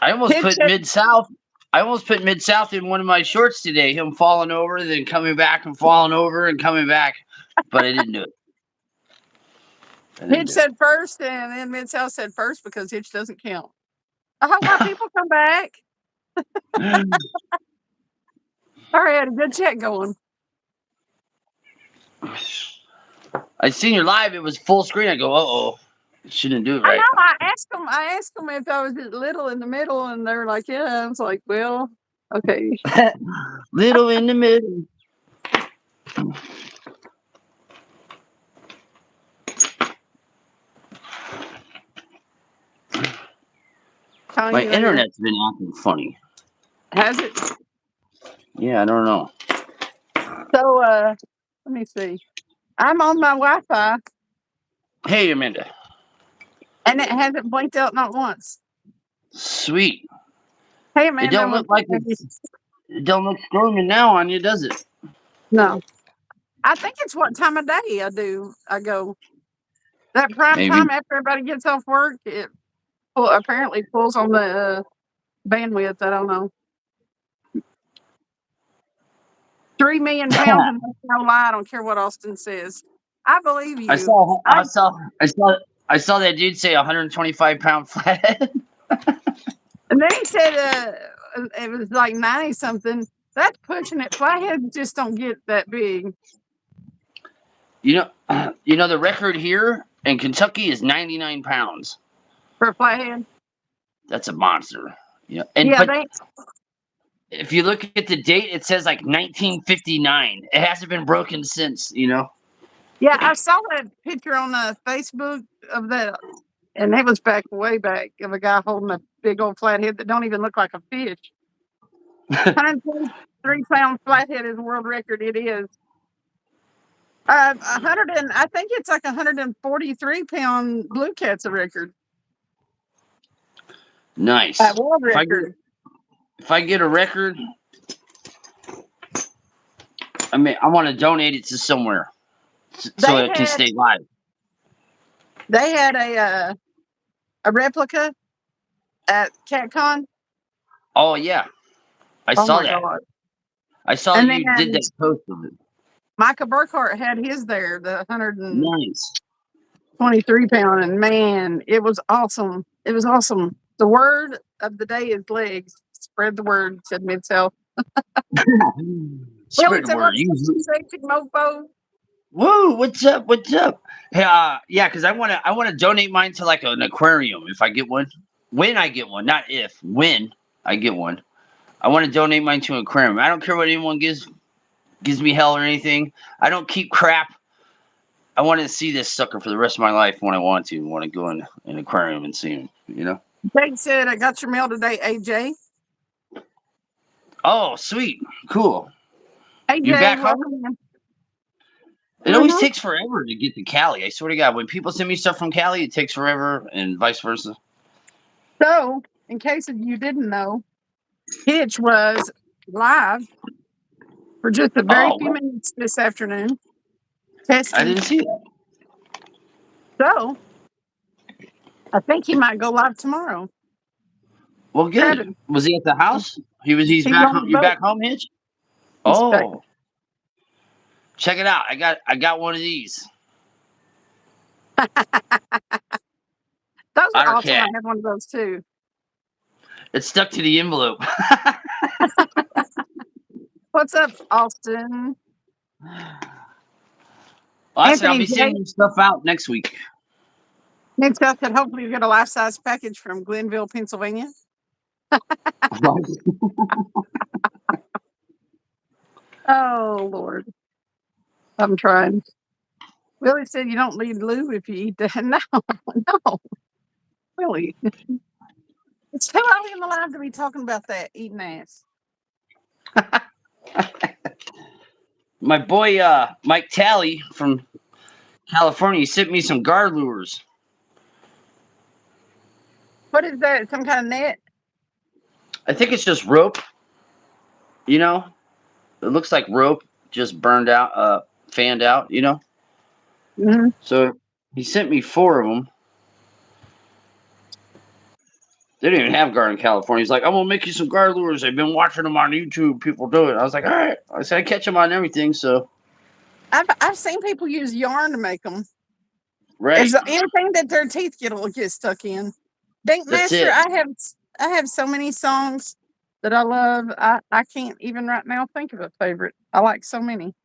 I almost Hitch put Mid South. I almost put Mid South in one of my shorts today. Him falling over, then coming back and falling over and coming back, but I didn't do it. I didn't Hitch do said first, and then Mid South said first because Hitch doesn't count. I hope our people come back. it. All right, had a good chat going. I seen your live. It was full screen. I go, oh, shouldn't do it I know. right. I asked them if I was little in the middle, and they were like, "Yeah." I was like, "Well, okay." Little in the middle. My Tony there. internet's been acting funny. Has it? Yeah, I don't know. So, let me see. I'm on my Wi-Fi, Hey, Amanda. and it hasn't blinked out not once. Sweet. Hey, It Amanda, don't I'm look gonna like it don't look storming now on you, does it? no. I think it's what time of day I do. I go that prime Maybe. time after everybody gets off work. It apparently pulls on the bandwidth. I don't know. 3 million pounds and no lie. I don't care what Austin says. I believe I you. saw I saw I saw I saw that dude say 125-pound flathead. And then he said it was like 90 something. That's pushing it. Flatheads just don't get that big. You know the record here in Kentucky is 99 pounds. For a flathead. That's a monster. Yeah, and Yeah, but they. if you look at the date, it says like 1959. It hasn't been broken since. Yeah, I saw that picture on Facebook of that, and it was back way back of a guy holding a big old flathead that don't even look like a fish. 123-pound flathead is a world record. It is. 100 and I think it's like 143-pound blue cat's a record. Nice. World record. If I get a record, I mean, I want to donate it to somewhere so it can stay live. They had a replica at CatCon. Oh yeah, I saw that. God. I saw And you did that post of it. Micah Burkhart had his there, the 123 Nice. pound, and man, it was awesome. It was awesome. The word of the day is legs. Spread the word, said Mid-South. Spread the said, word. "What's up, sexy mofo?" Whoa, what's up? What's up? Hey, yeah, because I wanna donate mine to like an aquarium if I get one. When I get one, not if. When I get one, I want to donate mine to an aquarium. I don't care what anyone gives me hell or anything. I don't keep crap. I want to see this sucker for the rest of my life when I want to. Want to go in an aquarium and see him. Jake said, "I got your mail today, AJ." Oh, sweet, cool. AJ, You back home? welcome. It always takes forever to get to Cali. I swear to God, when people send me stuff from Cali, it takes forever, and vice versa. So, in case you didn't know, Hitch was live for just a very few minutes this afternoon. Testing. I didn't see that. So, I think he might go live tomorrow. Well, good. Was he at the house? He's back home. You back home, Hitch? Oh, check it out. I got one of these. Those are awesome. Cat. I have one of those too. It's stuck to the envelope. What's up, Austin? Austin, I'll be sending you stuff out next week. Next up, and hopefully you get a life-size package from Glenville, Pennsylvania. Oh, Lord. I'm trying. Willie said you don't need lube if you eat that. No. Willie. It's too early in the life to be talking about that, eating ass. My boy Mike Talley from California sent me some guard lures. What is that? Some kind of net? I think it's just rope. It looks like rope just burned out, fanned out, So he sent me 4 of them. They didn't even have gar in California. He's like, I'm gonna make you some gar lures. I've been watching them on YouTube. People do it. I was like, all right. I said I catch them on everything. So I've seen people use yarn to make them. right, Is there anything that their teeth will get stuck in? Dink that's Master, it. I have so many songs that I love. I can't even right now think of a favorite. I like so many.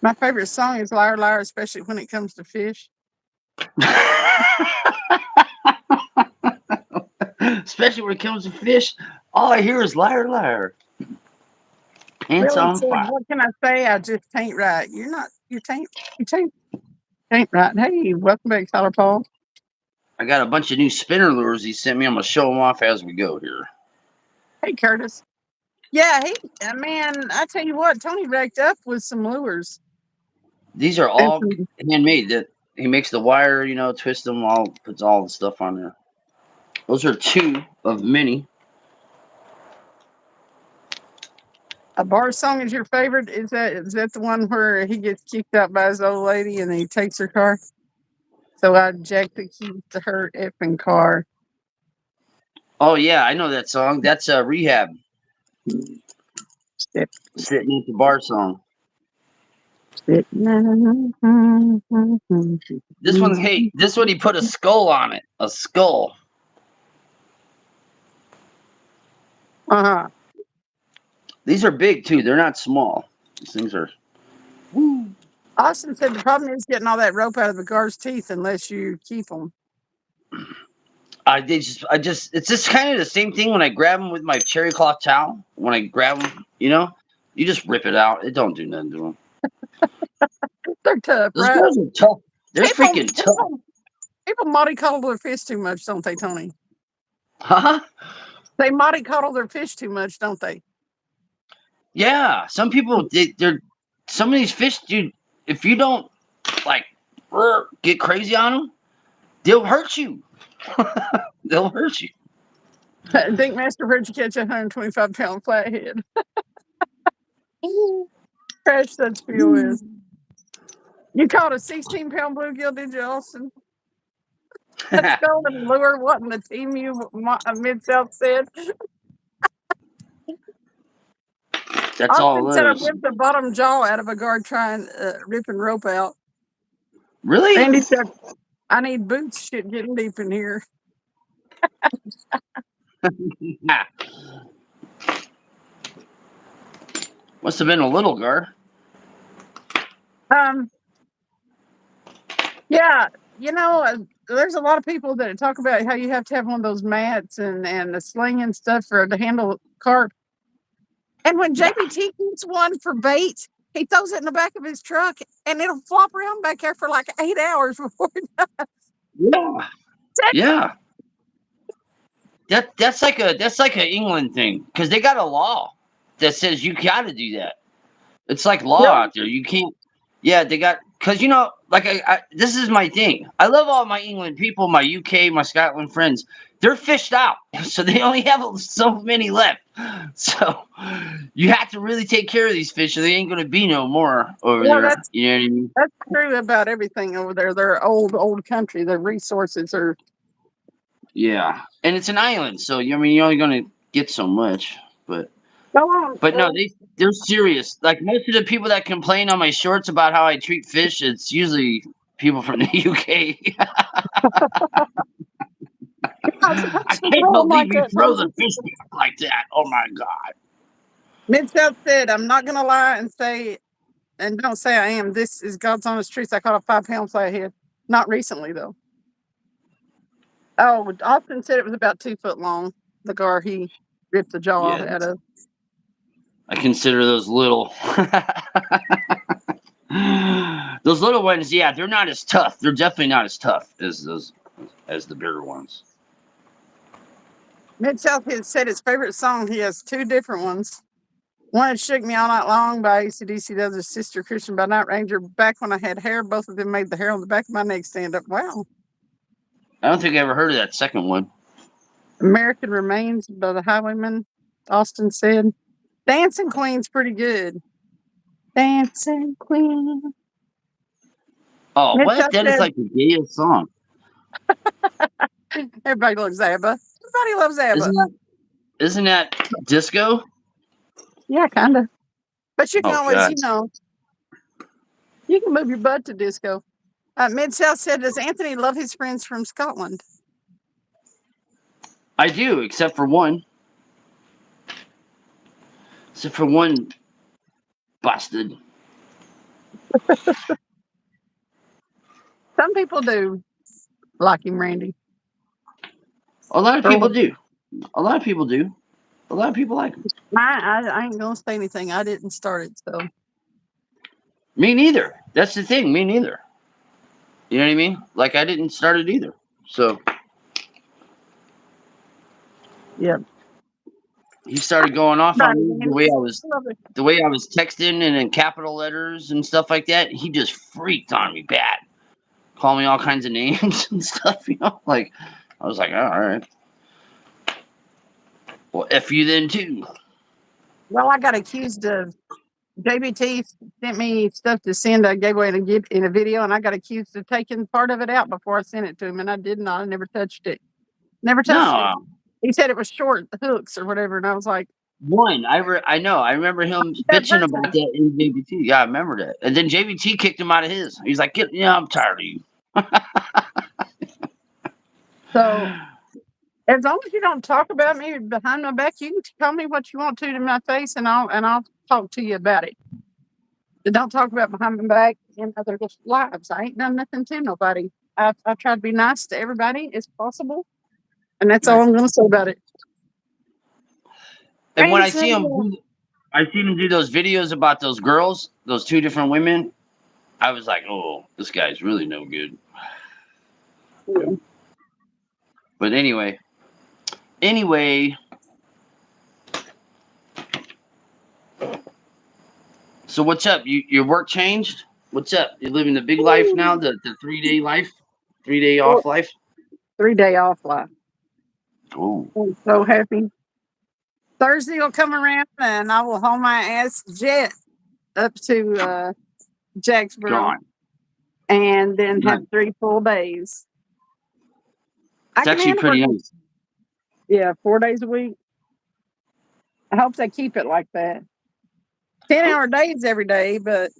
My favorite song is Liar Liar, especially when it comes to fish. Especially when it comes to fish, all I hear is liar, liar. Pants Really on said, fire. what can I say? I just ain't right. You're not you ain't right. Hey, welcome back, Tyler Paul. I got a bunch of new spinner lures he sent me. I'm gonna show them off as we go here. Hey, Curtis. Yeah, man, I tell you what, Tony racked up with some lures. These are all handmade. That he makes the wire, twist them all, puts all the stuff on there. Those are two of many. A bar song is your favorite? Is that the one where he gets kicked out by his old lady and then he takes her car? So I jacked the keys to her effing car. Oh yeah, I know that song. That's Rehab Step, sitting at the bar song. step. This one, hey, this one he put a skull on it. A skull. Uh-huh. These are big too. They're not small. These things are. Woo. Austin said the problem is getting all that rope out of the guard's teeth unless you keep them. It's just kind of the same thing when I grab them with my cherry cloth towel. When I grab them, you just rip it out. It don't do nothing to them. They're tough, Those right? guys are tough. They're People, freaking tough. people mollycoddle their fish too much, don't they, Tony? Huh? They mollycoddle their fish too much, don't they? Yeah. Some people, they're some of these fish, dude. If you don't like get crazy on them, they'll hurt you. They'll hurt you. Dink Master heard you catch a 125-pound flathead. Crash that spiel is. You caught a 16-pound bluegill, did you, Austin? That's golden lure wasn't the team you Mid-South said. That's Austin all said I it is. ripped the bottom jaw out of a guard trying ripping rope out. Really? Randy said, I need boots. Shit getting deep in here. Must have been a little gar. Um, yeah, there's a lot of people that talk about how you have to have one of those mats and the sling and stuff to handle carp. And when Yeah. JBT keeps one for bait, he throws it in the back of his truck and it'll flop around back there for like 8 hours before it does. Yeah. Yeah. That's like a England thing because they got a law that says you got to do that. It's like law Really? out there. You can't. Yeah, they got because like this is my thing. I love all my England people, my UK, my Scotland friends. They're fished out, so they only have so many left. So you have to really take care of these fish, or they ain't gonna be no more over Well, there. You know what I mean? that's true about everything over there. They're old country. Their resources are. Yeah, and it's an island, so you're only gonna get so much, but. Go on. But no, they're serious. Like most of the people that complain on my shorts about how I treat fish, it's usually people from the UK. You're not I supposed to can't roll 'em believe like you that, throw the Moses. fish back like that. Oh my god. Mid-South said, I'm not going to lie and don't say I am. This is God's honest truth. I caught a 5-pound flathead. Not recently, though. Oh, Austin said it was about 2 foot long, the gar he ripped the jaw Yeah, out of. I consider those little. Those little ones, yeah, they're not as tough. They're definitely not as tough as the bigger ones. Mid-South has said his favorite song. He has 2 different ones. One is Shook Me All Night Long by AC/DC. The other Sister Christian by Night Ranger. Back when I had hair, both of them made the hair on the back of my neck stand up. Wow. I don't think I ever heard of that second one. American Remains by the Highwaymen, Austin said. Dancing Queen's pretty good. Dancing Queen. Oh, what? Mid-South That is said, like the gayest song. everybody loves ABBA. Everybody loves ABBA. Isn't that disco? Yeah, kind of. But you can Oh always, God. you can move your butt to disco. Mid-South said, does Anthony love his friends from Scotland? I do, except for one. Except for one bastard. Some people do like him, Randy. A lot of Or people what? do. A lot of people do. A lot of people like him. I ain't gonna say anything. I didn't start it, so Me neither. That's the thing. Me neither. You know what I mean? Like I didn't start it either. So yeah. he started going off on Everybody, me Randy. Love it. the way I was texting and in capital letters and stuff like that. He just freaked on me bad. Call me all kinds of names and stuff. Like I was like, oh, all right. Well, f you then too. Well, I got accused of JBT sent me stuff to send. I gave away in a video, and I got accused of taking part of it out before I sent it to him, and I did not. I never touched it. Never touched it. No, He said it was short hooks or whatever, and I was like, one. I know. I remember him that bitching about person. that in JBT. Yeah, I remember that. And then JBT kicked him out of his. He's like, I'm tired of you. So as long as you don't talk about me behind my back, you can tell me what you want to my face, and I'll talk to you about it. But don't talk about behind my back in other lives. I ain't done nothing to nobody. I try to be nice to everybody as possible, and that's all Right. I'm going to say about it. And when Randy I said, see him, I seen him do those videos about those girls, those two different women. I was like, oh, this guy's really no good. yeah. But anyway. So what's up? Your work changed? What's up? You're living the big life now, the 3-day life, 3-day off life. 3-day off life. Oh, I'm so happy. Thursday will come around, and I will haul my ass jet up to Jacksboro, gone. and then have Nice. 3 full days. I It's can actually handle pretty working, nice. 4 days a week. I hope they keep it like that. 10-hour days every day, but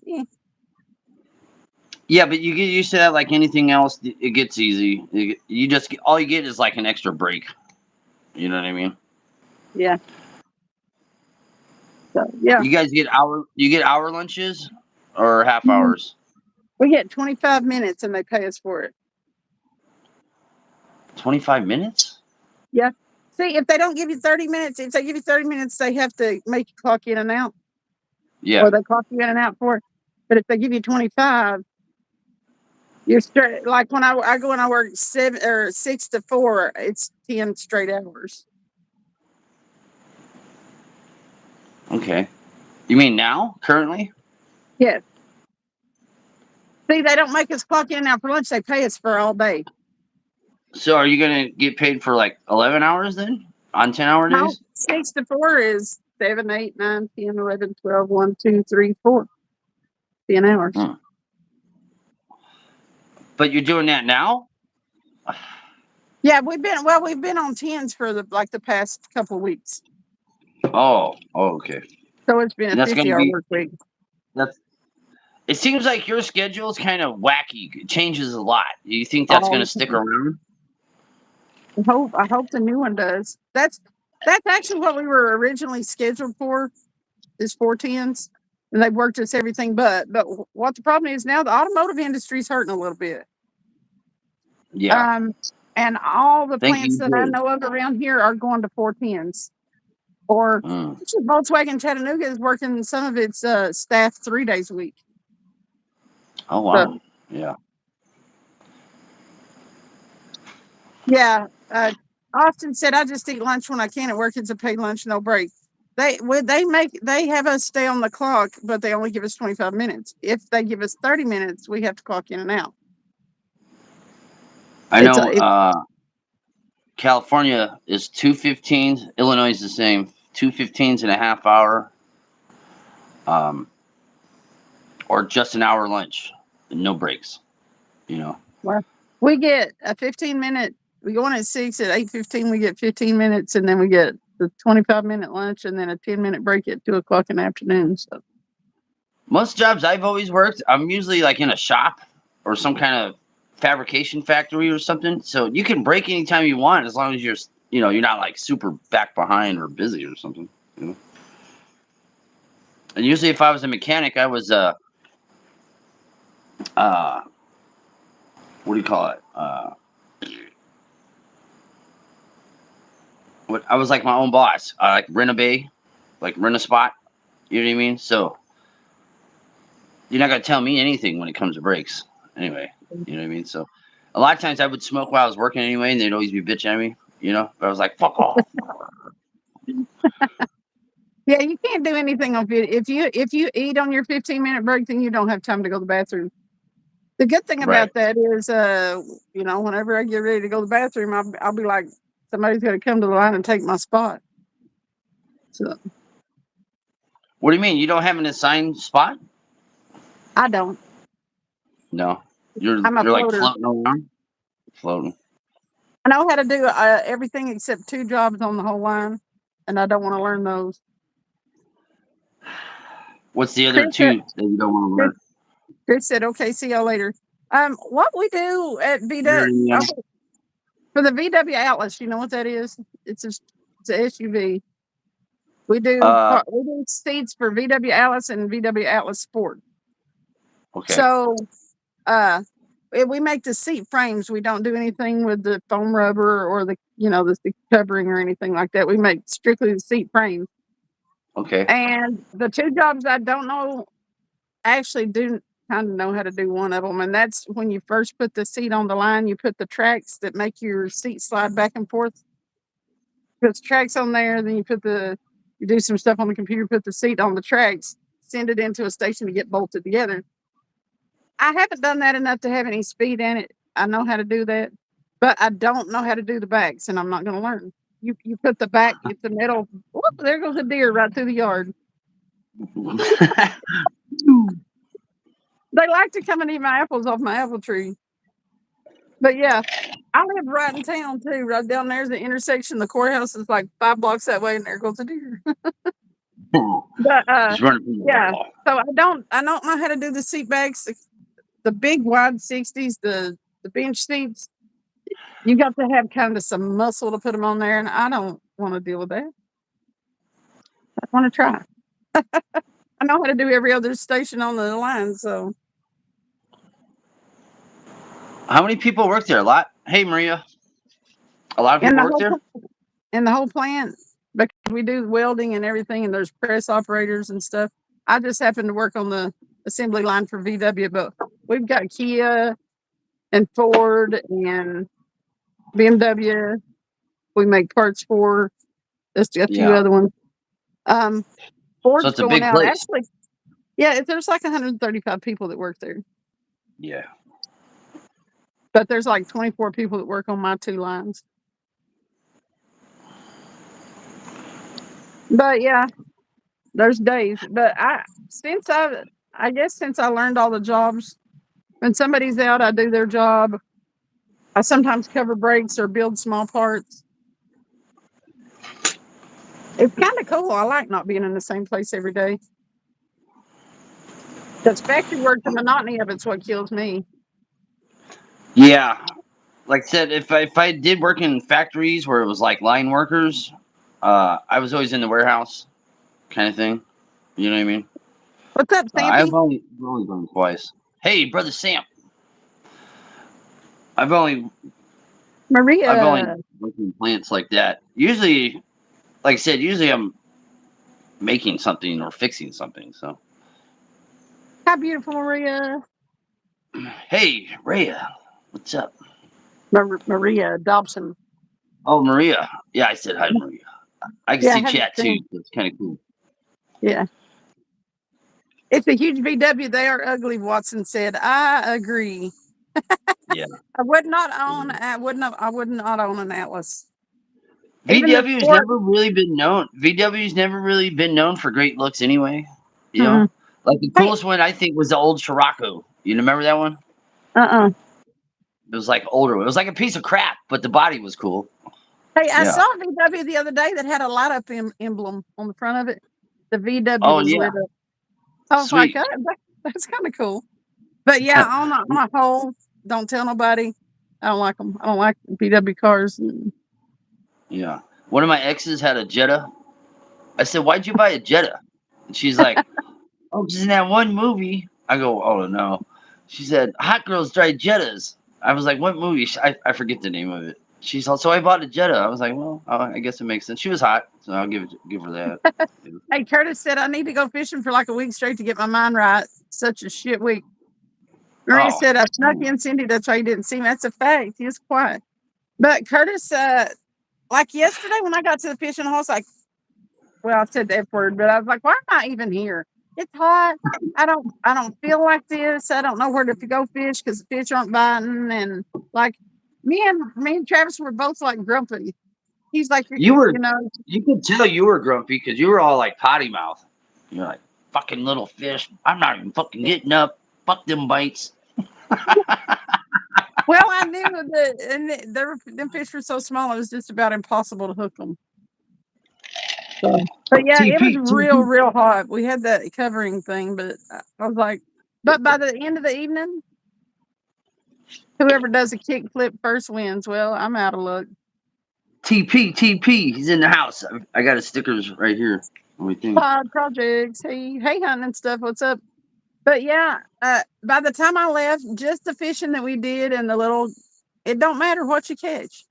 Yeah, but you get used to that like anything else. It gets easy. You just all you get is like an extra break. You know what I mean? yeah. So yeah, You guys get hour lunches or half Mhm. hours? We get 25 minutes, and they pay us for it. 25 minutes? Yeah. See, if they don't give you 30 minutes, if they give you 30 minutes, they have to make you clock in and out, Yeah. or they clock you in and out for it. But if they give you 25, you're straight. Like when I go and I work 6 to 4, it's 10 straight hours. Okay. You mean now, currently? Yes. See, they don't make us clock in and out for lunch. They pay us for all day. So are you gonna get paid for like 11 hours then on 10-hour No, days? 6 to 4 is 7, 8, 9, 10, 11, 12, 1, 2, 3, 4. 10 hours. Hmm. But you're doing that now? Yeah, we've been on 10s for the past couple of weeks. Oh, okay. So it's been a And that's gonna 50-hour be work week. that's. It seems like your schedule is kind of wacky. It changes a lot. Do you think that's All gonna the stick time. around? I hope the new one does. That's actually what we were originally scheduled for, is 4 10s. And they've worked us everything but what the problem is now, the automotive industry is hurting a little bit. Yeah. Um, and all the Thank plants you. that I know of around here are going to 4 10s. Or Mm. actually, Volkswagen Chattanooga is working some of its staff 3 days a week. Oh wow. So Yeah. yeah, Austin said, "I just eat lunch when I can at work. It's a paid lunch, no break." They have us stay on the clock, but they only give us 25 minutes. If they give us 30 minutes, we have to clock in and out. I It's know. a California is 2:15. Illinois is the same. 2:15s and a half hour. Um, or just an hour lunch, no breaks. You know. well, we get a 15-minute We go in at 6. At 8:15, we get 15 minutes, and then we get the 25-minute lunch, and then a 10-minute break at 2 o'clock in the afternoon. So Most jobs I've always worked, I'm usually like in a shop or some kind of fabrication factory or something. So you can break anytime you want as long as you're not like super back behind or busy or something. You know? And usually, if I was a mechanic, I was uh, what do you call it? What I was like my own boss. I like rent a bay, like rent a spot. You know what I mean? So you're not gonna tell me anything when it comes to breaks. Anyway, you know what I mean? So a lot of times I would smoke while I was working anyway, and they'd always be bitching at me. But I was like, "Fuck off." yeah, you can't do anything on video. If you eat on your 15-minute break, then you don't have time to go to the bathroom. The good thing Right. about that is, whenever I get ready to go to the bathroom, I'll be like, somebody's going to come to the line and take my spot. So What do you mean? You don't have an assigned spot? I don't. No. You're I'm a you're like floater. floating around, floating. I know how to do everything except 2 jobs on the whole line, and I don't want to learn those. What's the other Chris said, two that you don't want to Chris, learn? Chris said, "Okay, see y'all later." What we do at You're VW in Indiana. for the VW Atlas, you know what that is? It's a SUV. Uh, We do seats for VW Atlas and VW Atlas Sport. okay, So we make the seat frames. We don't do anything with the foam rubber or the seat covering or anything like that. We make strictly the seat frames. okay, And the 2 jobs I don't know, I actually do kind of know how to do one of them, and that's when you first put the seat on the line, you put the tracks that make your seat slide back and forth. Put the tracks on there, then you do some stuff on the computer, put the seat on the tracks, send it into a station to get bolted together. I haven't done that enough to have any speed in it. I know how to do that, but I don't know how to do the backs, and I'm not going to learn. You put the back, it's the metal. Whoop, there goes a deer right through the yard. They like to come and eat my apples off my apple tree. But yeah, I live right in town too. Right down there's the intersection. The courthouse is like 5 blocks that way, and there goes a deer. But Just running from the yeah. law. So I don't know how to do the seat backs, the big wide 60s, the bench seats. You got to have kind of some muscle to put them on there, and I don't want to deal with that. I want to try. I know how to do every other station on the line, so How many people work there? A lot. Hey, Maria. A lot of in people the work whole there. in the whole plant, because we do welding and everything, and there's press operators and stuff. I just happen to work on the assembly line for VW, but we've got Kia and Ford and BMW. We make parts for. There's a few Yeah. other ones. Um, So Ford's it's a going big out. place. Actually, yeah, there's like 135 people that work there, Yeah. but there's like 24 people that work on my 2 lines. But yeah, there's days. But I guess since I learned all the jobs, when somebody's out, I do their job. I sometimes cover breaks or build small parts. It's kind of cool. I like not being in the same place every day. Because factory work, the monotony of it's what kills me. Yeah. Like I said, if I did work in factories where it was like line workers, I was always in the warehouse kind of thing. You know what I mean? What's up, I've Stampy? only done it twice. Hey, brother Sam. I've only I've only Maria. worked in plants like that. Usually, like I said, usually I'm making something or fixing something. So, Hi, beautiful Maria. hey, Rhea, what's up? Maria Dobson. Oh, Maria. Yeah, I said hi to Maria. I can Yeah, I see haven't chat too. seen. So it's kind of cool. Yeah. It's a huge VW. They are ugly, Watson said. I agree. Yeah. I would not own an Atlas. Even the VW's sport. never really been known. VW's never really been known for great looks anyway. You Hmm. know, like the Hey, coolest one I think was the old Scirocco. You remember that one? uh-uh. It was like older. It was like a piece of crap, but the body was cool. Hey, I Yeah. saw a VW the other day that had a light up emblem on the front of it. The VW Oh was yeah. lit up. I was like, Sweet. that's kind of cool. But yeah, on a whole, don't tell nobody. I don't like them. I don't like VW cars. Yeah. One of my exes had a Jetta. I said, "Why'd you buy a Jetta?" And she's like, "Oh, just in that one movie." I go, "Oh no." She said, "Hot girls drive Jettas." I was like, "What movie?" I forget the name of it. She's all, "So I bought a Jetta." I was like, "Well, I guess it makes sense." She was hot, so I'll give her that. Hey, Curtis said I need to go fishing for like a week straight to get my mind right. Such a shit week. Maria Oh, said I snuck in Cindy. That's why you didn't see me. That's a fact. He was quiet. But Curtis, like yesterday when I got to the fishing hole, I was like, well, I said the F word, but I was like, why am I even here? It's hot. I don't feel like this. I don't know where to go fish because the fish aren't biting. And like me and Travis were both like grumpy. He's like, you were. you know, You could tell you were grumpy because you were all like potty mouth. You're like, "Fucking little fish. I'm not even fucking getting up. Fuck them bites." well, I knew that, and them fish were so small, it was just about impossible to hook them. So, but yeah, it was TP, real, TP. real hot. We had that covering thing, but I was like, but by the end of the evening, whoever does a kick flip first wins. Well, I'm out of luck. TP. He's in the house. I got his stickers right here. What do you think? Pod projects. Hey, hunting and stuff. What's up? But yeah, by the time I left, just the fishing that we did and the little, it don't matter what you catch.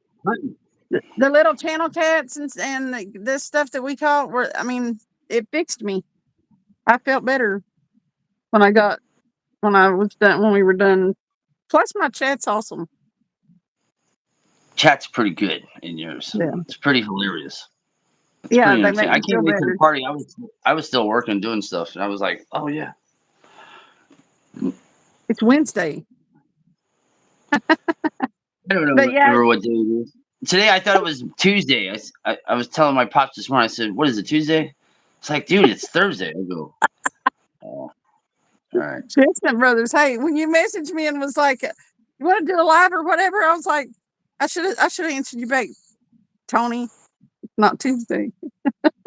The little channel cats and this stuff that we caught were, I mean, it fixed me. I felt better when I was done, when we were done. Plus, my chat's awesome. Chat's pretty good in yours. Yeah. It's pretty hilarious. It's Yeah, pretty they make entertaining. I me feel can't wait to the better. party. I was still working doing stuff, and I was like, "Oh yeah." It's Wednesday. I don't But yeah, remember what day it is. Today I thought it was Tuesday. I was telling my pops this morning. I said, "What is it, Tuesday?" It's like, "Dude, it's Thursday." I go, "Oh, all right." Chestnut Brothers. Hey, when you messaged me and was like, "You want to do a live or whatever?" I was like, I should have answered you back, Tony. It's not Tuesday.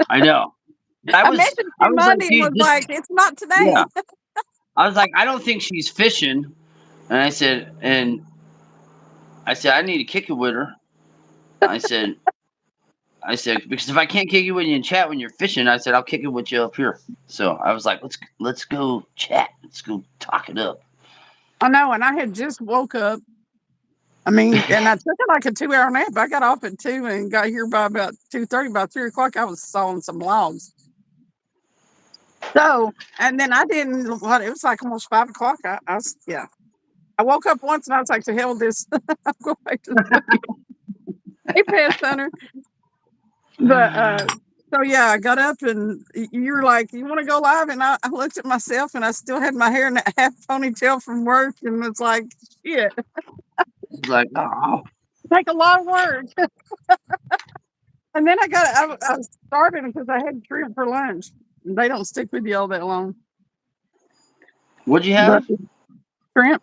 I know. I messaged I you was like, Monday and "Dude, was this." like, "It's not Yeah. today." I was like, "I don't think she's fishing," and I said, "I need to kick it with her." I said, because if I can't kick it with you in chat when you're fishing, I said I'll kick it with you up here. So I was like, let's go chat. Let's go talk it up. I know, and I had just woke up. I mean, and I took like a 2 hour nap. I got off at 2 and got here by about 2:30. By 3 o'clock, I was sawing some logs. So, and then I didn't. What it was like almost 5 o'clock. I was yeah. I woke up once and I was like, "To hell with this! I'm going back to sleep." Hey, Pest Hunter. But so yeah, I got up and you were like, "You want to go live?" And I looked at myself and I still had my hair in a half ponytail from work, and it's like, shit, I was like, oh, take a lot of work. And then I was starving because I had shrimp for lunch. They don't stick with you all that long. what'd you But have? shrimp,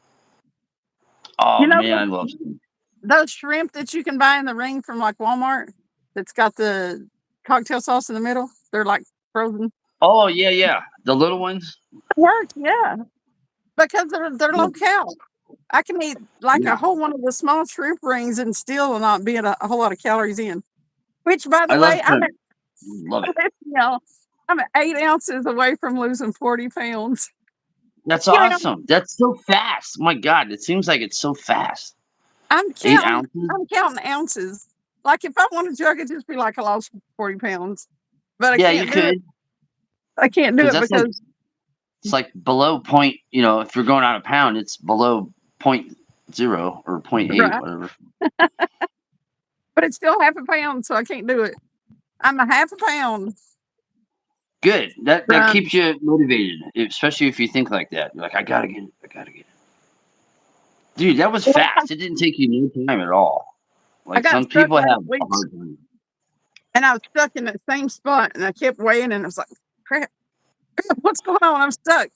Oh you know, man, I love them. those shrimp that you can buy in the ring from like Walmart that's got the cocktail sauce in the middle. They're like frozen. Oh yeah, the little ones. Work, yeah, because they're Yeah, low cal. I can eat like a yeah, whole one of the small shrimp rings and still not be at a whole lot of calories in. Which, by I the love way, shrimp. Love it. you know, I'm at 8 ounces away from losing 40 pounds. That's Yeah, awesome. That's so fast. My God, it seems like it's so fast. I'm Eight counting. ounces. I'm counting ounces. Like if I wanted to, I could just be like, I lost 40 pounds, but I Yeah, you can't do it. could, I can't do because it that's like because, it's like below point. If you're going on a pound, it's below point zero or point eight, right? whatever. But it's still half a pound, so I can't do it. I'm a half a pound Good. That from. keeps you motivated, especially if you think like that. You're like, I gotta get it. I gotta get it. Dude, that was fast. It didn't take you no time at all. I Like got some stuck people have last a week, hard time. and I was stuck in that same spot, and I kept weighing, and I was like, crap, what's going on? I'm stuck.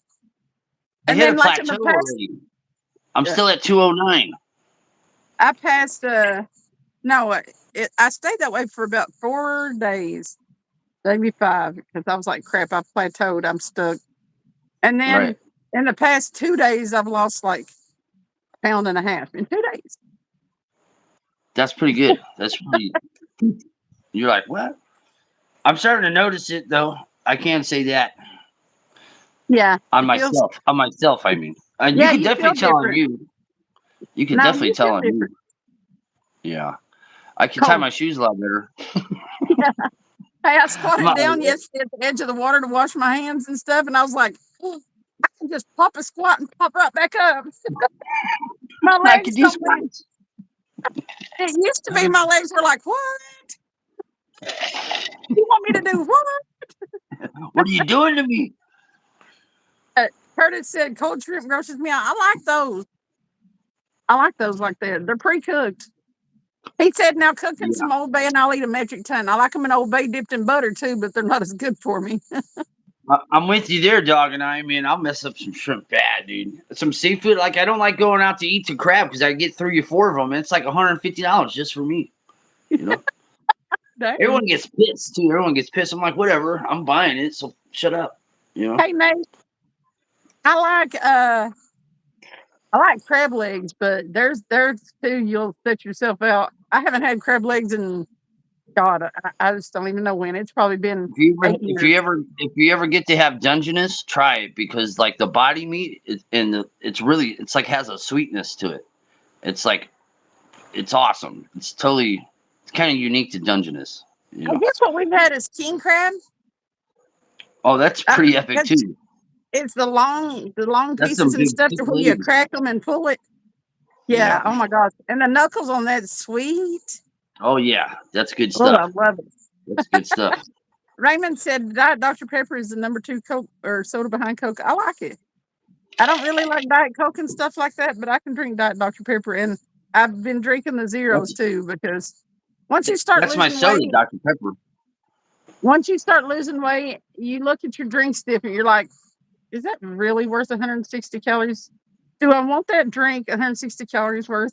I And hit a then, like in plateau the past, already. I'm yeah, still at 209. I passed. No, I stayed that way for about 4 days, maybe 5, because I was like, crap, I've plateaued. I'm stuck. And then Right. in the past 2 days, I've lost like a pound and a half in 2 days. That's pretty good. That's pretty. You're like, what? I'm starting to notice it though. I can't say that Yeah, on it feels. myself. On myself, I mean. And you Yeah, could you feel definitely tell on different. you. You could No, definitely you tell feel on you. different. Yeah. I can tie Cold. my shoes a lot better. Hey, I I'm squatted not down like, yesterday at the edge of the water to wash my hands and stuff, and I was like, "Oh, I can just pop a squat and pop right back up. My I can legs do don't be. squats. It used to be my legs were like, what? You want me to do what? What are you doing to me? Uh, Curtis said cold shrimp grosses me out. I like those. I like those like that. They're pre-cooked. He said, now cook in Yeah. some Old Bay and I'll eat a metric ton. I like them in Old Bay dipped in butter too, but they're not as good for me. I'm with you there, dog. And I mean, I'll mess up some shrimp bad, dude. Some seafood. Like, I don't like going out to eat some crab because I get 3 or 4 of them. And it's like $150 just for me. You know? Dang. Everyone gets pissed, too. Everyone gets pissed. I'm like, whatever. I'm buying it. So shut up. You know? Hey Nate, I like uh I like crab legs, but there's two you'll set yourself out. I haven't had crab legs in God, I just don't even know when. It's probably been If you ever, 8 years. if you ever get to have Dungeness, try it because like the body meat it's really it's like has a sweetness to it. It's like it's awesome. It's kind of unique to Dungeness. You I know. guess what we've had is king crab. Oh, that's I pretty mean, epic too. it's the long That's pieces some and big stuff thick to where you legs. crack them and pull it. Yeah. Yeah. Oh my gosh. And the knuckles on that sweet. Oh yeah, that's good Oh, I stuff. love it. That's good stuff. Raymond said Diet Dr. Pepper is the number 2 Coke or soda behind Coke. I like it. I don't really like Diet Coke and stuff like that, but I can drink Diet Dr. Pepper. And I've been drinking the zeros That's too because once you start that's my losing soda, weight, Dr. Pepper. you look at your drinks different. You're like, is that really worth 160 calories? Do I want that drink 160 calories worth?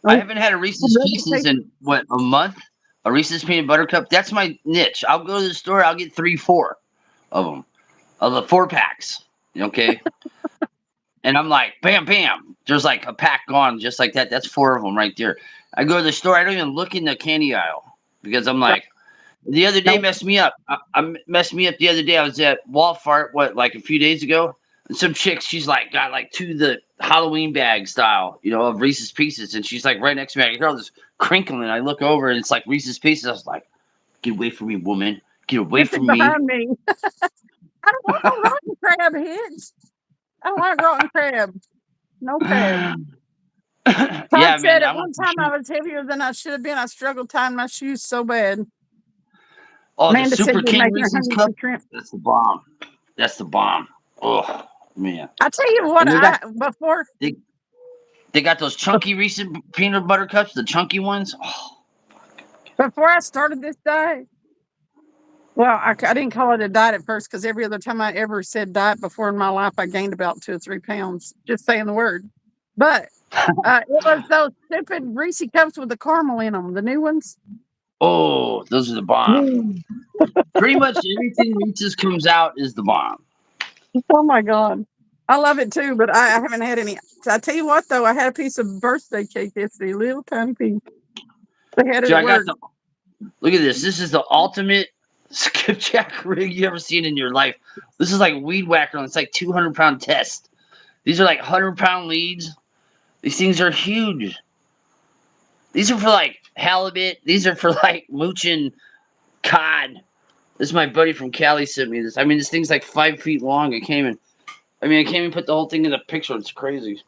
I Nope. haven't had a Reese's Pieces in what a month. A Reese's peanut butter cup. That's my niche. I'll go to the store. I'll get 3, 4 of them, of the 4 packs. Okay, and I'm like, bam, bam. There's like a pack gone just like that. That's 4 of them right there. I go to the store. I don't even look in the candy aisle because I'm Right. like, the other day Nope. messed me up. I messed me up the other day. I was at Walmart, what, like a few days ago, and some chick, she's like got like 2 of the Halloween bag style, of Reese's Pieces, and she's like right next to me. I hear all this crinkling. I look over, and it's like Reese's Pieces. I was like, "Get away from me, woman! Get away Get it from me!" behind me. I don't want no rotten crab heads. I don't like rotten crab. No crab. Yeah, Todd said man, I at want one some time I shrimp. was heavier than I should have been. I struggled tying my shoes so bad. Oh, the Amanda said Super you're King making her Reese's hungry cup. for shrimp. That's the bomb. That's the bomb. Oh man, I tell you what, and I before they they got those chunky Reese's peanut butter cups, the chunky ones. Oh, before I started this diet, well, I didn't call it a diet at first because every other time I ever said diet before in my life, I gained about 2 or 3 pounds just saying the word. But it was those stupid Reese cups with the caramel in them, the new ones. oh, those are the bomb. Mm. Pretty much everything Reese's comes out is the bomb. Oh my god, I love it too, but I haven't had any. I tell you what, though, I had a piece of birthday cake yesterday, little tiny piece. They had it So at I got work. the look at this. This is the ultimate skipjack rig you ever seen in your life. This is like weed whacker. It's like 200-pound test. These are like 100-pound leads. These things are huge. These are for like halibut. These are for like mooching cod. This is my buddy from Cali sent me this. I mean, this thing's like 5 feet long. I can't even put the whole thing in the picture. It's crazy.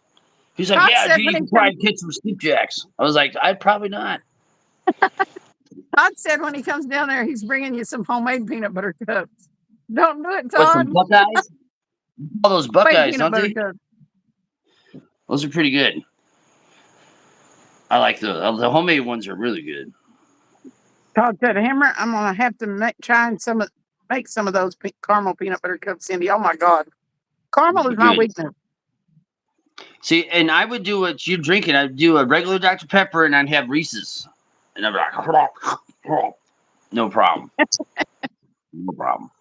He's like, Todd yeah, said dude, when you he can comes. probably catch some skipjacks. I was like, I'd probably not. Todd said when he comes down there, he's bringing you some homemade peanut butter cups. Don't do it, What, Todd. some Buckeyes? All those Homemade Buckeyes, peanut don't butter they? cups. Those are pretty good. I like those. The homemade ones are really good. Todd said, "Hammer, I'm gonna have to make some of those caramel peanut butter cups, Cindy. Oh my god, caramel is my Good. weakness. See, and I would do what you're drinking. I'd do a regular Dr. Pepper, and I'd have Reese's, and I'd be like, no problem, no problem.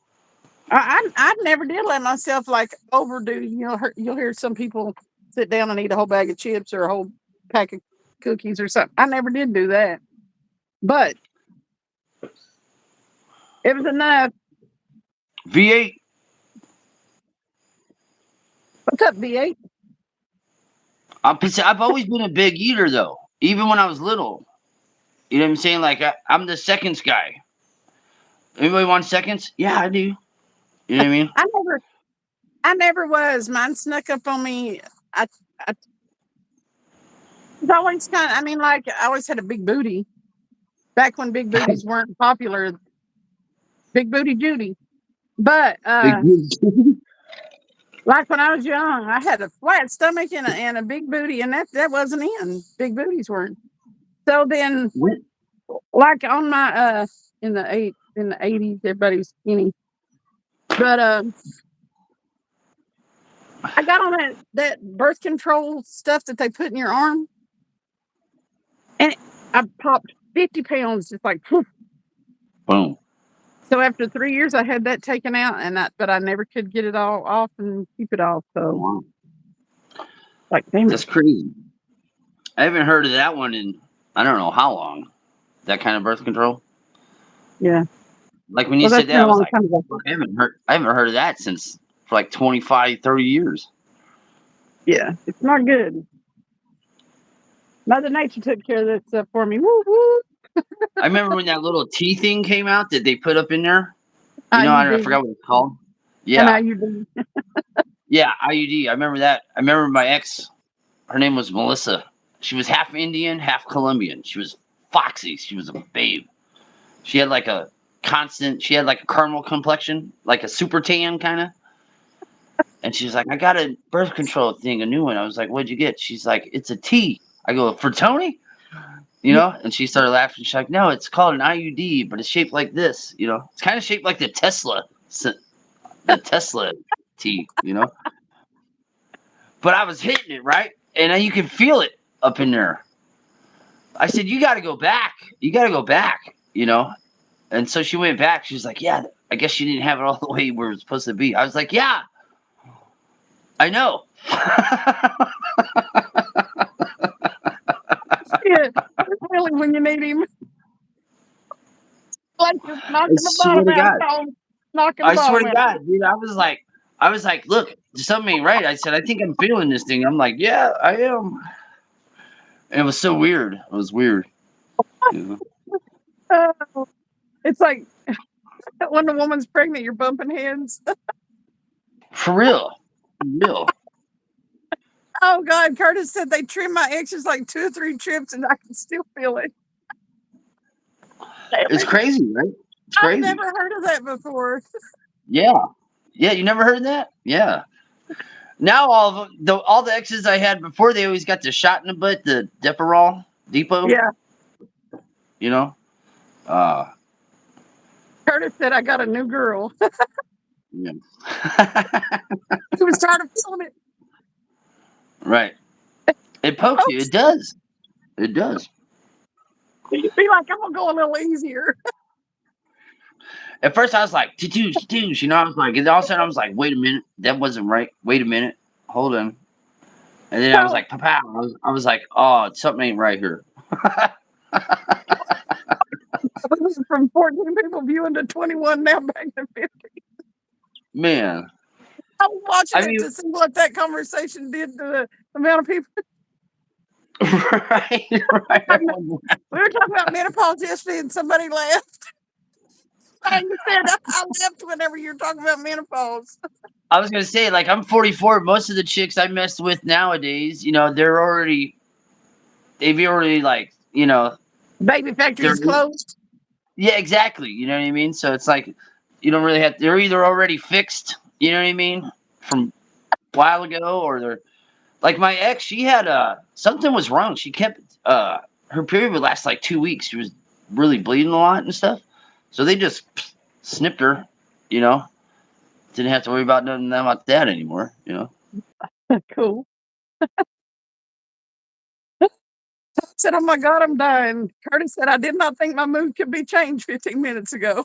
I never did let myself like overdo. You'll hear some people sit down and eat a whole bag of chips or a whole pack of cookies or something. I never did do that, but it was enough. V8. What's up, V8? I've always been a big eater though, even when I was little. You know what I'm saying? Like I'm the seconds guy. Anybody want seconds? Yeah, I do. You know what I mean? I never, I never was. Mine snuck up on me. I was always kind of. I mean, like I always had a big booty back when big booties weren't popular. Big booty Judy, but Big. like when I was young, I had a flat stomach and a big booty, and that wasn't in. Big booties weren't. So then, like on my in the 80s, everybody was skinny. But I got on that birth control stuff that they put in your arm, and I popped 50 pounds just like poof. Boom. So after 3 years, I had that taken out, but I never could get it all off and keep it off. So Wow. like, damn That's it. crazy. I haven't heard of that one in I don't know how long. That kind of birth control. Yeah. Like when you Well, said that's that, been I a was long like, time ago. I haven't heard of that since for like 25, 30 years. Yeah, it's not good. Mother Nature took care of that stuff for me. Woo woo. I remember when that little T thing came out that they put up in there. You How know, you I do, forgot what it's called. and how Yeah, you do. yeah, IUD. I remember that. I remember my ex. Her name was Melissa. She was half Indian, half Colombian. She was foxy. She was a babe. She had like a constant. She had like a caramel complexion, like a super tan kind of. And she's like, I got a birth control thing, a new one. I was like, what'd you get? She's like, it's a T. I go, for Tony? You Yeah. know? And she started laughing. She's like, no, it's called an IUD, but it's shaped like this. You know? It's kind of shaped like the Tesla T, you know? But I was hitting it, right? And you can feel it up in there. I said, you got to go back. You got to go back, you know? And so she went back. She was like, yeah, I guess she didn't have it all the way where it's supposed to be. I was like, yeah, I know. Shit. Really, when you need him, like you're I knocking the swear bottom to out, God. Tom. Knocking the I swear bottom to out. God, dude. I was like, look, something ain't right. I said, I think I'm feeling this thing. I'm like, yeah, I am. And it was so weird. It was weird. You know? Oh, it's like when a woman's pregnant, you're bumping heads. For real. For real. Oh God, Curtis said they trimmed my exes like 2 or 3 trips, and I can still feel it. Damn It's it. crazy, right? It's I've crazy. never heard of that before. Yeah. Yeah, you never heard that? Yeah. Now all the exes I had before, they always got the shot in the butt, the Deparol Depot, Yeah. you know? Uh Curtis said I got a new girl. yeah. He was tired of feeling it. Right. It pokes you. Folks, It does. It does. you'd be like, I'm gonna go a little easier. At first, I was like, tattoos, you know. I was like, and all of a sudden, I was like, wait a minute, that wasn't right. Wait a minute, hold on. And then I was So like, pow. I was like, oh, something ain't right here. we went from 14 people viewing to 21, now back to 50. Man, I was watching I it mean, to see what that conversation did to the amount of people. right, right. We were talking about menopause yesterday, and somebody laughed. And you said I laughed whenever you're talking about menopause. I was gonna say, like, I'm 44. Most of the chicks I messed with nowadays, you know, they've already like, you know, Baby factory they're is closed. yeah, exactly. You know what I mean? So it's like you don't really have. They're either already fixed. You know what I mean? From a while ago, or they're like my ex. She had something was wrong. She kept her period would last like 2 weeks. She was really bleeding a lot and stuff. So they just snipped her. You know, didn't have to worry about nothing about that anymore. You know. Cool. Said, "Oh my God, I'm dying." Curtis said, "I did not think my mood could be changed 15 minutes ago."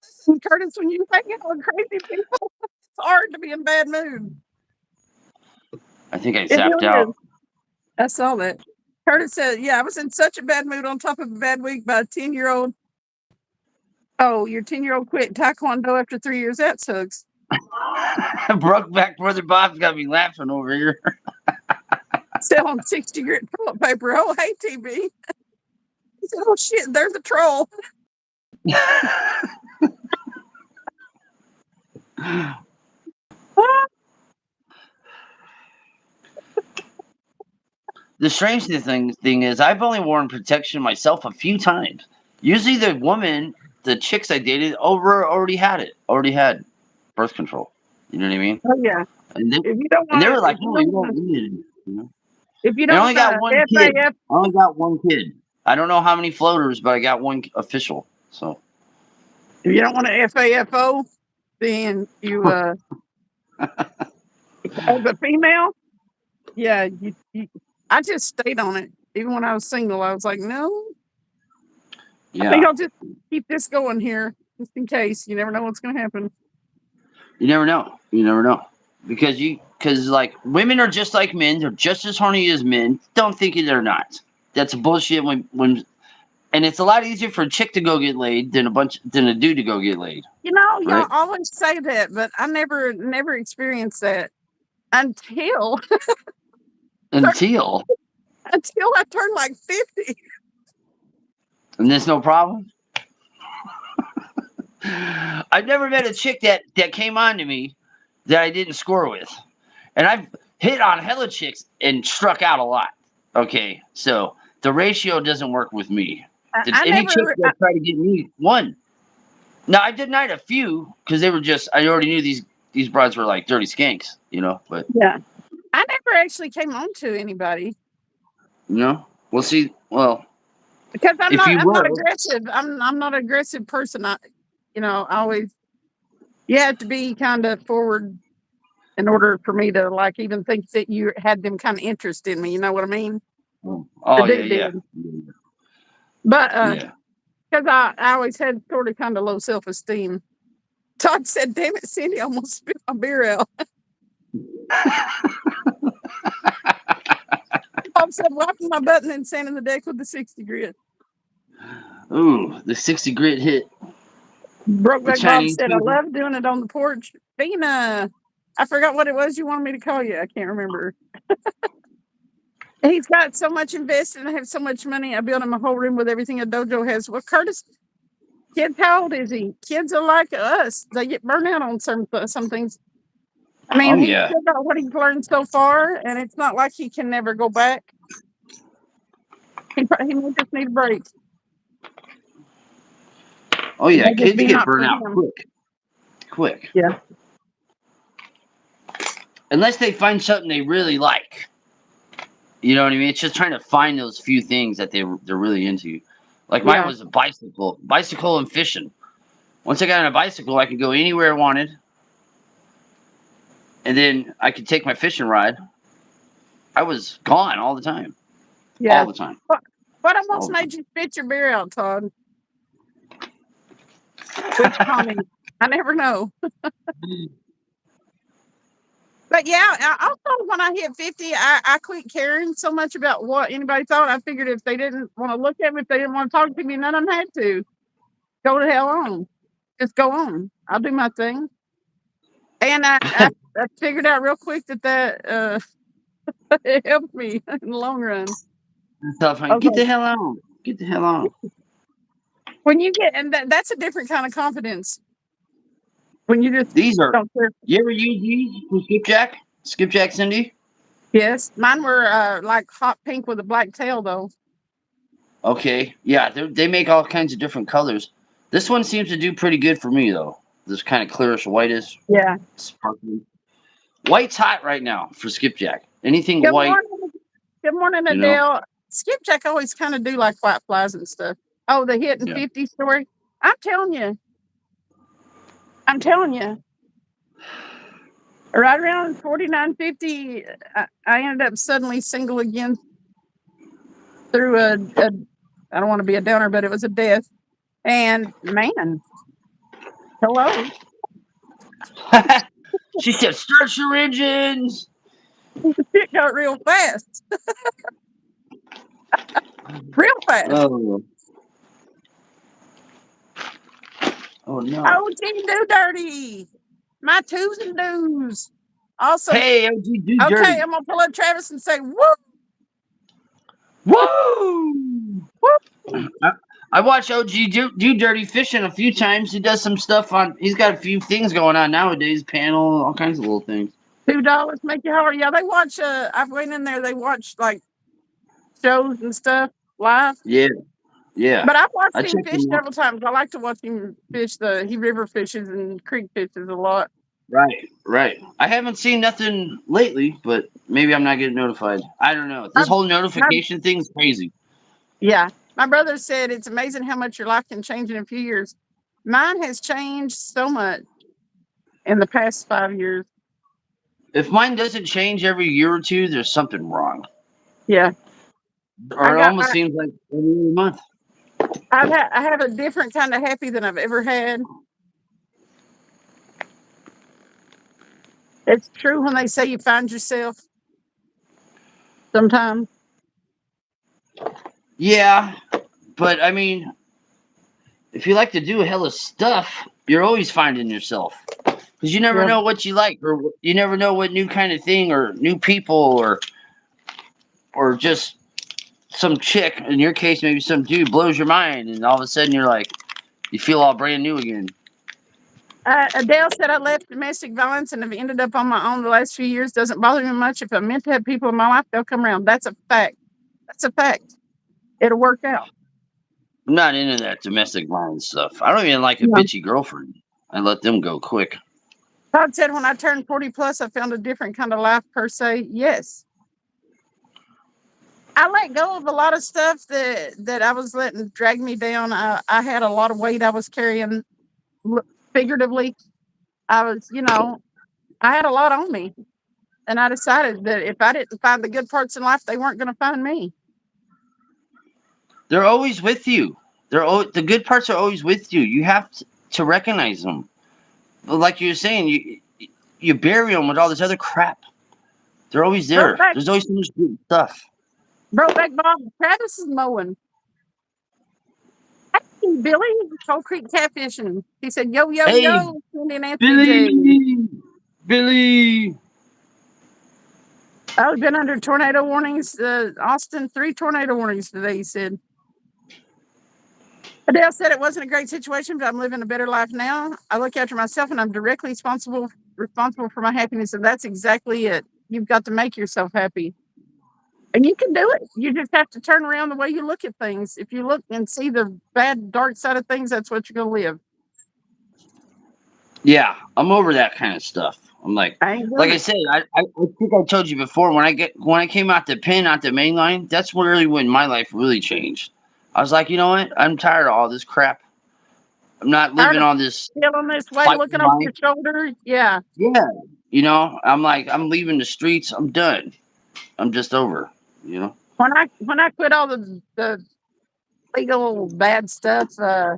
Listen, Curtis, when you hang out with crazy people, it's hard to be in bad mood. I think I It zapped really is. out. I saw that. Curtis said, "Yeah, I was in such a bad mood on top of a bad week by a 10-year-old." Oh, your 10-year-old quit taekwondo after 3 years. That sucks. Brokeback Brother Bob's got me laughing over here. Selling 60 grit toilet paper. Oh, hey, TB. He said, "Oh shit, there's a troll." The strange thing is, I've only worn protection myself a few times. Usually, the chicks I dated, already had birth control. You know what I mean? Oh yeah. And they, If you don't and they want were to, like, "No, you don't need it." You know? if you And I don't only got one kid. FAF, I only got one kid. I don't know how many floaters, but I got one official. So if you don't want to FAFO, then you as a female, yeah, I just stayed on it. Even when I was single, I was like, no, I think yeah, I'll just keep this going here just in case. You never know what's going to happen. you never know. You never know because like women are just like men. They're just as horny as men. Don't think they're not. That's bullshit. When and it's a lot easier for a chick to go get laid than a dude to go get laid, You know, y'all right? always say that, but I never experienced that until Until until I turned like 50. and there's no problem. I've never met a chick that came on to me that I didn't score with, and I've hit on hella chicks and struck out a lot. Okay, so the ratio doesn't work with me. Did I any chick never. that tried to get me won? Now I denied a few because they were just I already knew these broads were like dirty skanks, but Yeah, I never actually came on to anybody we'll see. Well, because if you I'm not were, aggressive. I'm not an aggressive person. I always you have to be kind of forward in order for me to like even think that you had them kind of interest in me. You know what I mean? The oh yeah, dude yeah, did, but yeah. because I always had sort of kind of low self esteem. Todd said, "Damn it, Cindy, I almost spit my beer out." Bob said, "Wiping my butt and then sanding the deck with the 60 grit." Ooh, the 60 grit hit the Brokeback Bob Chinese said, "I people. love doing it on the porch." Fina, I forgot what it was you wanted me to call you. I can't remember. He's got so much invested and I have so much money. I built him a whole room with everything a dojo has. Well, Curtis, kids, how old is he? Kids are like us. They get burned out on some things. I Oh mean, he's yeah, still got what he's learned so far, and it's not like he can never go back. He may just need a break. oh It yeah. may just Kids be get not burnt for out him. quick, Yeah. unless they find something they really like. You know what I mean? It's just trying to find those few things that they're really into. Like mine Yeah. was a bicycle and fishing. Once I got on a bicycle, I could go anywhere I wanted, and then I could take my fishing rod. I was gone all the time, Yeah. all the time, What, what all almost the time. made you spit your beer out, Todd? Which comment? I never know. But yeah, I also when I hit 50, I quit caring so much about what anybody thought. I figured if they didn't want to look at me, if they didn't want to talk to me, none of them had to. Go to hell on. Just go on. I'll do my thing. And I figured out real quick that it helped me in the long run. So I'm get Okay. the hell out, get the hell out. When you get, and that's a different kind of confidence when you just These are. don't care. You ever use these from Skipjack? Skipjack, Cindy? Yes. Mine were like hot pink with a black tail, though. Okay, yeah, they make all kinds of different colors. This one seems to do pretty good for me though. This kind of clearish whitish, Yeah. sparkly. White's hot right now for Skipjack. Anything Good white, morning. Good morning, you know? Adele. Skipjack always kind of do like white flies and stuff. Oh, the hit and Yeah. 50 story. I'm telling you. I'm telling you. Right around 49, 50, I ended up suddenly single again through a I don't want to be a downer, but it was a death. And man, hello, She said, "Start your engines." it got real fast, real fast. Oh, oh no. Oh, Team Do Dirty, my twos and do's. Also, Hey, OG, do okay, dirty. I'm gonna pull up Travis and say, woo, Woo! woo, I, I watch OG do dirty fishing a few times. He does some stuff on. He's got a few things going on nowadays. Panel, all kinds of little things. $2 make you holler. Yeah, they watch. I've went in there. They watch like shows and stuff live. Yeah, yeah. But I've watched I him check fish him out. several times. I like to watch him fish. He river fishes and creek fishes a lot. Right, right. I haven't seen nothing lately, but maybe I'm not getting notified. I don't know. My, This whole my, notification thing's crazy. yeah, my brother said it's amazing how much your life can change in a few years. Mine has changed so much in the past 5 years. If mine doesn't change every year or two, there's something wrong. Yeah, I Or it got. almost seems like every month. I have a different kind of happy than I've ever had. It's true when they say you find yourself sometimes. Yeah, but I mean, if you like to do a hell of stuff, you're always finding yourself. Because you never Yeah, know what you like, or you never know what new kind of thing, or new people, or just some chick. In your case, maybe some dude blows your mind, and all of a sudden you're like, you feel all brand new again. Adele said I left domestic violence and have ended up on my own the last few years. Doesn't bother me much. If I'm meant to have people in my life, they'll come around. That's a fact. That's a fact. It'll work out. I'm not into that domestic violence stuff. I don't even like a No. bitchy girlfriend. I let them go quick. Todd said when I turned 40 plus, I found a different kind of life per se. Yes. I let go of a lot of stuff that I was letting drag me down. I had a lot of weight I was carrying figuratively. I was, I had a lot on me. And I decided that if I didn't find the good parts in life, they weren't going to find me. They're always with you. The good parts are always with you. You have to recognize them. Like you were saying, you bury them with all this other crap. They're always there. Brokeback, There's always so much good stuff. Brokeback Bob, Travis is mowing. Hey, Billy, Cold Creek catfishing. He said, yo, yo, Hey, yo, Cindy and Anthony Billy, J. Billy. I've been under tornado warnings. Austin, 3 tornado warnings today, he said. Adele said it wasn't a great situation, but I'm living a better life now. I look after myself and I'm directly responsible for my happiness. And that's exactly it. You've got to make yourself happy. And you can do it. You just have to turn around the way you look at things. If you look and see the bad, dark side of things, that's what you're going to live. Yeah, I'm over that kind of stuff. I'm I ain't like doing I it. said, I think I told you before when I came out the pin out the main line. That's really when my life really changed. I was like, you know what? I'm tired of all this crap. I'm not Tired living of on this feeling this way, fighting looking over life. your shoulder. Yeah. Yeah, I'm like, I'm leaving the streets. I'm done. I'm just over. You know. When I quit all the legal bad stuff, I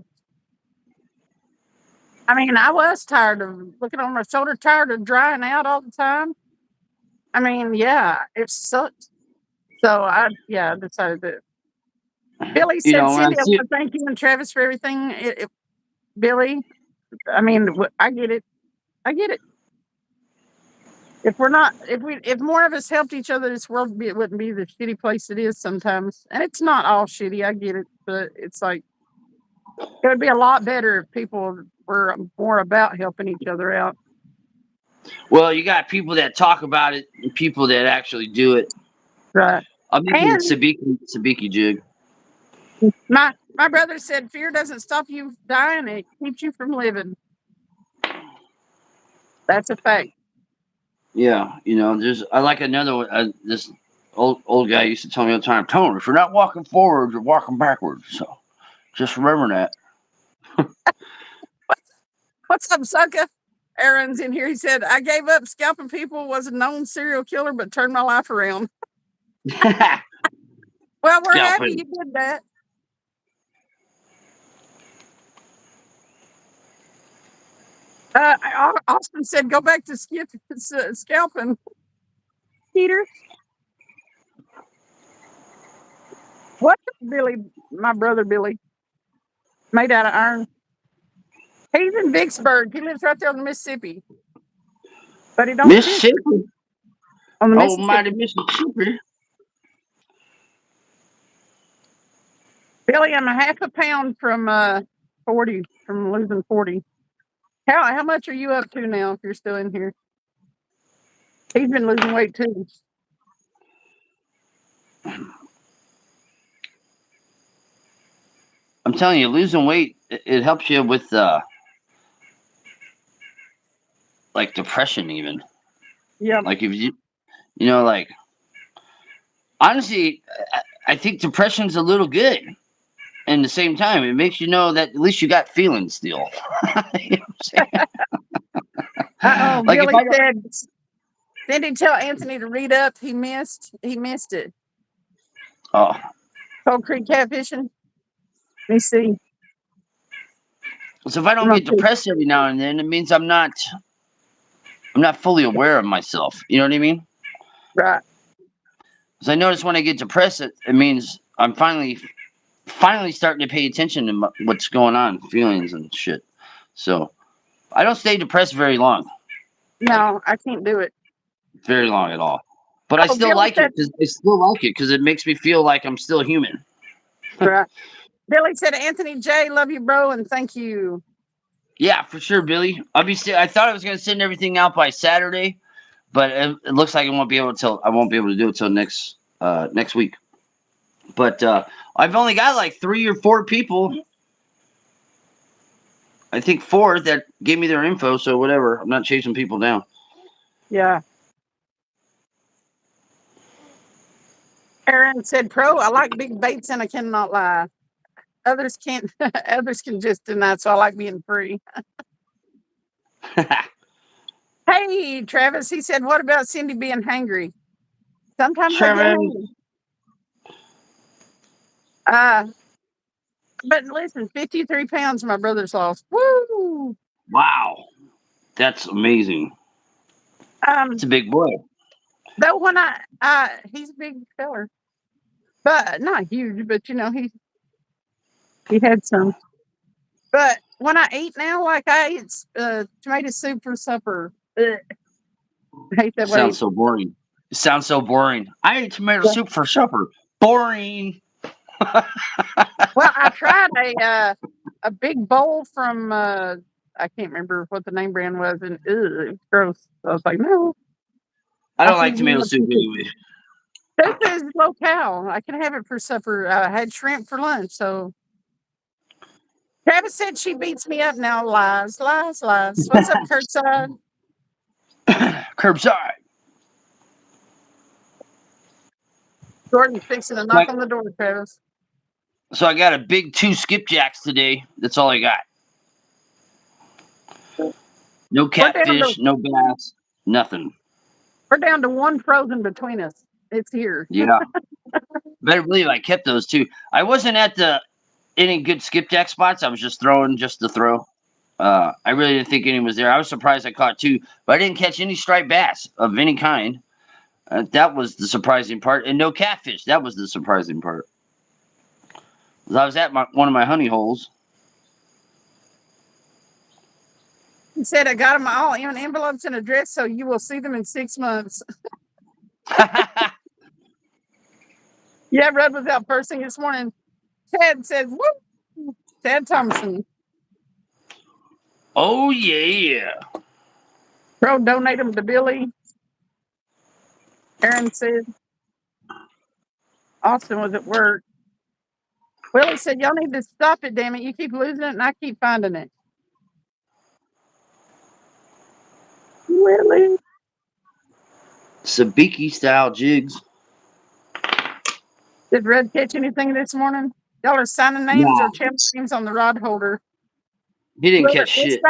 mean, I was tired of looking over my shoulder, tired of drying out all the time. I mean, yeah, it sucked. So I decided that. Billy You said, know, when I Cindy, I see want to thank you and Travis for everything. Billy, I mean, I get it. I get it. If more of us helped each other, this world it wouldn't be the shitty place it is sometimes. And it's not all shitty. I get it, but it's like it would be a lot better if people were more about helping each other out. well, you got people that talk about it and people that actually do it. Right. I'm making And Sabiki jig. my brother said fear doesn't stop you dying, it keeps you from living. That's a fact. Yeah, there's I like another one. This old guy used to tell me all the time, Tony, if you're not walking forward, you're walking backwards. So just remember that. What's up, sucker? Aaron's in here. He said, I gave up scalping people, was a known serial killer, but turned my life around. Well, we're happy you did that. Austin said, go back to scalping. Peter. What Billy, my brother Billy, made out of iron. He's in Vicksburg. He lives right there on the Mississippi. But he don't fish Mississippi. on the Oh, Mississippi. mighty Mississippi. Billy, I'm a half a pound from 40, from losing 40. How much are you up to now if you're still in here? He's been losing weight too. I'm telling you, losing weight it helps you with like depression even. Yeah. Like if you like honestly, I think depression's a little good. And at the same time, it makes you know that at least you got feelings still. You know what I'm saying? Like if Billy I don't, said, didn't he tell Anthony to read up? He missed it. oh, Cold Creek catfishing. Let me see. so if I don't get depressed every now and then, it means I'm not fully aware of myself. You know what I mean? Right. Because I notice when I get depressed, it means I'm finally starting to pay attention to what's going on, feelings and shit. So I don't stay depressed very long. No, I can't do it. Very long at all. But I still like it because it makes me feel like I'm still human. Right. Billy said, Anthony J, love you, bro, and thank you. Yeah, for sure, Billy. I thought I was gonna send everything out by Saturday, but it looks like I won't be able to do it till next week. But I've only got like 3 or 4 people. I think 4 that gave me their info. So whatever. I'm not chasing people down. Yeah. Aaron said, Pro, I like big baits and I cannot lie. Others can't, others can just deny, so I like being free. Hey, Travis, he said, what about Cindy being hangry? Sometimes I get hungry. But listen, 53 pounds my brother's lost. Woo! Wow. That's amazing. It's a big boy. Though when he's a big feller. But not huge, but he had some. But when I eat now, like I eat tomato soup for supper. Ugh. I hate that way. Sounds so boring. It sounds so boring. I ate tomato soup for supper. Boring. Well, I tried a big bowl from I can't remember what the name brand was, and it's gross. So I was like, no. I don't like tomato soup anyway. Soup is low cal. I can have it for supper. I had shrimp for lunch, so. Travis said she beats me up now. Lies, lies, lies. What's up, curbside? Curbside. Jordan's fixing to knock on the door, Travis. So I got a big 2 skipjacks today. That's all I got. No catfish, no bass, nothing. We're down to 1 frozen between us. It's here. Yeah. Better believe I kept those too. I wasn't at any good skipjack spots. I was just throwing just to throw. I really didn't think any was there. I was surprised I caught 2, but I didn't catch any striped bass of any kind. That was the surprising part. And no catfish. That was the surprising part. I was at one of my honey holes. He said, I got them all in envelopes and address, so you will see them in 6 months. Yeah, Rudd was out first thing this morning. Ted says, woo! Ted Thompson. Oh, yeah. Bro, donate them to Billy. Aaron said. Austin was at work. Willie said, y'all need to stop it, damn it. You keep losing it, and I keep finding it. Willie. Sabiki style jigs. Did Red catch anything this morning? Y'all are signing names or chapter names on the rod holder. He didn't catch shit.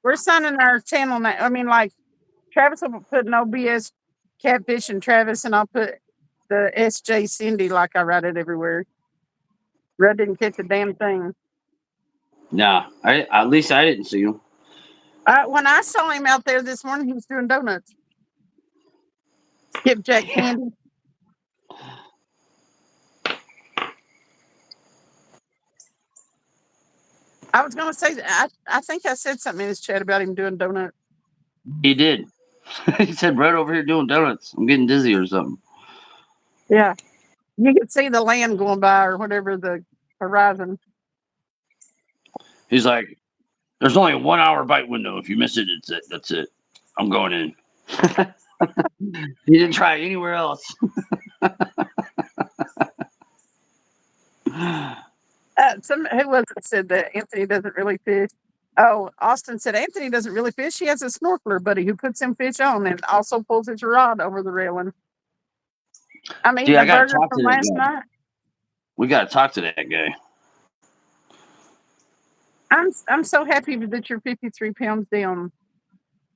We're signing our channel name. I mean, like Travis will put no BS catfish and Travis, and I'll put the SJ Cindy like I write it everywhere. Red didn't catch a damn thing. Nah, at least I didn't see him. When I saw him out there this morning, he was doing donuts. Skipjack candy. I was gonna say I think I said something in his chat about him doing donuts. He did. He said, "Right over here doing donuts. I'm getting dizzy or something." Yeah. You could see the land going by or whatever the horizon. He's like, "There's only a 1 hour bite window. If you miss it, it's it. That's it. I'm going in." He didn't try it anywhere else. Who was it said that Anthony doesn't really fish? Oh, Austin said Anthony doesn't really fish. He has a snorkeler buddy who puts him fish on and also pulls his rod over the railing. I'm eating Dude, a I gotta burger talk from to that last guy. night. We gotta talk to that guy. I'm so happy that you're 53 pounds down,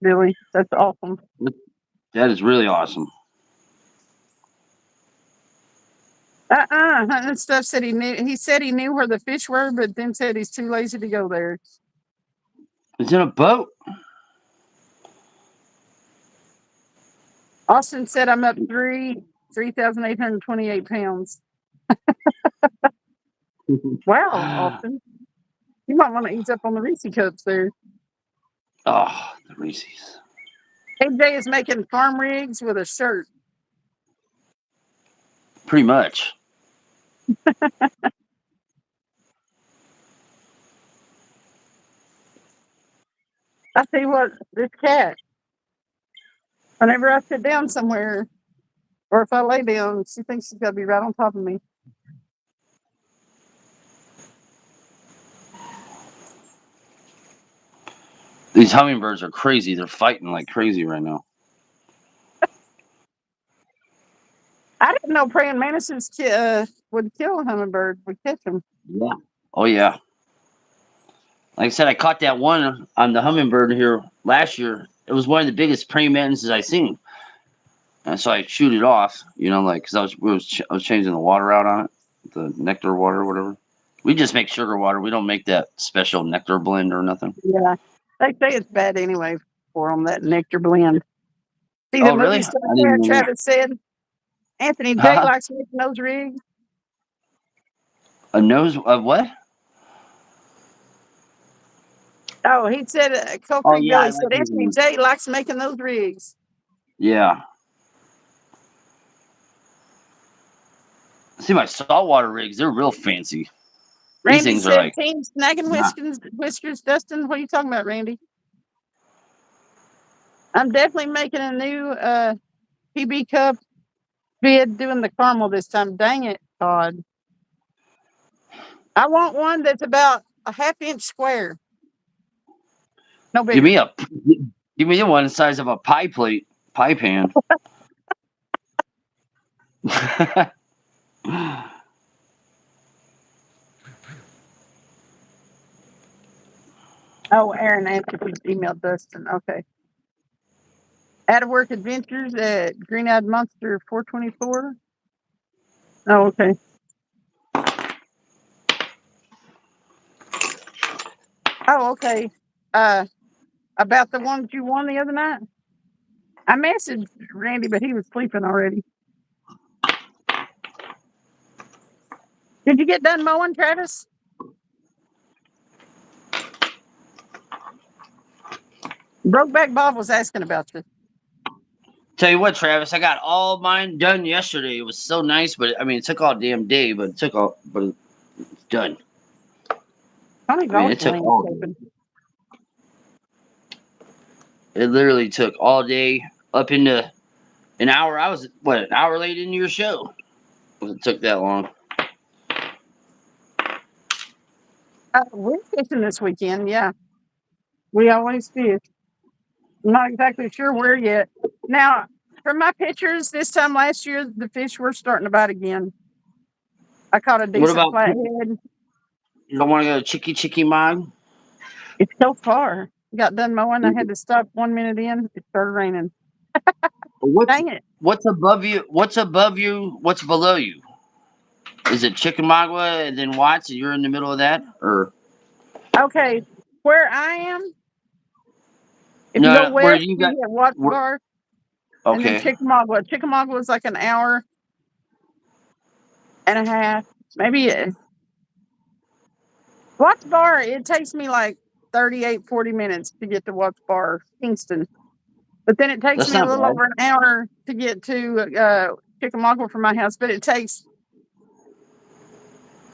Billy. That's awesome. That is really awesome. Hunting stuff said he knew. He said he knew where the fish were, but then said he's too lazy to go there. It's in a boat. Austin said I'm up 3,828 pounds. Wow, Austin. You might want to ease up on the Reese cups there. Oh, the Reese's. AJ is making farm rigs with a shirt. Pretty much. I tell you what, this cat, whenever I sit down somewhere, or if I lay down, she thinks she's got to be right on top of me. These hummingbirds are crazy. They're fighting like crazy right now. I didn't know praying mantises would kill a hummingbird, would catch them. Yeah. Oh yeah. Like I said, I caught that one on the hummingbird here last year. It was one of the biggest praying mantises I seen. And so I shoot it off, like because I was changing the water out on it, the nectar water or whatever. We just make sugar water. We don't make that special nectar blend or nothing. Yeah. They say it's bad anyway for them, that nectar blend. See the Oh really? movie I star didn't there, know Travis said? Anthony J that. likes making those rigs. A nose of what? Oh, he said, Coal Oh Creek yeah, I Billy like said, Anthony using. J likes making those rigs. Yeah. See my saltwater rigs, they're real fancy. These Randy things are said, like Team Snagging not. Whiskers. Dustin, what are you talking about, Randy? I'm definitely making a new PB cup bid doing the caramel this time. Dang it, Todd. I want one that's about a half-inch square. No Give bigger. me a give me the one the size of a pie pan. Oh, Aaron answered his email, Dustin. Okay. Out of Work Adventures at Green Eyed Monster 424. Oh, okay. Oh, okay. About the ones you won the other night? I messaged Randy, but he was sleeping already. Did you get done mowing, Travis? Brokeback Bob was asking about you. Tell you what, Travis, I got all mine done yesterday. It was so nice, but I mean, it took all damn day, but it's done. Tony's I mean, always it took all landscaping. day. It literally took all day up into an hour. I was an hour late into your show. It took that long. We're fishing this weekend, yeah. We always fish. I'm not exactly sure where yet. Now, from my pictures this time last year, the fish were starting to bite again. I caught a What decent about flathead. you? Don't want to go to Chicky Chicky Mog? It's so far. Got done mowing. I had to stop 1 minute in. It started raining. What's Dang it. what's above you? What's above you? What's below you? Is it Chickamauga and then Watts, and you're in the middle of that, or Okay. Where I am, if you go no? Where west, you got? you hit Watts Where, Bar and then okay, Chickamauga. Chickamauga was like an hour and a half, maybe. Watts Bar, it takes me like 38, 40 minutes to get to Watts Bar, Kingston. But then it takes that's me a not little bad. over an hour to get to Chickamauga from my house. But it takes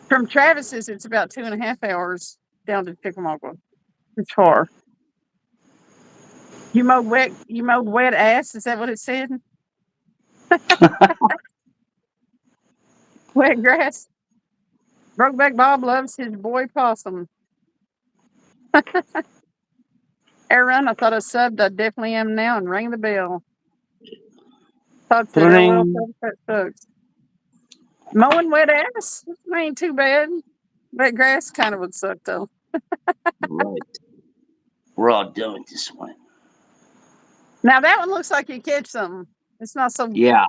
from Travis's, it's about 2.5 hours down to Chickamauga. It's far. You mowed wet ass, is that what it said? Wet grass. Brokeback Bob loves his boy possum. Aaron, I thought I subbed. I definitely am now and rang the bell. Todd said, LOL, Ding. that sucks. Mowing wet ass? Ain't too bad. Wet grass kind of would suck though. Right, we're all done with this one. Now that one looks like you catch something. It's not so. Yeah,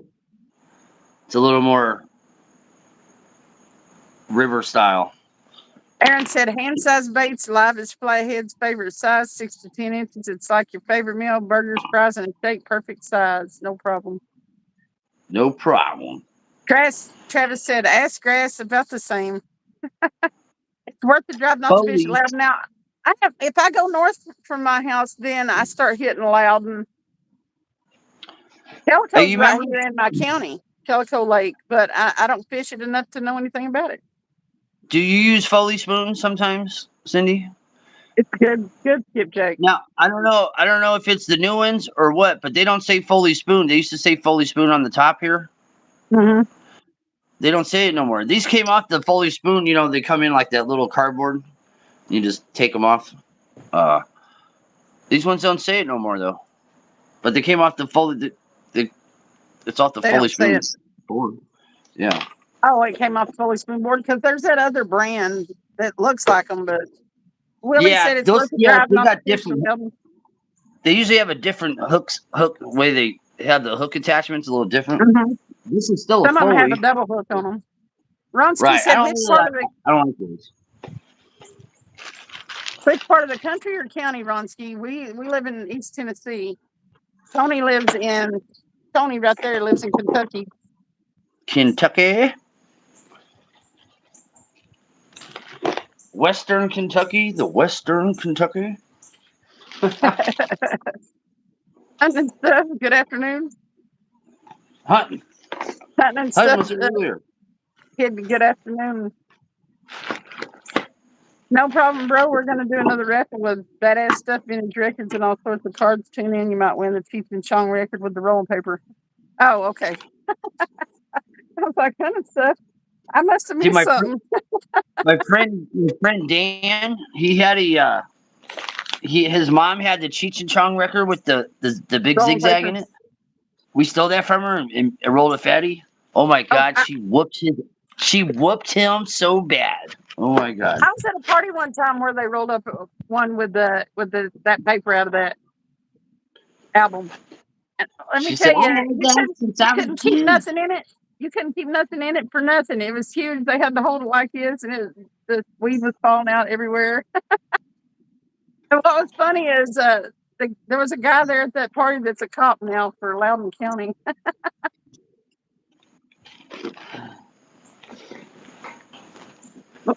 it's a little more river style. Aaron said hand size baits, live is flathead's favorite size, 6 to 10 inches. It's like your favorite meal, burgers, fries, and a shake, perfect size. No problem. No problem. Travis said, ask grass about the same. It's worth the drive not to fish it Foley. loud. Now, if I go north from my house, then I start hitting Loudon. Hey, Calico's you right remember? here in my county, Calico Lake, but I don't fish it enough to know anything about it. Do you use Foley spoons sometimes, Cindy? It's good skipjack. Now I don't know. I don't know if it's the new ones or what, but they don't say Foley spoon. They used to say Foley spoon on the top here. Mm-hmm. They don't say it no more. These came off the Foley spoon. You know, they come in like that little cardboard. You just take them off. Uh, these ones don't say it no more though. But they came off the Foley. It's off the They Foley don't say spoon it. board. Yeah. Oh, it came off the Foley spoon board because there's that other brand that looks like them, but Willie Yeah. said it's Those. worth the Yeah. drive They not got to fish the different. Loudon. They usually have a different hook way they have the hook attachments a little different. Mm-hmm. This is still a Some of them have a Foley. double hook on them. Ronsky Right. I said, don't really like. I don't like those. which part of the country or county, Ronsky? We live in East Tennessee. Tony lives in Tony right there lives in Kentucky. Kentucky. Western Kentucky. The Western Kentucky. Hunting and stuff. Good afternoon. Hunting. Hunting and Hunting stuff. was earlier. Good afternoon. No problem, bro. We're gonna do another raffle with badass stuff, vintage records, and all sorts of cards. Tune in. You might win the Cheech and Chong record with the rolling paper. Oh, okay. I was like, hunting stuff. I must have See, missed something. my friend Dan. He had a. His mom had the Cheech and Chong record with the big Rolling zigzag paper. in it. We stole that from her and rolled a fatty. Oh my Oh, god, she whooped his. She whooped him so bad. Oh my god. I was at a party one time where they rolled up one with the that paper out of that album. And let me She tell said, you, "I had that since you I was a couldn't keep kid." nothing in it. You couldn't keep nothing in it for nothing. It was huge. They had to hold it like this, and the weed was falling out everywhere. And what was funny is there was a guy there at that party that's a cop now for Loudoun County.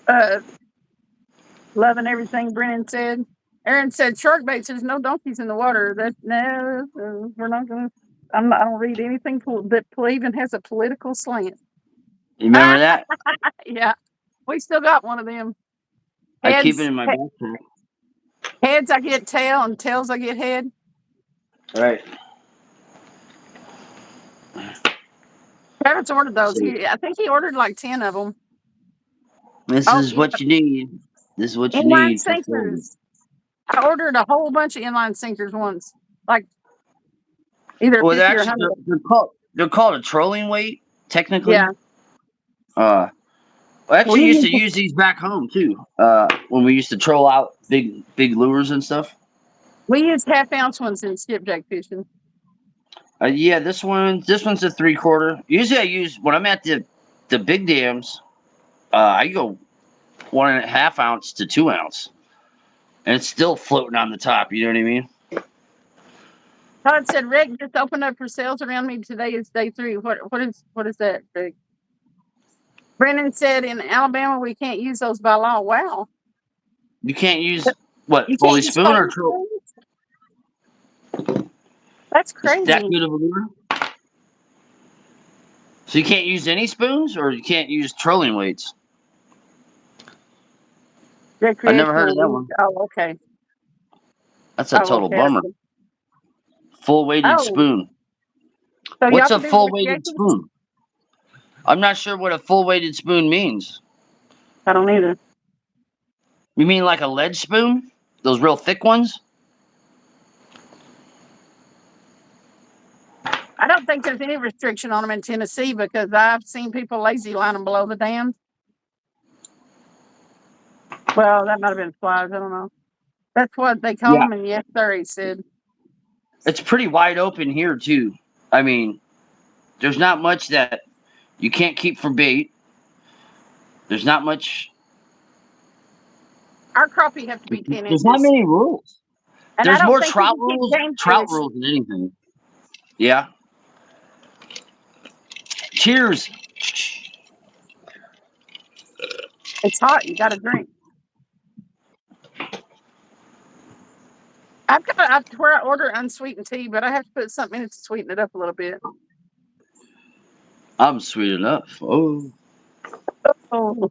Uh, loving everything Brennan said. Aaron said shark bait says no donkeys in the water. That no, we're not going to. I don't read anything that even has a political slant. You remember that? Yeah, we still got one of them. I keep it Heads, in my backpack. heads, I get tail, and tails, I get head. Right. Travis ordered those. So I think he ordered like 10 of them. this Oh, is what you need. This is what you inline need for fun. sinkers. I ordered a whole bunch of inline sinkers once, like either Well, 50 or 100. they're called a trolling weight technically. Yeah. Uh, I Well, actually you used to need use these back home too. When we used to troll out big lures and stuff. We use half-ounce ones in skipjack fishing. Yeah, this one's a 3/4. Usually, I use when I'm at the big dams. I go 1.5 ounce to 2 ounce, and it's still floating on the top. You know what I mean? Todd said, "Rick just opened up for sales around me. Today is day 3. What is that, Rick?" Brennan said, "In Alabama, we can't use those by law." Wow, You can't use what you Foley can't use spoon or folding spoons? That's it's that crazy. good of a lure. So you can't use any spoons, or you can't use trolling weights. I never heard of that Recreational. one. Oh, okay. That's a total Okay. bummer. Full weighted Oh, spoon. so y'all What's a can do full weighted recreation? spoon? I'm not sure what a full weighted spoon means. I don't either. You mean like a lead spoon? Those real thick ones? I don't think there's any restriction on them in Tennessee because I've seen people lazy line them below the dams. Well, that might have been flies. I don't know. That's what they call Yeah. them. And yes, sir, he said. It's pretty wide open here too. I mean, there's not much that you can't keep for bait. There's not much. Our crappie have to be 10 There's not inches. many rules. And I There's don't more think you trout can keep rules, game trout fish. rules than anything. Yeah. Cheers. It's hot. You got to drink. I've where I order unsweetened tea, but I have to put something in it to sweeten it up a little bit. I'm sweet enough. Oh, Oh,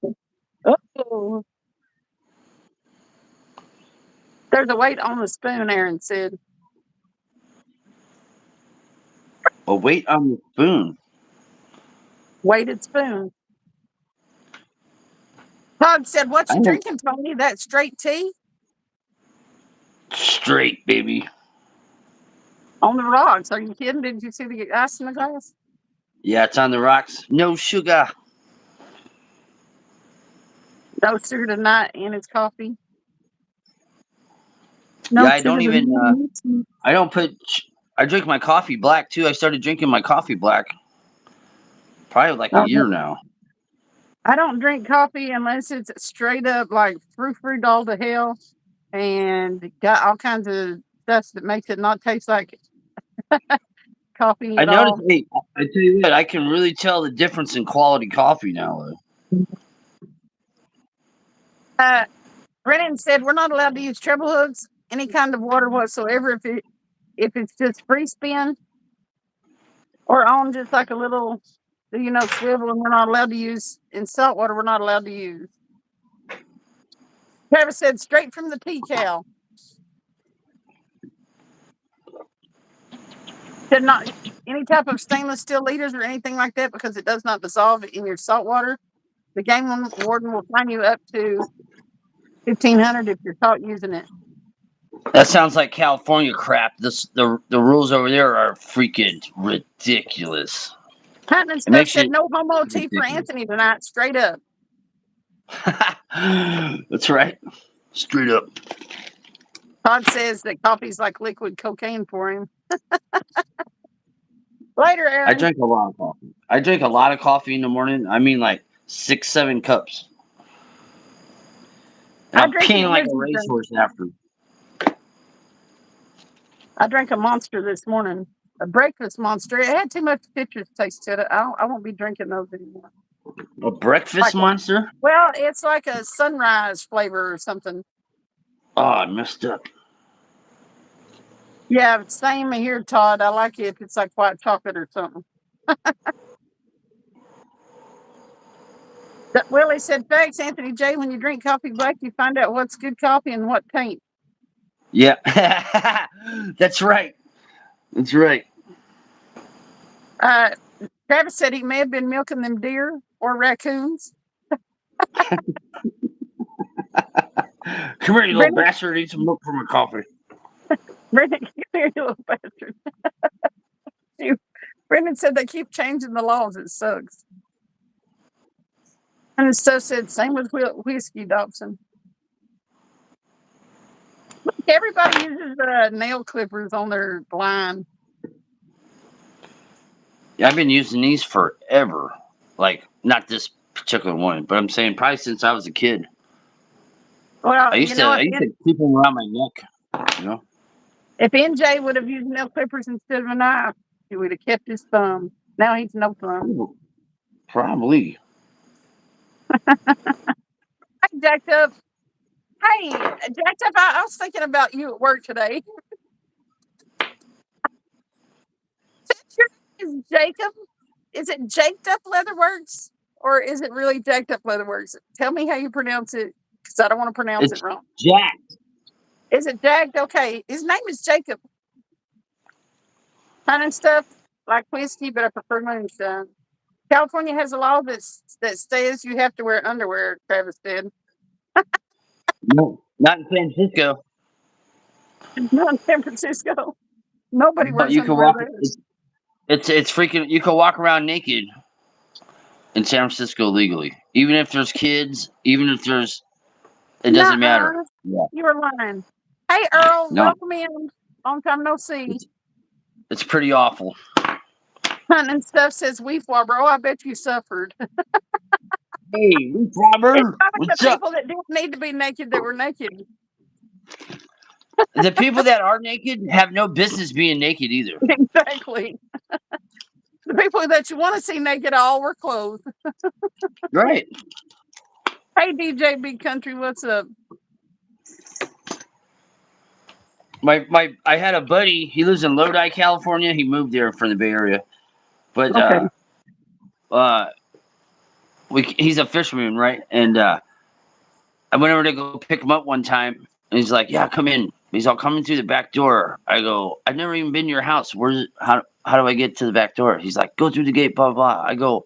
oh. There's a weight on the spoon, Aaron said. a weight on the spoon. Weighted spoon. Todd said, "What I you have drinking, Tony? That straight tea straight, baby. on the rocks? Are you kidding? Did you see the ice in the glass? Yeah, it's on the rocks. No sugar. No sugar tonight, and it's coffee. Yeah, No I sugar don't even. tonight. I don't put. I drink my coffee black too. I started drinking my coffee black probably like a Oh, year now. I don't drink coffee unless it's straight up like frou all to hell and got all kinds of stuff that makes it not taste like coffee I at noticed. all. Hey, I tell you what, I can really tell the difference in quality coffee now. Uh, Brennan said we're not allowed to use treble hooks, any kind of water whatsoever. If it's just free spin or on just like a little, swivel, and we're not allowed to use in salt water. We're not allowed to use. Travis said straight from the tea cow. Said not any type of stainless steel leaders or anything like that because it does not dissolve in your salt water. The game warden will fine you up to 1,500 if you're caught using it. That sounds like California crap. The rules over there are freaking ridiculous. Hunting and It stuff makes said you no homo tea for ridiculous. Anthony tonight. Straight up. That's right. Straight up. Todd says that coffee's like liquid cocaine for him. Later, I Aaron. drink a lot of coffee. I drink a lot of coffee in the morning. I mean, like 6, 7 cups, and I I'm drink an peeing like a energy drink. racehorse after. I drank a monster this morning, a breakfast monster. It had too much citrus taste to it. I won't be drinking those anymore. A breakfast Like, monster? well, it's like a sunrise flavor or something. Oh, I messed up. Yeah, same here, Todd. I like it if it's like white chocolate or something. Willie said, "Thanks, Anthony J. When you drink coffee black, you find out what's good coffee and what tain't." Yeah, that's right. That's right. Uh, Travis said he may have been milking them deer or raccoons. Come here, you little Brendan, bastard. Eat some milk from my coffee. Brendan, come here, you little bastard. Brendan said they keep changing the laws. It sucks. And stuff said, same with whiskey, Dobson. Everybody uses nail clippers on their line. Yeah, I've been using these forever. Like, not this particular one, but I'm saying probably since I was a kid. I Well, used you to know, I used to keep them around my neck. You know. if NJ would have used nail clippers instead of a knife, he would have kept his thumb. Now he's no thumb. Ooh, probably. Hey, Jacob. Hey, Jacob, I was thinking about you at work today. Since your name is Jacob, is it Jaked Up Leatherworks or is it really Jaked Up Leatherworks? Tell me how you pronounce it because I don't want to pronounce it It's wrong. Jack. Is it Jacked? Okay. His name is Jacob. Kind of stuff like whiskey, but I prefer moonshine. California has a law that says you have to wear underwear, Travis did. No, not in San Francisco. Not in San Francisco. Nobody But wears you can underwear walk. there. It's freaking. You can walk around naked in San Francisco legally, even if there's kids, even if there's. It doesn't matter. Nuh-uh. Yeah. You were lying. Hey, Earl, No, welcome in. Long time no see. it's pretty awful. Hunting and stuff says weef bro. I bet you suffered. Hey, It's Robert, probably the what's up? people that didn't need to be naked that were naked. The people that are naked have no business being naked either. Exactly. The people that you want to see naked all were clothed. Right. Hey, DJ Big Country, what's up? I had a buddy. He lives in Lodi, California. He moved there from the Bay Area, but Okay. uh, he's a fisherman, right? And I went over to go pick him up one time, and he's like, "Yeah, come in." He's all coming through the back door. I go, "I've never even been to your house. Where's it? How do I get to the back door?" He's like, "Go through the gate." Blah blah. I go,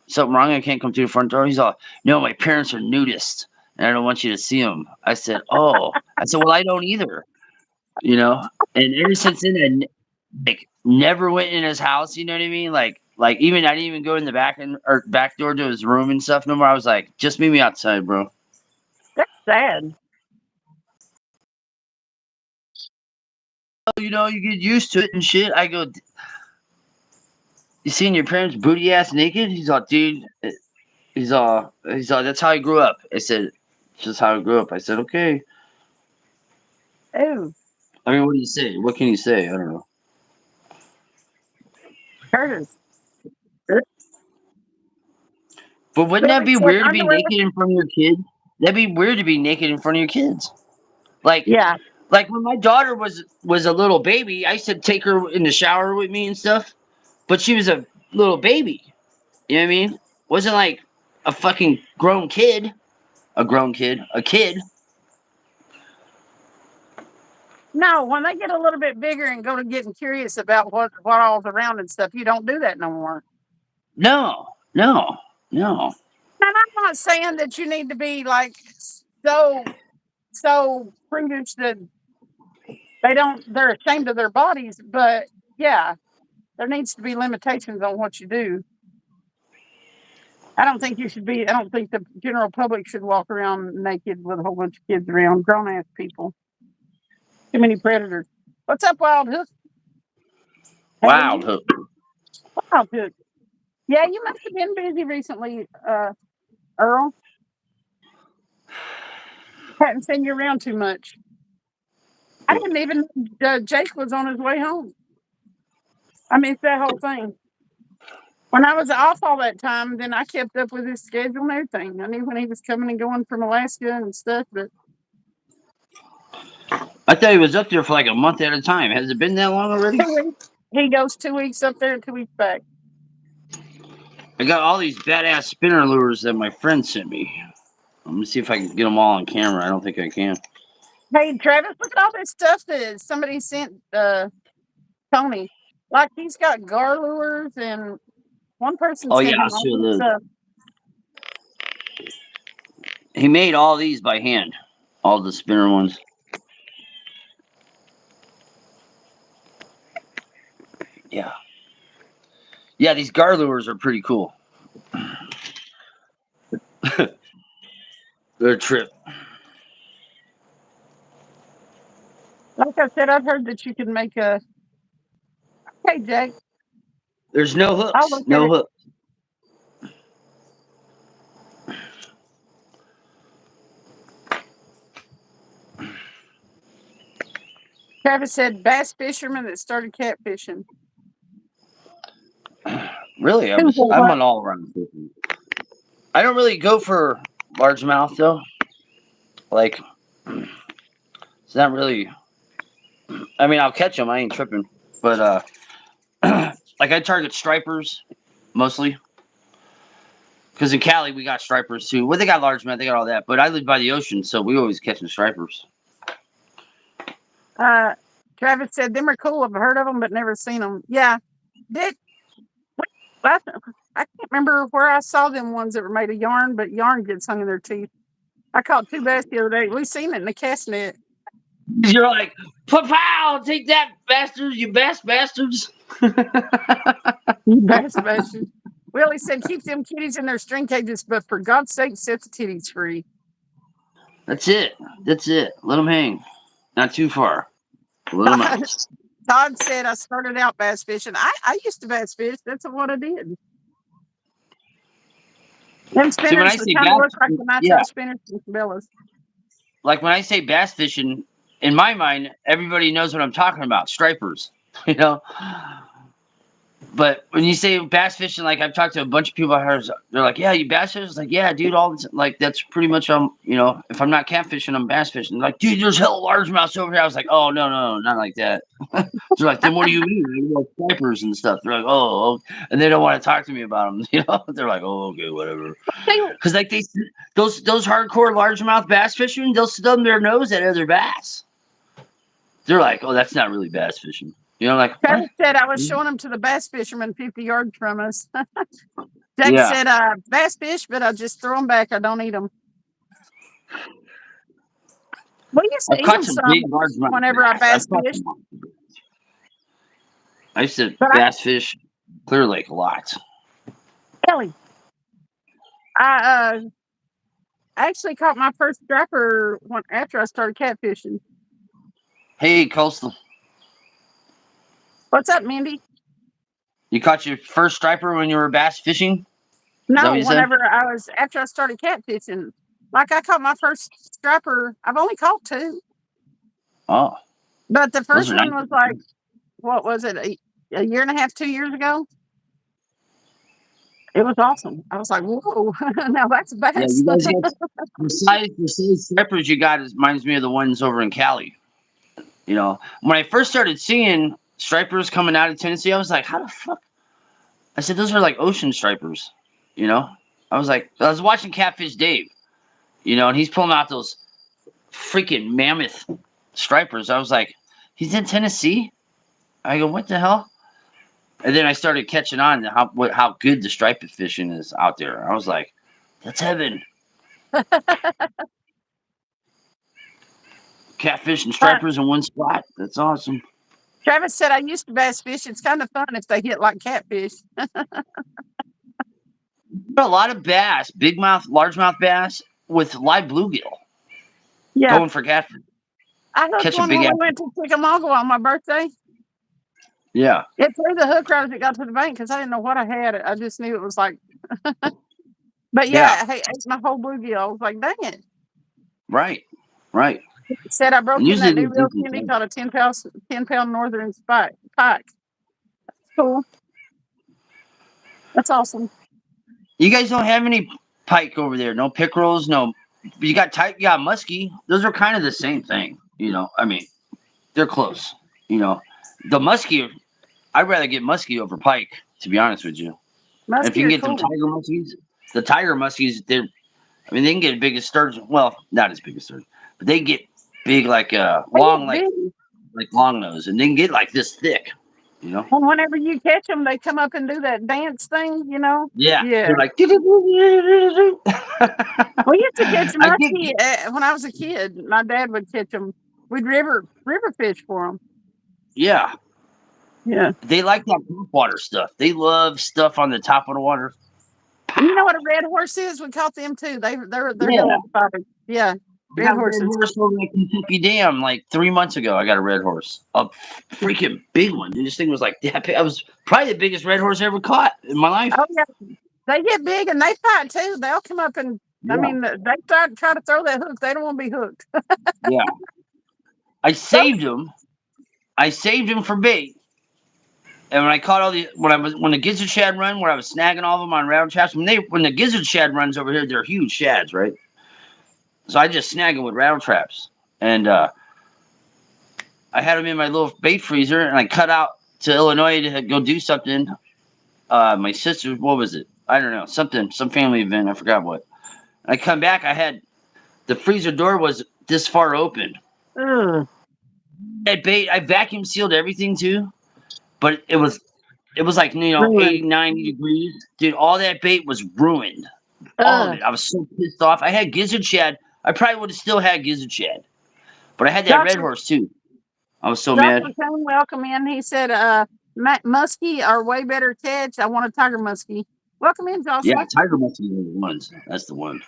"Something wrong? I can't come through the front door." He's all, "No, my parents are nudists, and I don't want you to see them." I said, "Oh." I said, "Well, I don't either." You know. And ever since then, like never went in his house. You know what I mean? Like even I didn't even go in the back or back door to his room and stuff no more. I was like, just meet me outside, bro. That's sad. You know, you get used to it and shit. I go, you seen your parents booty ass naked? He's all, dude. He's all. That's how I grew up. I said, it's just how I grew up. I said, okay. Oh, I mean, what do you say? What can you say? I don't know. Curtis. But wouldn't that Billy be said weird to be underwear. naked in front of your kids? That'd be weird to be naked in front of your kids. Like, Yeah. like when my daughter was a little baby, I used to take her in the shower with me and stuff. But she was a little baby. You know what I mean? Wasn't like a fucking grown kid. A grown kid. A kid. No, when they get a little bit bigger and go to getting curious about what all's around and stuff, you don't do that no more. No. No. No. And I'm not saying that you need to be like so prudish that they're ashamed of their bodies, but yeah, there needs to be limitations on what you do. I don't think the general public should walk around naked with a whole bunch of kids around, grown ass people. Too many predators. What's up, Wild Hook? How are Wild you? hook. Wild Hook. Yeah, you must have been busy recently, Earl. Hadn't seen you around too much. I didn't even Jake was on his way home. I missed that whole thing. When I was off all that time, then I kept up with his schedule and everything. I knew when he was coming and going from Alaska and stuff, but I thought he was up there for like a month at a time. Has it been that long already? 2 weeks. He goes 2 weeks up there and 2 weeks back. I got all these badass spinner lures that my friend sent me. Let me see if I can get them all on camera. I don't think I can. Hey, Travis, look at all this stuff that somebody sent Tony. Like he's got gar lures and one person Oh yeah, sent him I'll all show this those. stuff. He made all these by hand. All the spinner ones. Yeah. Yeah, these gar lures are pretty cool. They're a trip. Like I said, I've heard that you can make a. Hey, Jake, There's no I'll hooks. look at No it. hook. Travis said bass fisherman that started catfishing. Really, Who's that? I'm What? an all around fisherman. I don't really go for largemouth though. Like, it's not really. I mean, I'll catch them. I ain't tripping. But like I target stripers mostly because in Cali we got stripers too. Well, they got largemouth, they got all that. But I live by the ocean, so we always catching stripers. Uh, Travis said them are cool. I've heard of them, but never seen them. Yeah, did I, I can't remember where I saw them ones that were made of yarn, but yarn gets hung in their teeth. I caught two bass the other day. We seen it in the cast net. You're like, pow, take that, bastards, you bass bastards. Bass bastards. Willie said keep them kitties in their string cages, but for God's sake, set the titties free. That's it. That's it. Let them hang. Not too far. Let them out. Todd said I started out bass fishing. I used to bass fish. That's what I did. Them See, when spinners I that say kind of bass, look like the yeah, nitro spinners from Cabela's. like when I say bass fishing, in my mind, everybody knows what I'm talking about. Stripers, you know. But when you say bass fishing, like I've talked to a bunch of people, they're like, "Yeah, you bass fish?" It's like, "Yeah, dude, all this, like that's pretty much you know, if I'm not catfishing, I'm bass fishing." They're like, "Dude, there's hell largemouths over here." I was like, "Oh no, not like that." They're like, "Then what do you mean?" You know, stripers and stuff. They're like, "Oh," and they don't want to talk to me about them. You know, they're like, "Oh, okay, whatever." Because like those hardcore largemouth bass fishermen, they'll stub their nose at other bass. They're like, "Oh, that's not really bass fishing." You know, like what? Travis said I was showing them to the bass fisherman 50 yards from us. Jack Yeah, said bass fish, but I just throw them back. I don't eat them. We used to I've eat caught them some some big largemouth whenever I bass. bass fished, I used to but bass fish Clear Lake a lot. Ellie, I actually caught my first striper after I started catfishing. Hey, Coastal, What's up, Mindy? you caught your first striper when you were bass fishing? Is that No, what you said? whenever after I started catfishing, like I caught my first striper. I've only caught two, Oh, but the those first are one nice. was like, what was it, a year and a half, 2 years ago? It was awesome. I was like, whoa, now that's Yeah, bass. you guys got the size strippers you got reminds me of the ones over in Cali. You know, when I first started seeing stripers coming out of Tennessee, I was like, how the fuck? I said, those are like ocean stripers. You know, I was watching Catfish Dave, you know, and he's pulling out those freaking mammoth stripers. I was like, he's in Tennessee? I go, what the hell? And then I started catching on to how good the striped fishing is out there. I was like, that's heaven. Catfish and Uh, stripers in one spot. That's awesome. Travis said, I used to bass fish. It's kind of fun if they hit like catfish. A lot of bass, big mouth, largemouth bass with live bluegill Yeah. going for catfish. I hooked Catch a one big when ass. we went to Chickamauga on my birthday. Yeah, It threw the hook right as it got to the bank because I didn't know what I had. I just knew it was like, but yeah, yeah, hey, ate my whole bluegill. I was like, dang it. right, right. Said I And broke in usually that they're new real decent candy size. called a 10 pound northern pike. Cool. That's awesome. You guys don't have any pike over there. No pickerels. No. You got muskie. Those are kind of the same thing. You know. I mean, they're close. You know, the muskie. I'd rather get muskie over pike. To be honest with you. And if you Muskie can are get them cool. tiger muskies, the tiger muskies, I mean, they can get as big as sturgeon. Well, not as big as sturgeon, but they get big like They long get big. like long nose, and they can get like this thick. You know. And whenever you catch them, they come up and do that dance thing, you know? Yeah, Yeah. they're like. We used to catch I get. muskie when I was a kid. My dad would catch them. We'd river fish for them. Yeah, Yeah. they like that top water stuff. They love stuff on the top of the water. And you know Pow. what a red horse is? We caught them too. They're Yeah, hell of a topic. Yeah. I Red got a red horses. horse over at Kentucky Dam like 3 months ago. I got a red horse, a freaking big one. Dude, this thing was like that big. I was probably the biggest red horse I ever caught in my life. Oh yeah, they get big and they fight too. They'll come up and I Yeah, mean they try to throw that hook. They don't want to be hooked. yeah. I Those, saved him. I saved him for bait. And when I caught all the when the gizzard shad run, where I was snagging all of them on round traps, when the gizzard shad runs over here, they're huge shads, right? So I just snag them with round traps, and I had them in my little bait freezer, and I cut out to Illinois to go do something. My sister, what was it? I don't know, something, some family event. I forgot what. I come back, I had the freezer door was this far open. ugh, That bait, I vacuum sealed everything too, but it was like 80, ruined. 90 degrees, dude. All that bait was ruined, all of Ugh. it. I was so pissed off. I had gizzard shad. I probably would have still had gizzard shad, but I had that red Joshua horse too. I was so mad. Joshua Coon, welcome in. He said, Muskie are way better catch. I want a tiger muskie. Welcome in, Yeah, Joshua. tiger must be one of the ones. That's the one.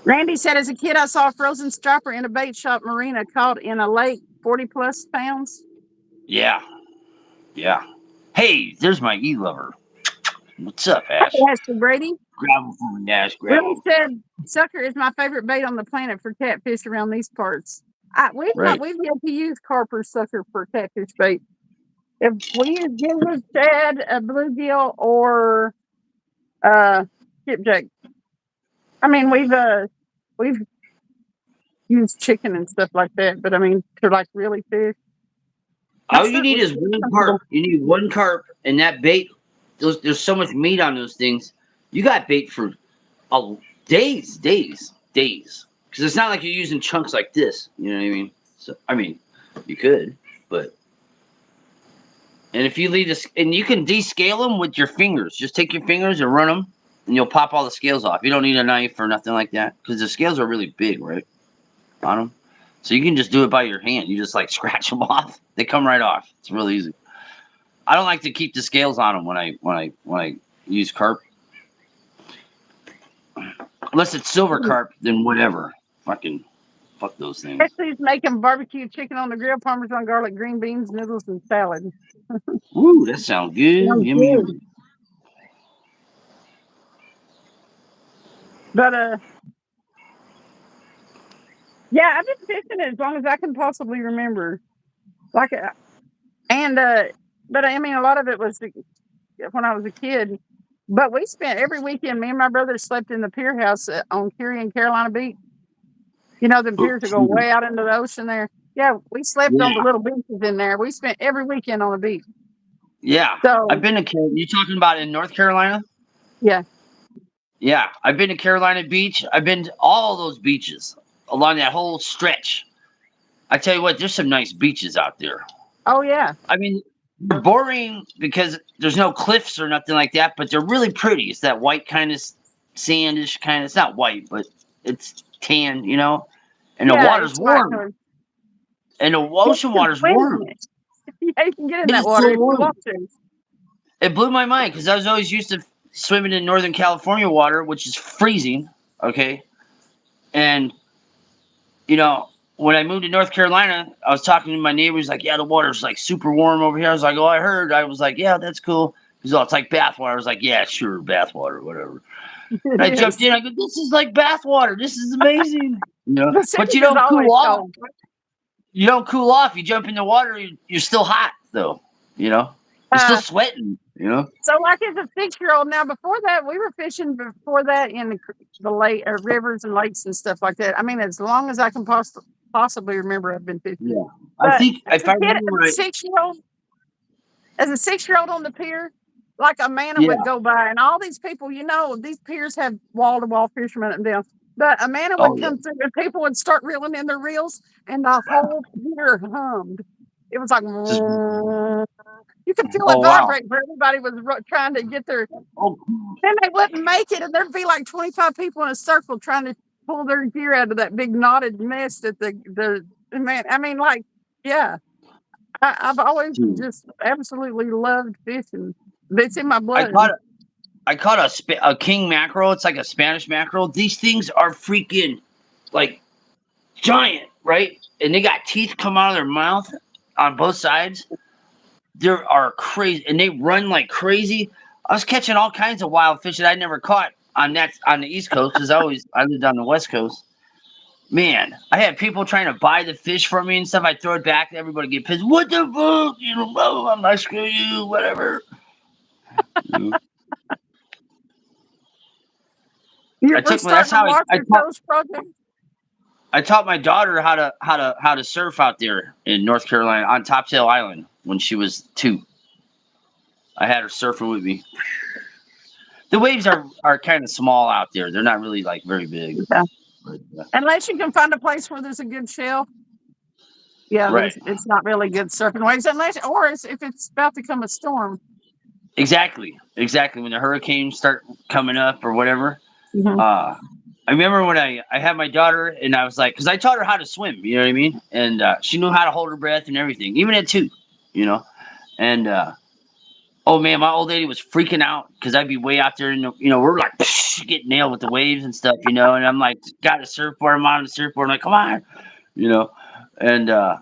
Randy said, as a kid, I saw a frozen striper in a bait shop marina caught in a lake, 40 plus pounds. Yeah, yeah. Hey, there's my e lover. What's up, Ash? Yes, Brady. Grab him for me, Ash. Grab Willie him. said, sucker is my favorite bait on the planet for catfish around these parts. Right. We've yet to use carper sucker for catfish bait. If we use gizzard, shad, a bluegill, or skipjack. I mean, we've used chicken and stuff like that, but I mean, to like really fish, All not you sure need we're is one carp. comfortable. You need one carp, and that bait. There's so much meat on those things. You got bait for days, days, days. Because it's not like you're using chunks like this. You know what I mean? So I mean, you could, but and if you leave this, and you can descale them with your fingers. Just take your fingers and run them, and you'll pop all the scales off. You don't need a knife or nothing like that because the scales are really big, right, on them. So you can just do it by your hand. You just like scratch them off. They come right off. It's really easy. I don't like to keep the scales on them when I use carp. Unless it's silver carp, then whatever. Fucking fuck those things. Actually, making barbecue chicken on the grill, parmesan, garlic, green beans, noodles, and salad. Woo, that sounds good. Sounds Yummy, good. yummy. But yeah, I've been fishing as long as I can possibly remember. Like, and but I mean, a lot of it was when I was a kid. But we spent every weekend. Me and my brother slept in the pier house on Curie and Carolina Beach. You know, the piers that go way out into the ocean there. Yeah, we slept on the Yeah, little beaches in there. We spent every weekend on the beach. yeah. I've So been to You talking about in North Carolina? yeah. Yeah, I've been to Carolina Beach. I've been to all those beaches along that whole stretch. I tell you what, there's some nice beaches out there. Oh yeah. I mean, they're boring because there's no cliffs or nothing like that, but they're really pretty. It's that white kind of sandish kind of. It's not white, but it's tan, and the Yeah, water's it's light warm, colored. and the Yeah, ocean you can water's swim in warm. it. Yeah, you can get in that It's water so if you warm. want to. It blew my mind because I was always used to swimming in Northern California water, which is freezing. Okay, and when I moved to North Carolina, I was talking to my neighbors, like, yeah, the water's like super warm over here. I was like, oh, I heard. I was like, yeah, that's cool. He's all, it's like bath water. I was like, yeah, sure, bath water, whatever. And I It jumped is. in. I go, this is like bath water. This is amazing. But Pacific is always cold. You don't cool off. You jump in the water. You're still hot though. You know. You're still Uh, sweating. so like as a 6 year old now, before that we were fishing before that in the lake rivers and lakes and stuff like that. I mean, as long as I can possibly remember, I've been fishing. Yeah. I But think as if a I kid, remember right. as a 6 year old on the pier, like a man Yeah. would go by, and all these people, these piers have wall to wall fishermen and down. But a man would Oh yeah. come through, and people would start reeling in their reels, and the whole pier hummed. It was like Just. you could feel it Oh wow. vibrate, where everybody was trying to get their. Oh. Then they wouldn't make it, and there'd be like 25 people in a circle trying to pull their gear out of that big knotted mess that the man. I mean, like, yeah. I've always Dude. just absolutely loved fishing. It's in my I blood. caught I caught a king mackerel. It's like a Spanish mackerel. These things are freaking like giant, right? And they got teeth come out of their mouth on both sides. They are crazy, and they run like crazy. I was catching all kinds of wild fish that I never caught on the East Coast because I lived on the West Coast. Man, I had people trying to buy the fish from me and stuff. I throw it back. Everybody get pissed. What the fuck? You know, blah, blah, blah. I'm like, screw you, whatever. You know? We're That's starting a how Wash Your Toes project. I taught my daughter how to surf out there in North Carolina on Topsail Island when she was 2. I had her surfing with me. The waves are kind of small out there. They're not really like very big. Yeah. But, Unless you can find a place where there's a good shelf. Yeah, right. it's not really good surfing waves if it's about to come a storm. Exactly. Exactly. When the hurricanes start coming up or whatever. Mm-hmm. I remember when I had my daughter and I was like, because I taught her how to swim, you know what I mean? And she knew how to hold her breath and everything, even at 2, you know? And oh man, my old lady was freaking out because I'd be way out there, and we're like getting nailed with the waves and stuff, and I'm like, got a surfboard, I'm on the surfboard, I'm like, come on, you know, and I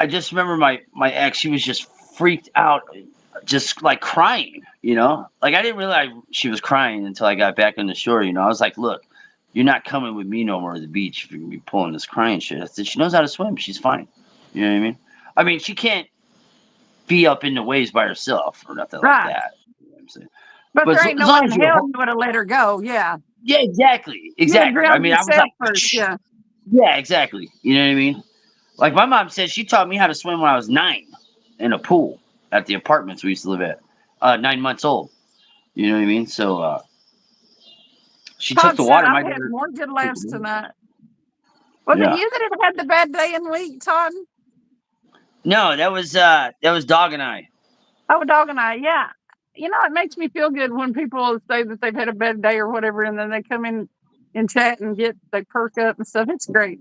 just remember my ex, she was just freaked out, just like crying, like I didn't realize she was crying until I got back on the shore, I was like, look, you're not coming with me no more to the beach if you're gonna be pulling this crying shit. I said, she knows how to swim, she's fine, you know what I mean? I mean, she can't be up in the waves by herself or nothing like Right. that. You know what I'm saying? But But there ain't as no way long in as you're, hell you would have let her go. Yeah. yeah, exactly, You would have exactly. I drowned mean, I was like, yourself first. Yeah. yeah, exactly. You know what I mean? Like my mom said, she taught me how to swim when I was 9 in a pool at the apartments we used to live at. 9 months old. You know what I mean? So she took Todd the said, water. I've My had daughter more good took laughs the water. tonight. Was it Yeah. you that had the bad day and week, Todd? No, that was Dog and I. Oh, Dog and I. Yeah. It makes me feel good when people say that they've had a bad day or whatever, and then they come in and chat and they perk up and stuff. It's great.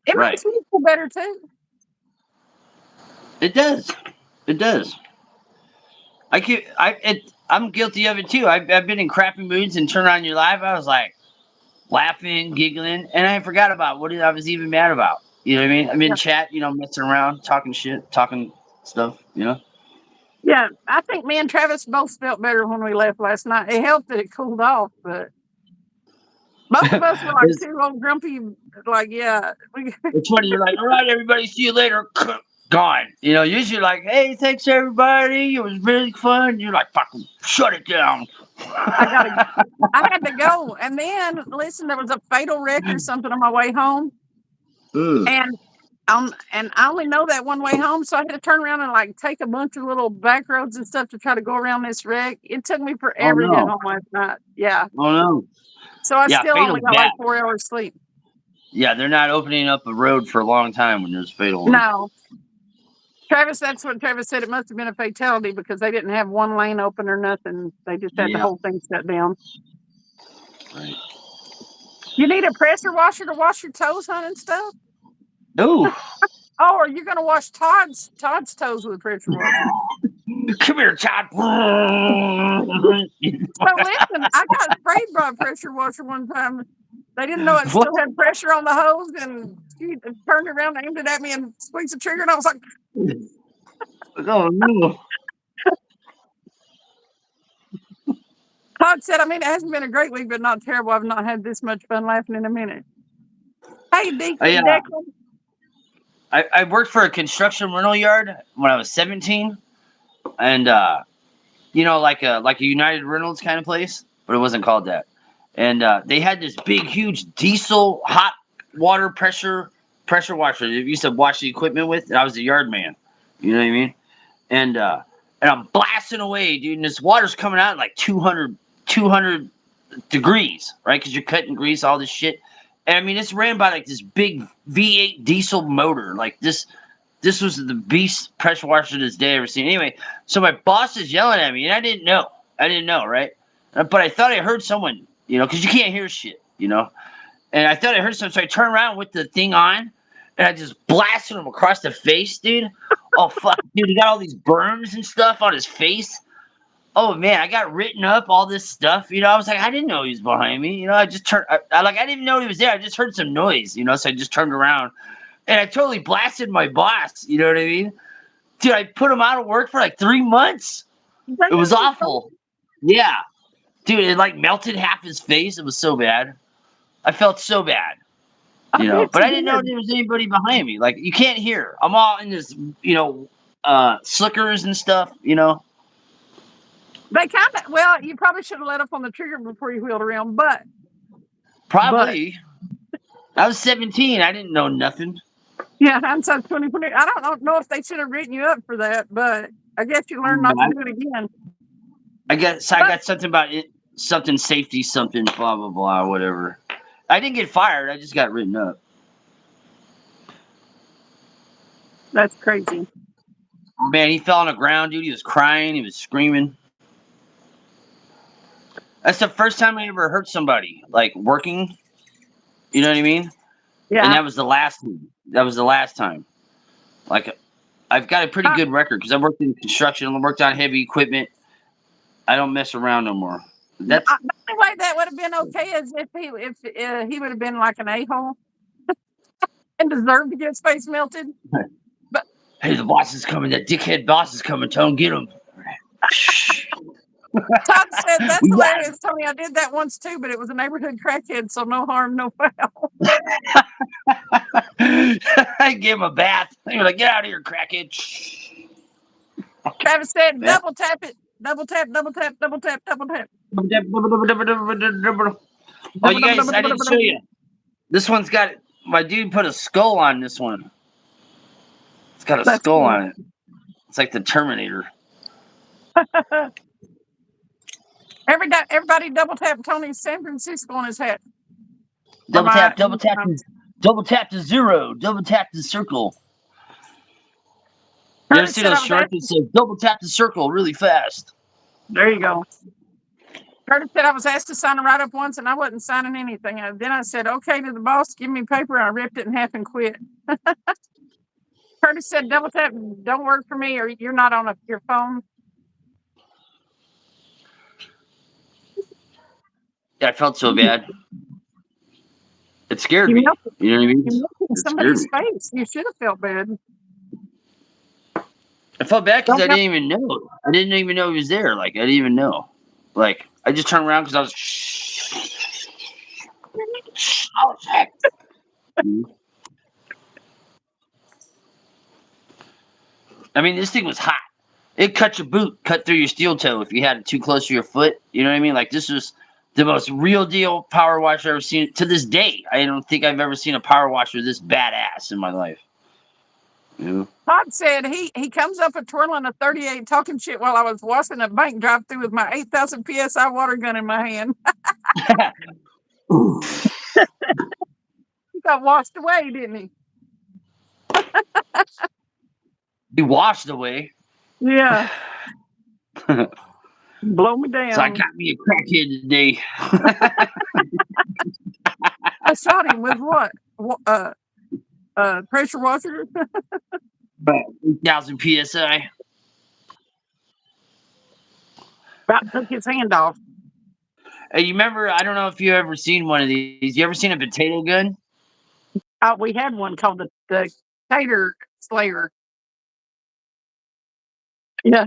It Right. makes me feel better too. It does. It does. I'm guilty of it too. I've been in crappy moods and turn on your live. I was like laughing, giggling, and I forgot about what I was even mad about. You know what I mean? I'm in Yeah. chat, messing around, talking shit, talking stuff. Yeah. I think me and Travis both felt better when we left last night. It helped that it cooled off, but both of us were like it's, two old grumpy, like, yeah. it's funny. You're like, all right, everybody, see you later. Gone. Usually you're like, hey, thanks everybody. It was really fun. You're like, fucking shut it down. I gotta I had to go. And then listen, there was a fatal wreck or something on my way home. Ugh. And I only know that one way home, so I had to turn around and like take a bunch of little back roads and stuff to try to go around this wreck. It took me Oh forever to get no. home last night. Yeah. Oh no. So I Yeah, still only fatal's got bad. like 4 hours sleep. Yeah, they're not opening up a road for a long time when there's fatal ones. No. That's what Travis said. It must have been a fatality because they didn't have one lane open or nothing. They just had the Yeah. whole thing shut down. Right. You need a pressure washer to wash your toes, honey, and stuff? Ooh. Oh, are you gonna wash Todd's toes with a pressure washer? Come here, Todd. So listen, I got sprayed by a pressure washer one time. They didn't know it What? still had pressure on the hose, and she turned around, aimed it at me, and squeezed the trigger, and I was like, Oh no. Todd said, I mean, it hasn't been a great week, but not terrible. I've not had this much fun laughing in a minute. Hey, I, uh, Declan. I worked for a construction rental yard when I was 17, and like a United Rentals kind of place, but it wasn't called that. And they had this big, huge diesel hot water pressure washer that you used to wash the equipment with. And I was the yard man. You know what I mean? And I'm blasting away, dude. And this water's coming out at like 200 degrees, right? Because you're cutting grease, all this shit. And I mean, it's ran by like this big V8 diesel motor. Like this was the beast pressure washer this day I ever seen. Anyway, so my boss is yelling at me, and I didn't know. I didn't know, right? But I thought I heard someone, because you can't hear shit. And I thought I heard someone, so I turned around with the thing on, and I just blasted him across the face, dude. Oh fuck, dude, he got all these burns and stuff on his face. Oh man, I got written up all this stuff. You know, I was like, I didn't know he was behind me. You know, I just turned. I didn't even know he was there. I just heard some noise. You know, so I just turned around and I totally blasted my boss. You know what I mean? Dude, I put him out of work for like 3 months. It was Damn. awful. Yeah, dude, it like melted half his face. It was so bad. I felt so bad. I You know, bet but you I didn't know did. there was anybody behind me. Like you can't hear. I'm all in this, slickers and stuff. You know, They kind of, well, you probably should have let up on the trigger before you wheeled around, but probably. I was 17. I didn't know nothing. yeah, hindsight's 2020. I don't know if they should have written you up for that, but I guess you learned not to do it again. I guess I But got something about it, something safety, something blah blah blah, whatever. I didn't get fired. I just got written up. that's crazy. Man, he fell on the ground, dude. He was crying. He was screaming. That's the first time I ever hurt somebody like working. You know what I mean? And Yeah. that was the last time. That was the last time. Like I've got a pretty Uh, good record because I worked in construction. I worked on heavy equipment. I don't mess around no more. That's the only way that would have been okay is if he would have been like an a-hole and deserved to get his face melted. But hey, the boss is coming. That dickhead boss is coming. Tone, get him. Todd said, "That's We got hilarious, Tony. I did that once too, but it was a neighborhood crackhead, so no harm, no foul." him. I gave him a bath. They were like, "Get out of here, crackhead." Travis said, Man. "Double tap it, double tap, double tap, double tap, double tap." Oh, you guys, I didn't show you. This one's got my dude put a skull on this one. It's got a That's skull cool. on it. It's like the Terminator. Everybody double tap Tony's San Francisco on his hat. Or Double tap, double tap to zero, double tap the circle. You ever Curtis see said those I was shorts that asking. say double tap the circle really fast? There you go. Curtis said I was asked to sign a write up once, and I wasn't signing anything. Then I said, "Okay," to the boss, "Give me paper." I ripped it in half and quit. Curtis said, "Double tap don't work for me, or you're not on your phone." Yeah, I felt so bad. It scared You me. melted, You know what I mean? you melted It scared somebody's me. face. You should have felt bad. I felt bad because Don't I melt. didn't even know. I didn't even know he was there. Like I didn't even know. Like I just turned around because I was. Oh shit! I mean, this thing was hot. It cut your boot, cut through your steel toe if you had it too close to your foot. You know what I mean? Like this was the most real deal power washer I've ever seen. To this day, I don't think I've ever seen a power washer this badass in my life. You know? Todd said he comes up a twirling a 38 talking shit while I was washing a bank drive through with my 8,000 psi water gun in my hand. He got washed away, didn't he? He washed away. Yeah. Blow me So I down. got me a crackhead today. I shot him with what? Pressure washer? But 8,000 psi. About took his hand off. Hey, you remember? I don't know if you ever seen one of these. You ever seen a potato gun? We had one called the Tater Slayer. Yeah.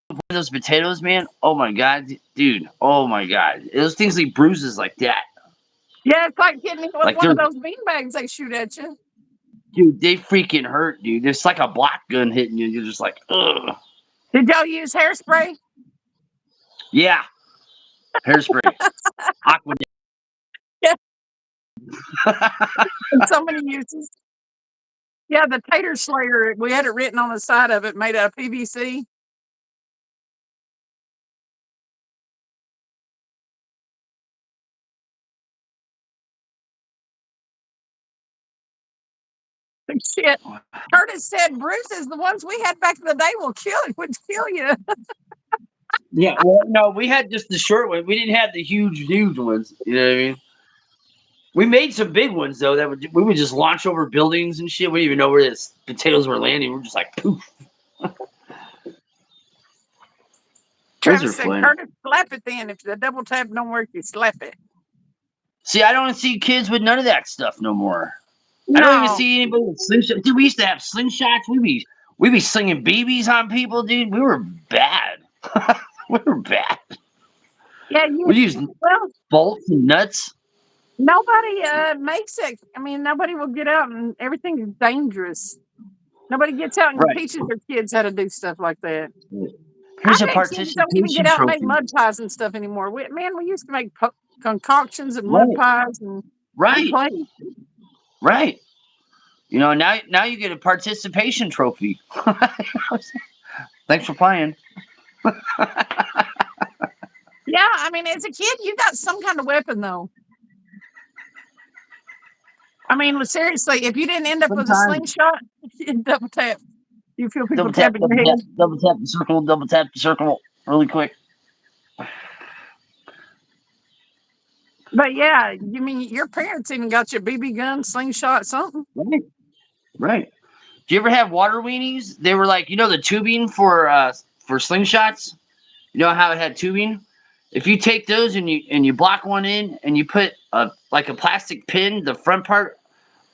One of those potatoes, man. Oh my god, dude. Oh my god, those things leave bruises like that. Yeah, it's like hitting him with Like one they're of those bean bags they shoot at you. dude, they freaking hurt, dude. It's like a black gun hitting you. You're just like, ugh. Did y'all use hairspray? Yeah, hairspray, aqua. Yeah, in so many uses. Yeah, the Tater Slayer, we had it written on the side of it, made out of PVC. Shit. Curtis said bruises, the ones we had back in the day would kill you. Yeah, well, no, we had just the short one. We didn't have the huge ones. You know what I mean? We made some big ones though that we would just launch over buildings and shit. We didn't even know where the potatoes were landing. We're just like poof. Those are Travis said, fun. Curtis, slap it then. If the double tap don't work, you slap it. See, I don't see kids with none of that stuff no more. I don't even No. see anybody with slingshots. Dude, we used to have slingshots. We be slinging BBs on people, dude. We were bad. We were bad. Yeah, We used well, bolts and nuts. nobody makes it. I mean, nobody will get out and everything is dangerous. Nobody gets out and Right. teaches their kids how to do stuff like that. I Here's a bet kids don't even get participation out and make trophy. mud pies and stuff anymore. We used to make concoctions and mud Right. pies and Right. play. Right. Now you get a participation trophy. Thanks for playing. Yeah, I mean, as a kid, you got some kind of weapon, though. I mean, seriously, if you didn't end up with a Sometimes slingshot, you double tap. You feel people double tap, tapping double your tap, head. double tap the circle really quick. But yeah, you mean your parents even got you a BB gun, slingshot, something? Right. Right. Do you ever have water weenies? They were like, the tubing for slingshots. You know how it had tubing? If you take those and you block one in and you put a plastic pin, the front part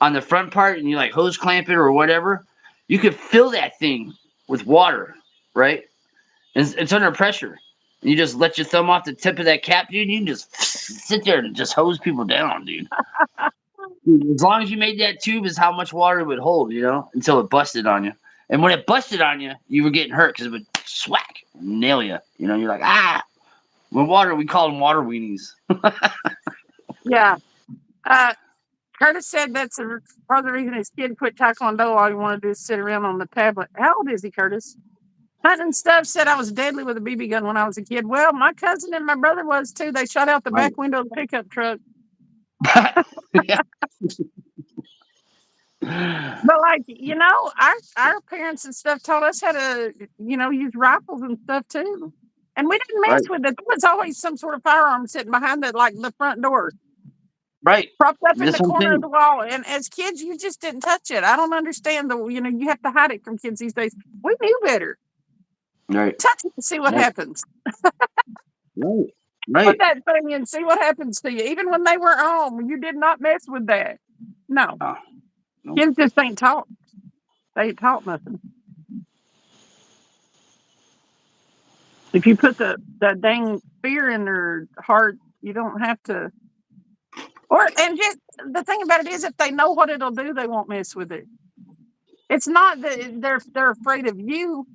on the front part, and you like hose clamp it or whatever, you could fill that thing with water, right? It's under pressure. And you just let your thumb off the tip of that cap, dude. You can just sit there and just hose people down, dude. As long as you made that tube is how much water it would hold, until it busted on you. And when it busted on you, you were getting hurt because it would swack, nail you. You're like, ah. When water, we call them water weenies. Yeah. Uh, Curtis said that's part of the reason his kid quit Taekwondo. All he wanted to do is sit around on the tablet. How old is he, Curtis? Hunting and Stuff said I was deadly with a BB gun when I was a kid. Well, my cousin and my brother was too. They shot out the Right. back window of the pickup truck. Yeah. But like, our parents and stuff taught us how to, use rifles and stuff too. And we didn't mess Right. with it. There was always some sort of firearm sitting behind the front door, Right. propped up in This the one corner of thing. the wall. And as kids, you just didn't touch it. I don't understand you have to hide it from kids these days. We knew better. Right. Touch it and see what Right. happens. Right. Put Right. that thing in, see what happens to you. Even when they were home, you did not mess with that. No. Oh, no. Kids just ain't taught. They ain't taught nothing. If you put the dang fear in their heart, you don't have to. And just the thing about it is, if they know what it'll do, they won't mess with it. It's not that they're afraid of you.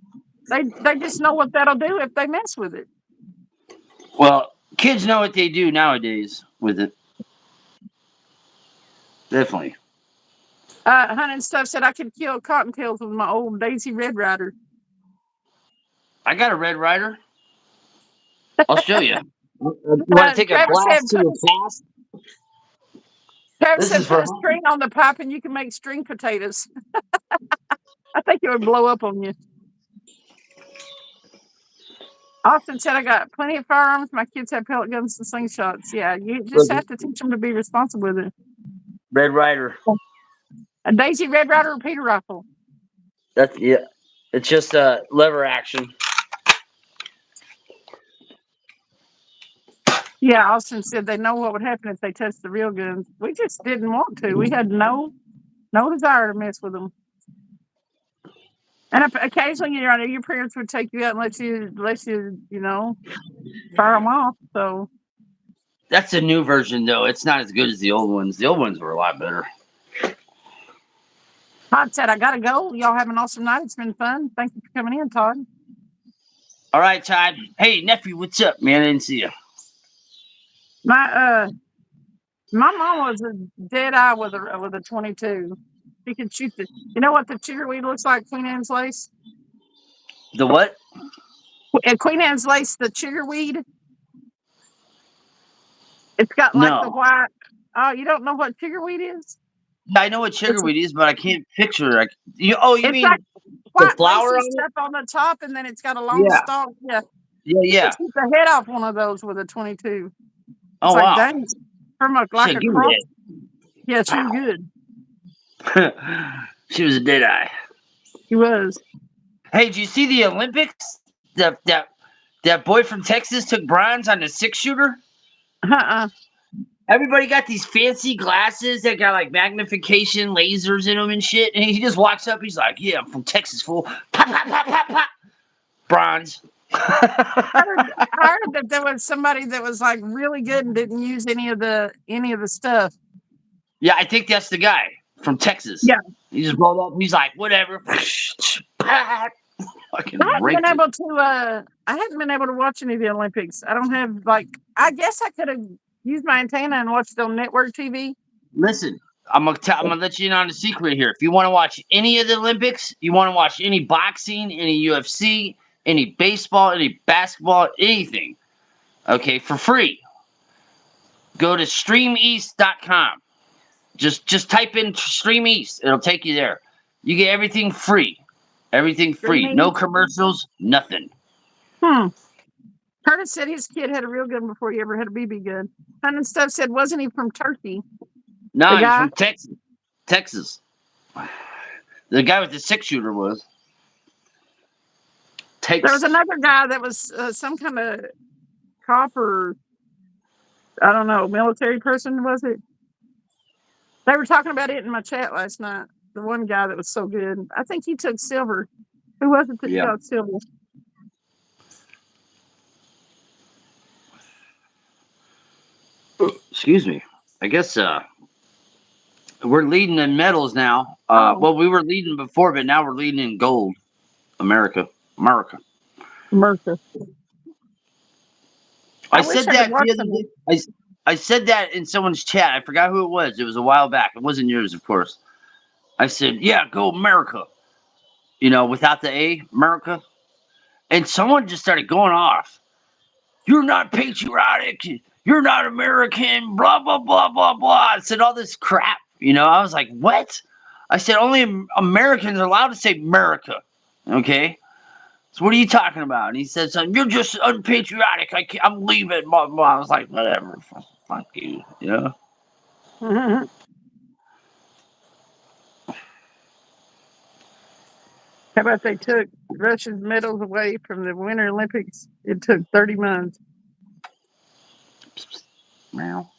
They just know what that'll do if they mess with it. Well, kids know what they do nowadays with it. Definitely. Hunting Stuff said I could kill cottontails with my old Daisy Red Ryder. I got a Red Rider. I'll show you. You want to take a Travis said blast to your past? This is put for a string on the pipe and you can make string potatoes. I think it would blow up on you. Austin said, I got plenty of firearms. My kids have pellet guns and slingshots. Yeah, you just have to teach them to be responsible with it. Red Rider. A Daisy Red Ryder repeater rifle. That's yeah. It's just lever action. Yeah, Austin said they know what would happen if they touched the real guns. We just didn't want to. We had no desire to mess with them. And occasionally, your parents would take you out and let you, fire them off. So That's a new version though. It's not as good as the old ones. The old ones were a lot better. Todd said, I gotta go. Y'all have an awesome night. It's been fun. Thank you for coming in, Todd. All right, Todd. Hey, nephew, what's up, man? I didn't see you. My mom was a dead eye with a 22. She could shoot the. You know what the chiggerweed looks like? Queen Anne's lace. The what? Queen Anne's lace, the chiggerweed. It's got like the No. white. Oh, you don't know what chiggerweed is? I know what It's chiggerweed is, but I can't picture it. You it's like mean the white flower lacy on it? stuff on the top, and then it's got a long Yeah. stalk. Yeah, Yeah, you could yeah. shoot the head off one of those with a 22. Oh It's like wow. dang, from like Shit, a give me cross. that. Yeah, she was good. She was a dead eye. She was. Hey, did you see the Olympics? That boy from Texas took bronze on the 6 shooter. Uh-uh. Everybody got these fancy glasses that got like magnification lasers in them and shit. And he just walks up. He's like, "Yeah, I'm from Texas, fool." Pop, pop, pop, pop, pop. Bronze. I heard that there was somebody that was like really good and didn't use any of the stuff. Yeah, I think that's the guy from Texas. Yeah. He just rolled up. He's like, "Whatever." I Fucking hadn't been raked it. able to I hadn't been able to watch any of the Olympics. I don't have like I guess I could have used my antenna and watched it on network TV. Listen, I'm gonna let you in on a secret here. If you want to watch any of the Olympics, you want to watch any boxing, any UFC, any baseball, any basketball, anything, okay, for free, go to streameast.com. Just type in Stream East. It'll take you there. You get everything free. Everything free. No Streaming. commercials, nothing. Hmm. Curtis said his kid had a real gun before he ever had a BB gun. Hunt and Stuff said, wasn't he from Turkey? The No, he's guy? from Texas. Texas. The guy with the 6 shooter was. There was Texas. another guy that was some kind of cop or, I don't know, military person, was it? They were talking about it in my chat last night. The one guy that was so good. I think he took silver. Who was it that Yeah. got silver? Excuse me. I guess we're leading in medals now. Oh, Well, we were leading before, but now we're leading in gold. America. America. America. I I wish said I could that watch the other them. day. I said that in someone's chat. I forgot who it was. It was a while back. It wasn't yours, of course. I said, "Yeah, go America." Without the A, America. And someone just started going off. You're not patriotic. You're not American. Blah blah blah blah blah. I said all this crap. I was like, what? I said only Americans are allowed to say America. Okay. So what are you talking about? And he said something. You're just unpatriotic. I'm leaving. Blah blah. I was like, whatever. Fuck you. How about they took Russia's medals away from the Winter Olympics? It took 30 months. Meow.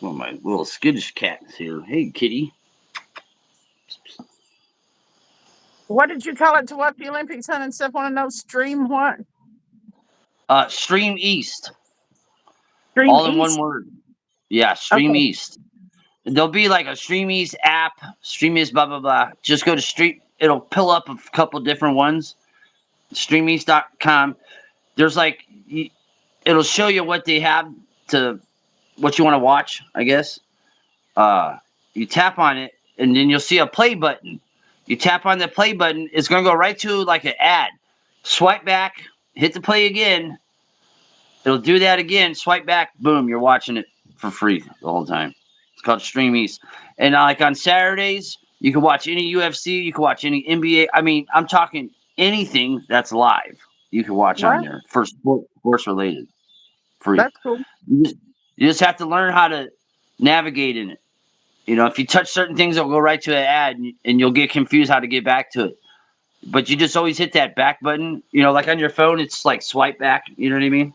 One of my little skittish cats here. Hey, kitty. What did you call it to watch the Olympics? Hunt and Stuff want to know? Stream what? Stream East. Stream All in one East? word. Yeah, Stream Okay. East. There'll be like a Stream East app. Stream East, blah blah blah. Just go to Street. It'll pull up a couple different ones. Streameast.com. There's like it'll show you what they have to what you want to watch. I guess. You tap on it, and then you'll see a play button. You tap on the play button. It's gonna go right to like an ad. Swipe back. Hit the play again. It'll do that again. Swipe back. Boom. You're watching it for free the whole time. It's called Stream East. And like on Saturdays, you can watch any UFC. You can watch any NBA. I mean, I'm talking anything that's live. You can watch on What? there for sports related, free. That's cool. You just have to learn how to navigate in it. If you touch certain things, it'll go right to an ad, and you'll get confused how to get back to it. But you just always hit that back button. Like on your phone, it's like swipe back. You know what I mean?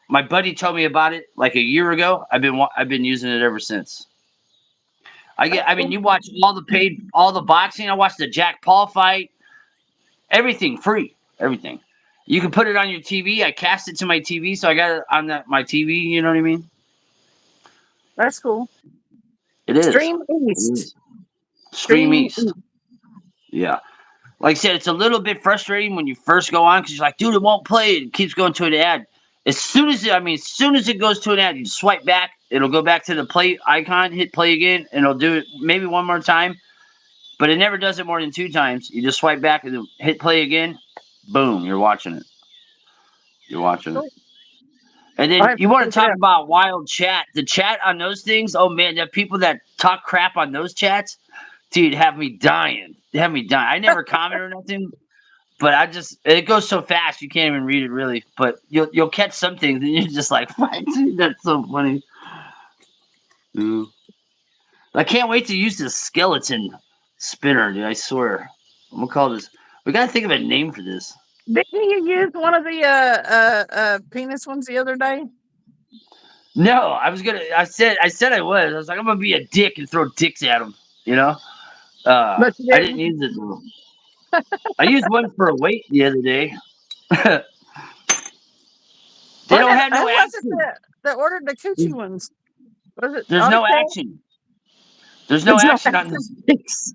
My buddy told me about it like a year ago. I've been using it ever since. That's I mean, cool. you watch all the boxing. I watched the Jack Paul fight. Everything free. Everything. You can put it on your TV. I cast it to my TV, so I got it on my TV. You know what I mean? That's cool. It is. Stream It East. is. Stream Stream East. East. Yeah. Like I said, it's a little bit frustrating when you first go on because you're like, dude, it won't play. It keeps going to an ad. As soon as it goes to an ad, you swipe back. It'll go back to the play icon, hit play again, and it'll do it maybe one more time. But it never does it more than 2 times. You just swipe back and then hit play again. Boom, you're watching it. You're watching it. Cool. And I then have to you want check to it talk out. about wild chat. The chat on those things, oh man, the people that talk crap on those chats, dude, have me dying. They have me dying. I never comment or nothing, but it goes so fast you can't even read it really. But you'll catch some things and you're just like, what? Dude, that's so funny. Ooh. I can't wait to use this skeleton spinner, dude. I swear. I'm gonna call this. We gotta think of a name for this. Didn't you use one of the penis ones the other day? No, I was gonna. I said I was. I was like, I'm gonna be a dick and throw dicks at him. You know. But you I didn't didn't. use it though. I used one for a weight the other day. They What? don't have Who no was it action. that ordered the coochie ones? Was it There's no Article? action. There's no There's no action on action. the sticks.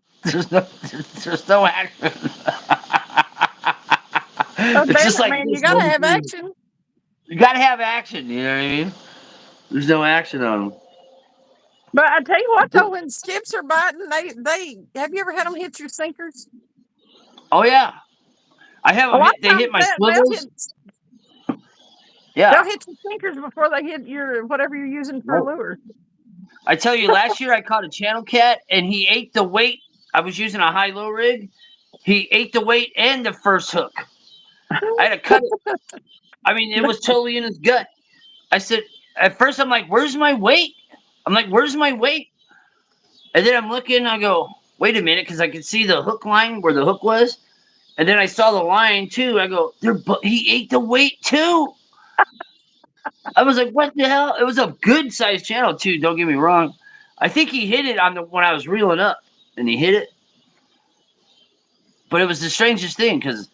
There's no action. Oh It's damn just it, like man! You this gotta one have thing. action. You gotta have action. You know what I mean? There's no action on But I tell you what, though, them. when skips are biting, they have you ever had them hit your sinkers? Oh yeah, I have A them lot hit. of They times hit my swivels. they'll Yeah. hit your sinkers before they hit your whatever you're using for a Right. lure. I tell you, last year I caught a channel cat and he ate the weight. I was using a high-low rig. He ate the weight and the first hook. I had to cut it. I mean, it was totally in his gut. I said, at first I'm like, "Where's my weight?" I'm like, "Where's my weight?" And then I'm looking. I go, "Wait a minute," because I could see the hook line where the hook was. And then I saw the line too. I go, he ate the weight too. I was like, what the hell? It was a good sized channel too. Don't get me wrong. I think he hit it on the when I was reeling up, and he hit it. But it was the strangest thing because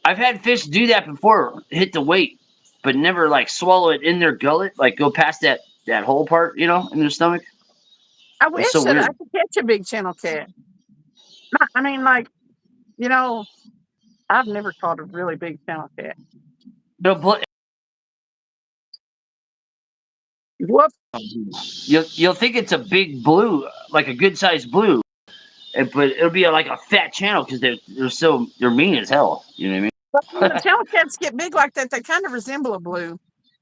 I've had fish do that before, hit the weight, but never like swallow it in their gullet, like go past that whole part, in their stomach. I It's wish so that I weird. could catch a big channel cat. I mean, like you know, I've never caught a really big channel cat. It'll bl- Whoop! you'll think it's a big blue, like a good sized blue, but it'll be like a fat channel because they're mean as hell. You know But when what the I mean? channel cats get big like that, they kind of resemble a blue.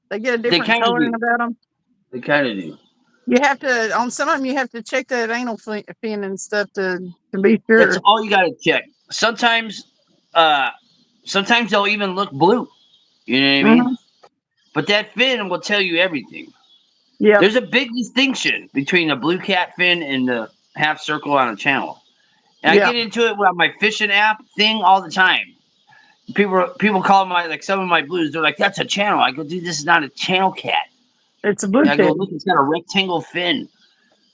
They get a They different kind of coloring do. about them. They kind of do. You have to on some of them. You have to check that anal fin and stuff to be That's sure. all you gotta check. Uh, sometimes they'll even look blue. You know what I mean? Hmm. But that fin will tell you everything. Yep. There's a big distinction between a blue cat fin and the half circle on a channel. And I Yep. get into it with my fishing app thing all the time. People call my like some of my blues. They're like, "That's a channel." I go, "Dude, this is not a channel cat." It's a blue And I go, cat. "Look, it's got a rectangle fin."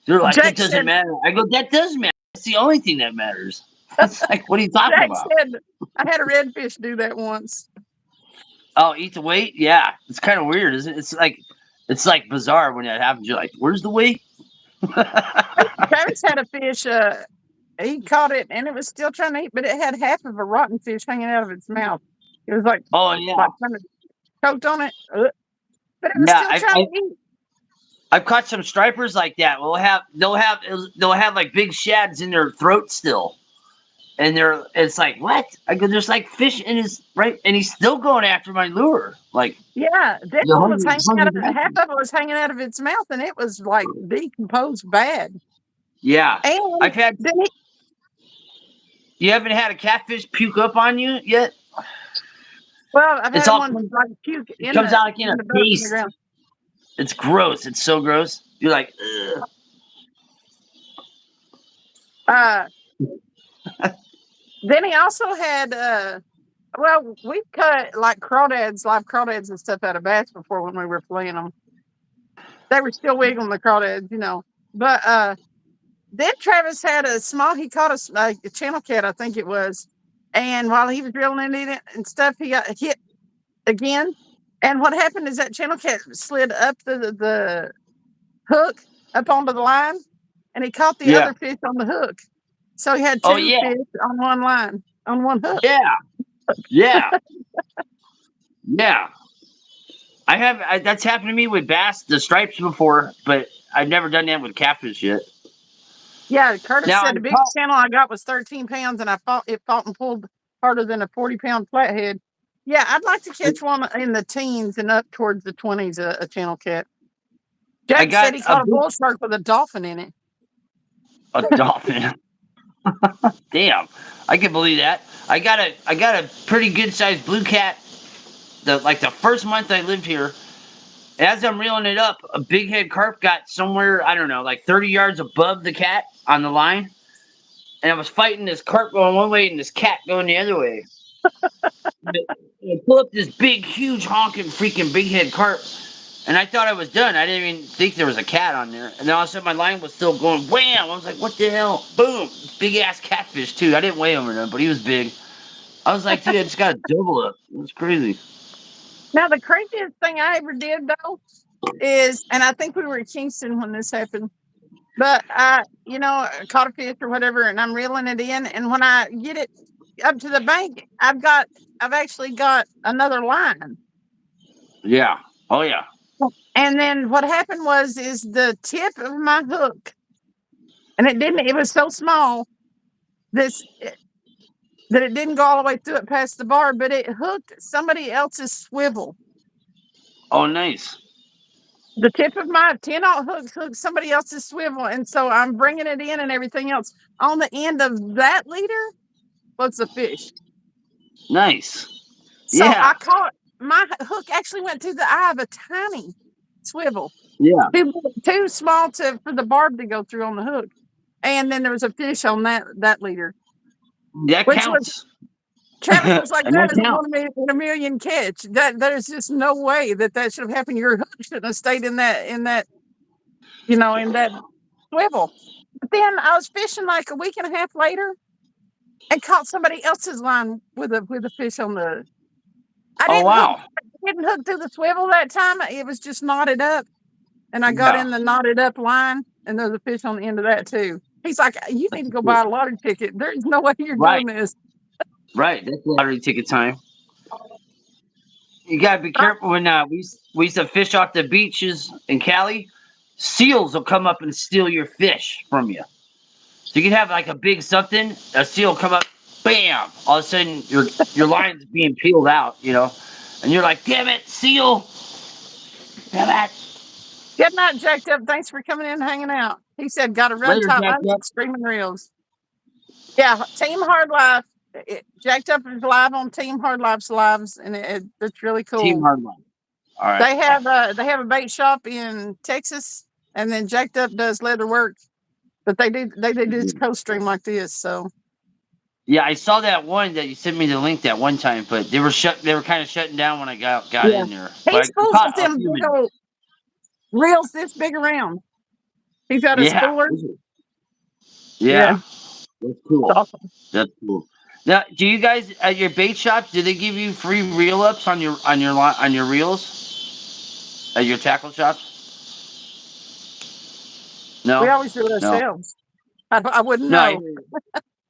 They're like, "It Jack doesn't said. matter." I go, "That does matter. That's the only thing that matters." It's like, what are you talking Jack about? said. I had a redfish do that once. Oh, eat the weight? Yeah, it's kind of weird, isn't it? It's like bizarre when that happens. You're like, "Where's the weight?" Travis had a fish. He caught it and it was still trying to eat, but it had half of a rotten fish hanging out of its mouth. It was Oh yeah, like trying to choked on it, but it was yeah. still I, trying I to eat. I've caught some stripers like that. They'll have like big shads in their throat still, and it's like what? I go, there's like fish in his right, and he's still going after my lure. Like Yeah, this the one was hungry, hanging out hungry of half bastard. of it was hanging out of its mouth, and it was like decomposed bad. Yeah, And I've had. then he, You haven't had a catfish puke up on you yet? well, I've It's had all one like puke it comes out like in in a the boat in the paste. ground. It's gross. It's so gross. You're like, ugh. Uh, then he also had well, we cut like crawdads, live crawdads and stuff out of bass before when we were fleeing them. They were still wiggling the crawdads. But then Travis had a small. He caught a channel cat, I think it was, and while he was drilling in it and stuff, he got hit again. And what happened is that channel cat slid up the hook up onto the line, and he caught the Yeah. other fish on the hook. So he had Oh two yeah. fish on one line on one hook. Yeah. Yeah. Yeah. That's happened to me with bass, the stripes before, but I've never done that with catfish yet. Yeah, Curtis Now said I the biggest caught. channel I got was 13 pounds, and it fought and pulled harder than a 40-pound flathead. Yeah, I'd like to catch one in the teens and up towards the 20s, a channel cat. I Jack said got he a caught a big bull shark with a dolphin in it. a dolphin. Damn, I can believe that. I got a pretty good sized blue cat. The first month I lived here, As I'm reeling it up, a big head carp got somewhere, I don't know, like 30 yards above the cat on the line. And I was fighting this carp going one way and this cat going the other way. I pull up this big, huge, honking, freaking big head carp. And I thought I was done. I didn't even think there was a cat on there. And then all of a sudden my line was still going wham. I was like, what the hell? Boom. Big ass catfish, too. I didn't weigh him or nothing, but he was big. I was like, dude, I just got a double up. It was crazy. Now, the craziest thing I ever did, though, is, and I think we were in Kingston when this happened, but caught a fish or whatever, and I'm reeling it in. And when I get it up to the bank, I've actually got another line. Yeah. Oh, yeah. And then what happened is the tip of my hook, and it was so small this that it didn't go all the way through it past the bar, but it hooked somebody else's swivel. Oh, nice. The tip of my 10-aught hooked somebody else's swivel, and so I'm bringing it in and everything else. On the end of that leader was a fish. Nice. So I Yeah. caught my hook actually went through the eye of a tiny swivel, Yeah. too small for the barb to go through on the hook, and then there was a fish on that leader, That which was counts. Travis was like, And that "That is a counts. 1 in a million catch. That there's just no way that should have happened. Your hook shouldn't have stayed in that in that swivel." But then I was fishing like a week and a half later and caught somebody else's line with a fish on the. I Oh, wow. didn't hook through the swivel that time. It was just knotted up, and I got Yeah. in the knotted up line, and there's a fish on the end of that too. He's like, "You need That's to go cool. buy a lottery ticket. There's no way you're Right. doing this." Right. That's lottery ticket time. You gotta be careful when we used to fish off the beaches in Cali. Seals will come up and steal your fish from you. So you can have like a big something, a seal will come up, bam! All of a sudden your line's being peeled out, and you're like, damn it, seal, damn it. Good night, Jacked Up. Thanks for coming in and hanging out. He said, "Got to run Later, tight Jack. lines Yep. and screaming reels." Yeah, Team Hard Life. Jacked Up is live on Team Hard Life's lives, and it's really Team cool. Hardline. All right. They have a bait shop in Texas, and then Jacked Up does leather work, but they do this coast stream like this. So Yeah, I saw that one that you sent me the link that one time, but they were shut. They were kind of shutting down when I got yeah, in there. But he I spools caught with a them few big of them. old reels this big around. He's got a Yeah. spooler. Yeah. Yeah, That's it's cool. awesome. That's cool. Now, do you guys at your bait shop? Do they give you free reel ups on your reels at your tackle shop? We No, always do it no, ourselves. I wouldn't no. know.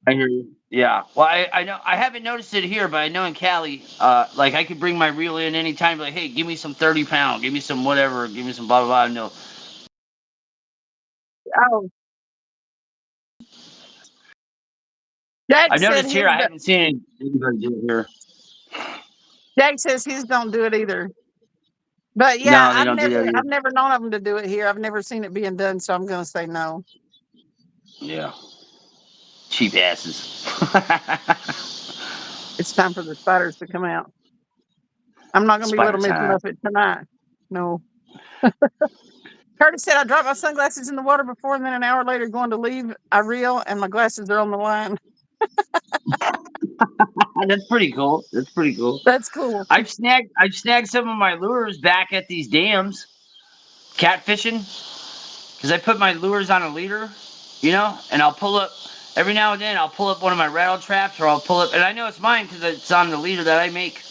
I hear you. Yeah. Well, I know I haven't noticed it here, but I know in Cali, like I could bring my reel in anytime. Like, hey, give me some 30 pound, give me some whatever, give me some blah blah blah. No, Oh, Jack I've said noticed his. here. I haven't seen anybody do it here. Jack says his don't do it either. But yeah, No, they don't do that here. I've never known of them to do it here. I've never seen it being done, so I'm going to say no. Yeah, cheap asses. It's time for the spiders to come out. I'm not going to be Spider Little Miss time. Muffet tonight. No. Curtis said I dropped my sunglasses in the water before, and then an hour later, going to leave, I reel, and my glasses are on the line. That's pretty cool. That's pretty cool. That's cool. I've snagged some of my lures back at these dams, catfishing, because I put my lures on a leader, and I'll pull up every now and then. I'll pull up one of my rattle traps, or I'll pull up, and I know it's mine because it's on the leader that I make.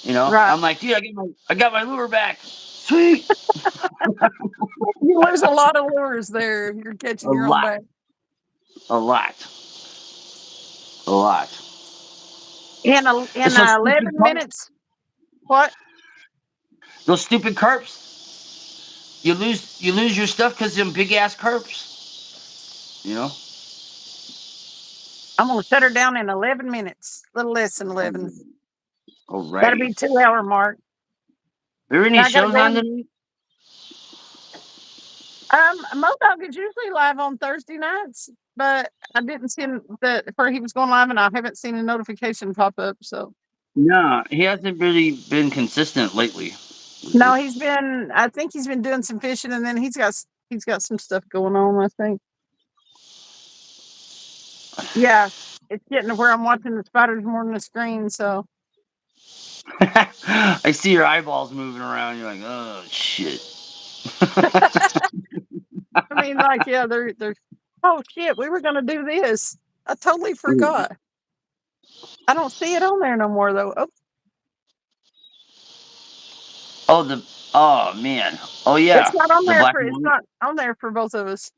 Right. I'm like, dude, I got my lure back. Sweet. You lose a lot of lures there if you're A catching your own lot, back. a lot, a lot. In It's those stupid 11 carps. minutes, what? Those stupid carps. You lose your stuff because them big ass carps. You know. I'm going to shut her down in 11 minutes. A little less than 11. That'll Alrighty. be 2 hour mark. Are there And any I got to shows go on in. tonight? Modog is usually live on Thursday nights, but I didn't see where he was going live, and I haven't seen a notification pop up. So No, he hasn't really been consistent lately. No, I think he's been doing some fishing, and then he's got some stuff going on, I think. Yeah, it's getting to where I'm watching the spiders more than the screen, so. I see your eyeballs moving around. You're like, oh shit. I mean, like, yeah, they're oh, shit, we were gonna do this. I totally forgot. I don't see it on there no more, though. Oh, Oh the oh man. Oh it's yeah. not on The there black for and it's white. not on there for both of us.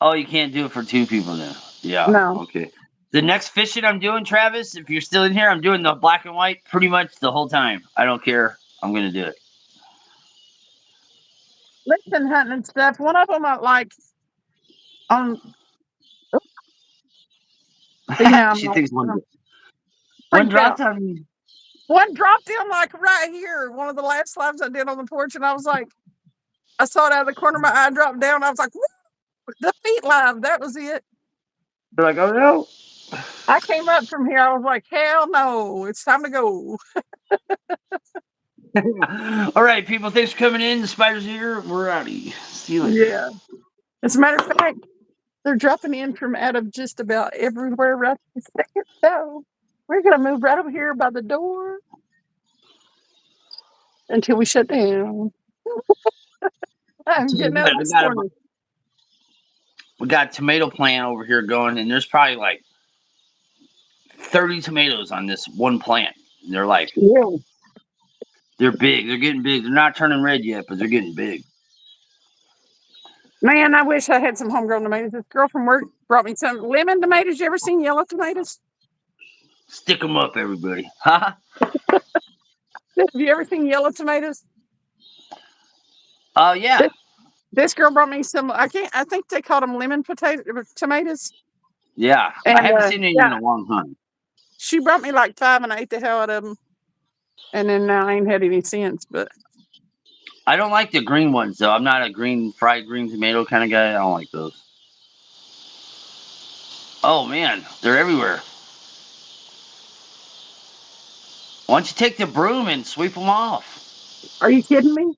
Oh, you can't do it for two people then. Yeah. No. Okay. The next fishing I'm doing, Travis, if you're still in here, I'm doing the black and white pretty much the whole time. I don't care. I'm gonna do Listen, hunting and stuff. One of them I like on see it. now She thinks one I'm one freaked dropped out. on me. One dropped in like right here. One of the last slides I did on the porch, and I was like, I saw it out of the corner of my eye, dropped down. I was like, woo, the feet live. That was it. They're like, oh no. I came up from here. I was like, hell no, it's time to go. All right, people. Thanks for coming in. The spiders are here. We're out of here. See you later. Yeah. As a matter of fact, they're dropping in from out of just about everywhere right this second. So we're gonna move right over here by the door until we shut down. I'm getting out We this got a corner. we got a tomato plant over here going, and there's probably like 30 tomatoes on this one plant. They're like Yeah. they're big. They're getting big. They're not turning red yet, but they're getting big. Man, I wish I had some homegrown tomatoes. This girl from work brought me some lemon tomatoes. You ever seen yellow tomatoes? Stick them up, everybody. Ha! Have you ever seen yellow tomatoes? Oh yeah, This, this girl brought me some. I think they called them lemon potato tomatoes. yeah. I And haven't seen any in yeah, a long time. she brought me like five, and I ate the hell out of them. And then now I ain't had any since. But I don't like the green ones though. I'm not a green fried green tomato kind of guy. I don't like those. Oh man, they're everywhere. Why don't you take the broom and sweep them off? are you kidding me?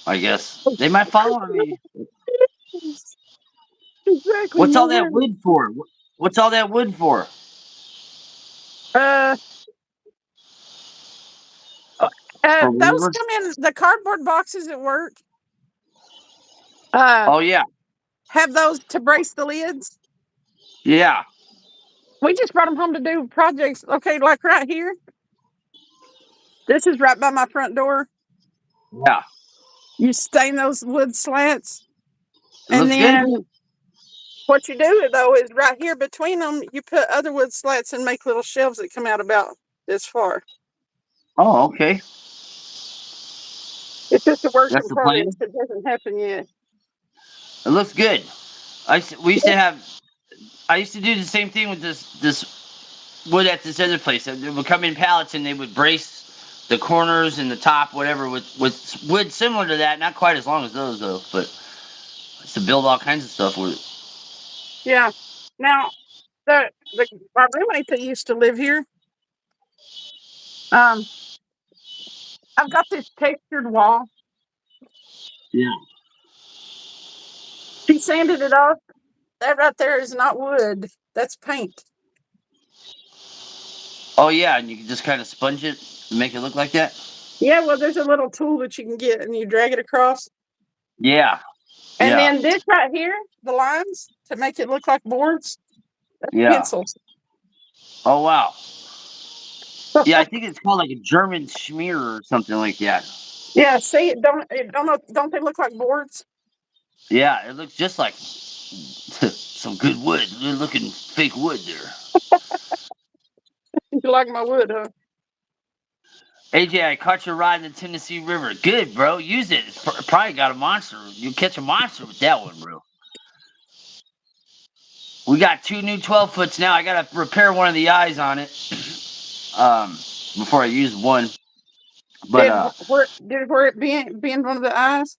I guess they might follow me. Exactly. What's No all that worries. wood for? What's all that wood for? Uh, For those whatever. come in the cardboard boxes at work. Uh, Oh yeah, have those to brace the lids. yeah, We just brought them home to do projects. Okay, like right here. This is right by my front door. yeah. You stain those wood slats, It and looks good. then what you do though is right here between them, you put other wood slats and make little shelves that come out about this far. Oh, okay. It's just a work That's in the progress. plan. It hasn't happened yet. It looks good. We used to have. I used to do the same thing with this wood at this other place. They would come in pallets and they would brace the corners and the top, whatever, with wood similar to that. Not quite as long as those though, but I used to build all kinds of stuff with it. Yeah. Now the my roommate that used to live here, um, I've got this textured wall. Yeah. She sanded it off. That right there is not wood. That's paint. Oh yeah, and you can just kind of sponge it and make it look like that. Yeah, well, there's a little tool that you can get and you drag it across. Yeah, And yeah, then this right here, the lines to make it look like boards, that's yeah. pencil. Oh wow. Yeah, I think it's called like a German schmear or something like that. Yeah, see, don't they look like boards? Yeah, it looks just like some good wood. Good looking fake wood there. You like my wood, huh? AJ, I caught your rod in the Tennessee River. Good, bro. Use it. It's probably got a monster. You catch a monster with that one, bro. We got two new 12 foots now. I gotta repair one of the eyes on it um, before I use one. But Where it bend one of the eyes?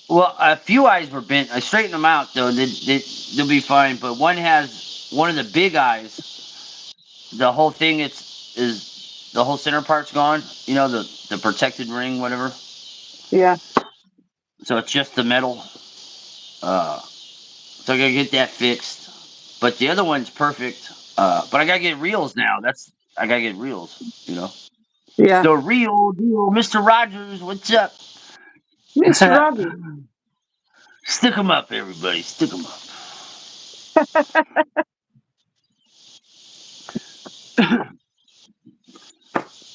well, a few eyes were bent. I straightened them out though. They'll be fine. But one has one of the big eyes. The whole thing is the whole center part's gone. You know, the protected ring, whatever. Yeah. So it's just the metal. So I gotta get that fixed. But the other one's perfect. But I gotta get reels now. I gotta get reels. You know, Yeah. the real deal, Mr. Rogers. What's up? Mr. Robbie. Stick 'em up, everybody. Stick 'em up.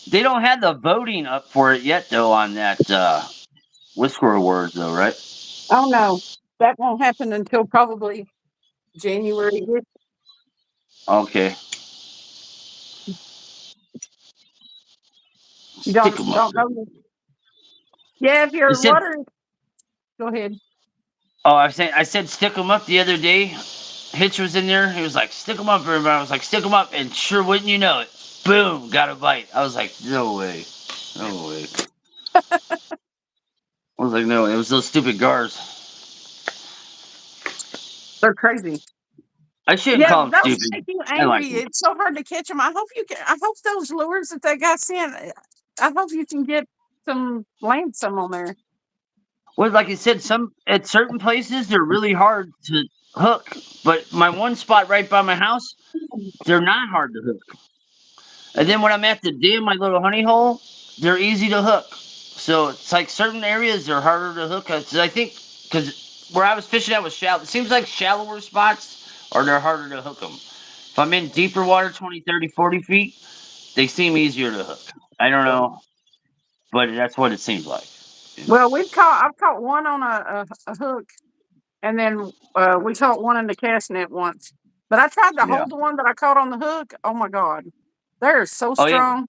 They don't have the voting up for it yet, though. On that Whisper Awards, though, right? Oh no, that won't happen until probably January. Okay. You Stick 'em up. don't know. Yeah, if I you're said, watering, go ahead. oh, I said stick 'em up the other day. Hitch was in there. He was like, stick 'em up, everybody. I was like, stick 'em up, and sure wouldn't you know it, boom, got a bite. I was like, no way, no way. I was like, no, it was those stupid gars. They're crazy. I shouldn't Yeah, call them those stupid. make you I like angry. them. It's so hard to catch them. I hope you can. I hope those lures that they got sent. I hope you can get some land some on there. Well, like I said, some at certain places they're really hard to hook, but my one spot right by my house, they're not hard to hook. And then when I'm at the dam, my little honey hole, they're easy to hook. So it's like certain areas are harder to hook. 'Cause I think because where I was fishing at was shallow. It seems like shallower spots are they're harder to hook them. If I'm in deeper water, 20, 30, 40 feet, they seem easier to hook. I don't know, but that's what it seems like. You know? Well, I've caught one on a hook, and then we caught one in the cast net once. But I tried to Yeah. hold the one that I caught on the hook. Oh my god, they're so Oh yeah. strong.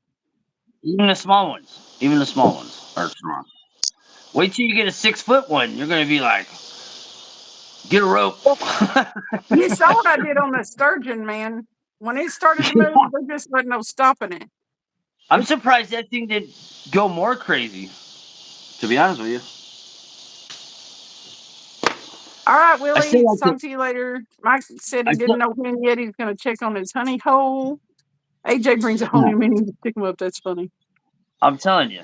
Even the small ones. Even the small ones are strong. Wait till you get a 6 foot one. You're gonna be like, get a rope. You saw what I did on the sturgeon, man. When it started to move, there just wasn't no stopping it. I'm surprised that thing didn't go more crazy. To be honest with you, All right, I still Willie. like to. Talk to you later. Mike said I he still. didn't know when yet. He's going to check on his honey hole. AJ brings a whole Yeah, new meaning to pick him up. That's funny. I'm telling you,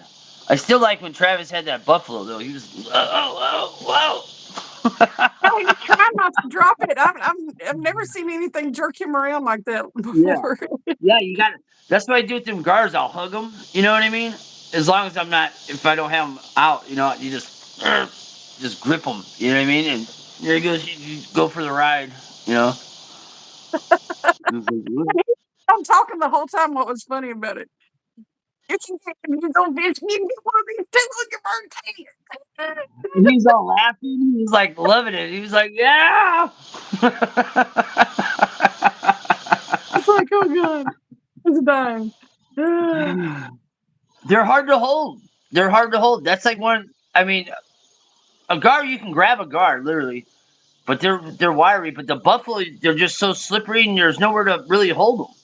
I still like when Travis had that buffalo though. He was No, he was trying not to drop it. I've never seen anything jerk him around like that yeah, before. yeah. You got it. That's what I do with them guards. I'll hug them. You know what I mean? As long as I'm not, if I don't have them out, you know, you just grip them. You know what I mean? And there he goes. You go for the ride. You know. I'm talking the whole time. What was funny about it? You can get you go visit. You can get one of these too on your birthday. He's all laughing. He's like loving it. He was like, yeah. It's like, oh god, it's dying. They're hard to hold. They're hard to hold. That's like one. I mean, a gar you can grab a gar literally, but they're wiry. But the buffalo, they're just so slippery, and there's nowhere to really hold them.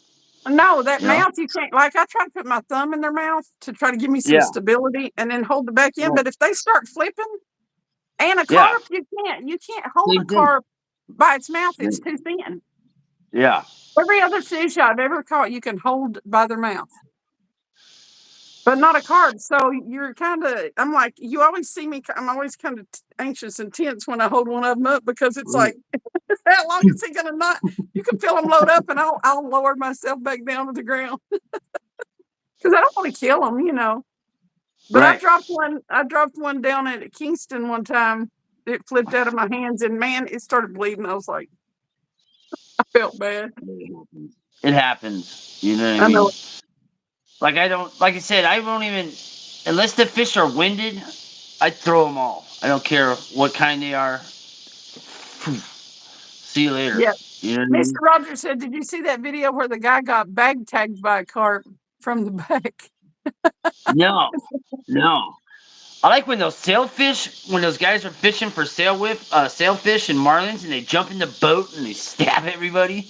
No, that You know? mouth you can't. Like I try to put my thumb in their mouth to try to give me some Yeah. stability, and then hold the back end. Right. But if they start flipping, and a Yeah. carp, you can't hold a Same thing. carp by its mouth. It's Right. too thin. Yeah. Every other fish I've ever caught, you can hold by their mouth, but not a carp. So you're kind of. I'm like, you always see me. I'm always kind of anxious and tense when I hold one of them up because it's Right. like, how long is he gonna not? You can feel him load up, and I'll lower myself back down to the ground because I don't want to kill them, you know. But Right. I dropped one down at Kingston one time. It flipped out of my hands and man, it started bleeding. I was like, I felt bad. It happens. You know what I I mean? know. Like I don't. Like I said, I won't even unless the fish are winded. I throw them all. I don't care what kind they are. See you later. Yeah. You know what I Mr. mean? Rogers said, did you see that video where the guy got bag tagged by a carp from the back? No, no. I like when those sailfish, when those guys are fishing for sailfish and marlins, and they jump in the boat and they stab everybody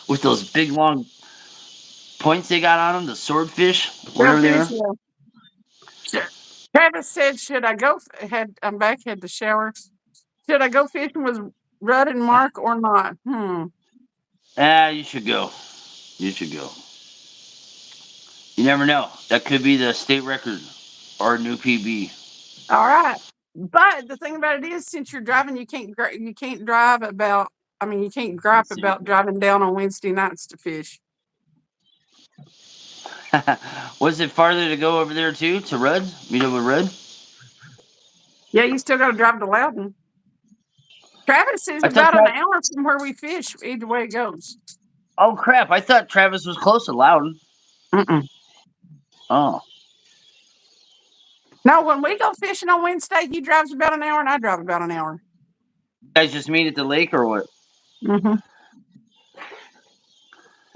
with those big long points they got on them, the swordfish, Real whatever they fish, are. yeah. Travis said, should I go? I'm back, had the shower. Should I go fishing with Rudd and Mark or not? Ah, you should go. You should go. You never know. That could be the state record or a new PB. All right. But the thing about it is, since you're driving, you can't drive about. I mean, you can't gripe Let's see. about driving down on Wednesday nights to fish. Was it farther to go over there too to Rudd? Meet up with Rudd? Yeah, you still got to drive to Loudon. Travis says I thought about an that. hour from where we fish. Either way it goes. Oh crap! I thought Travis was close to Loudon. Mm-mm. Oh, No, when we go fishing on Wednesday, he drives about an hour and I drive about an hour. you guys just meet at the lake or what? Mm-hmm.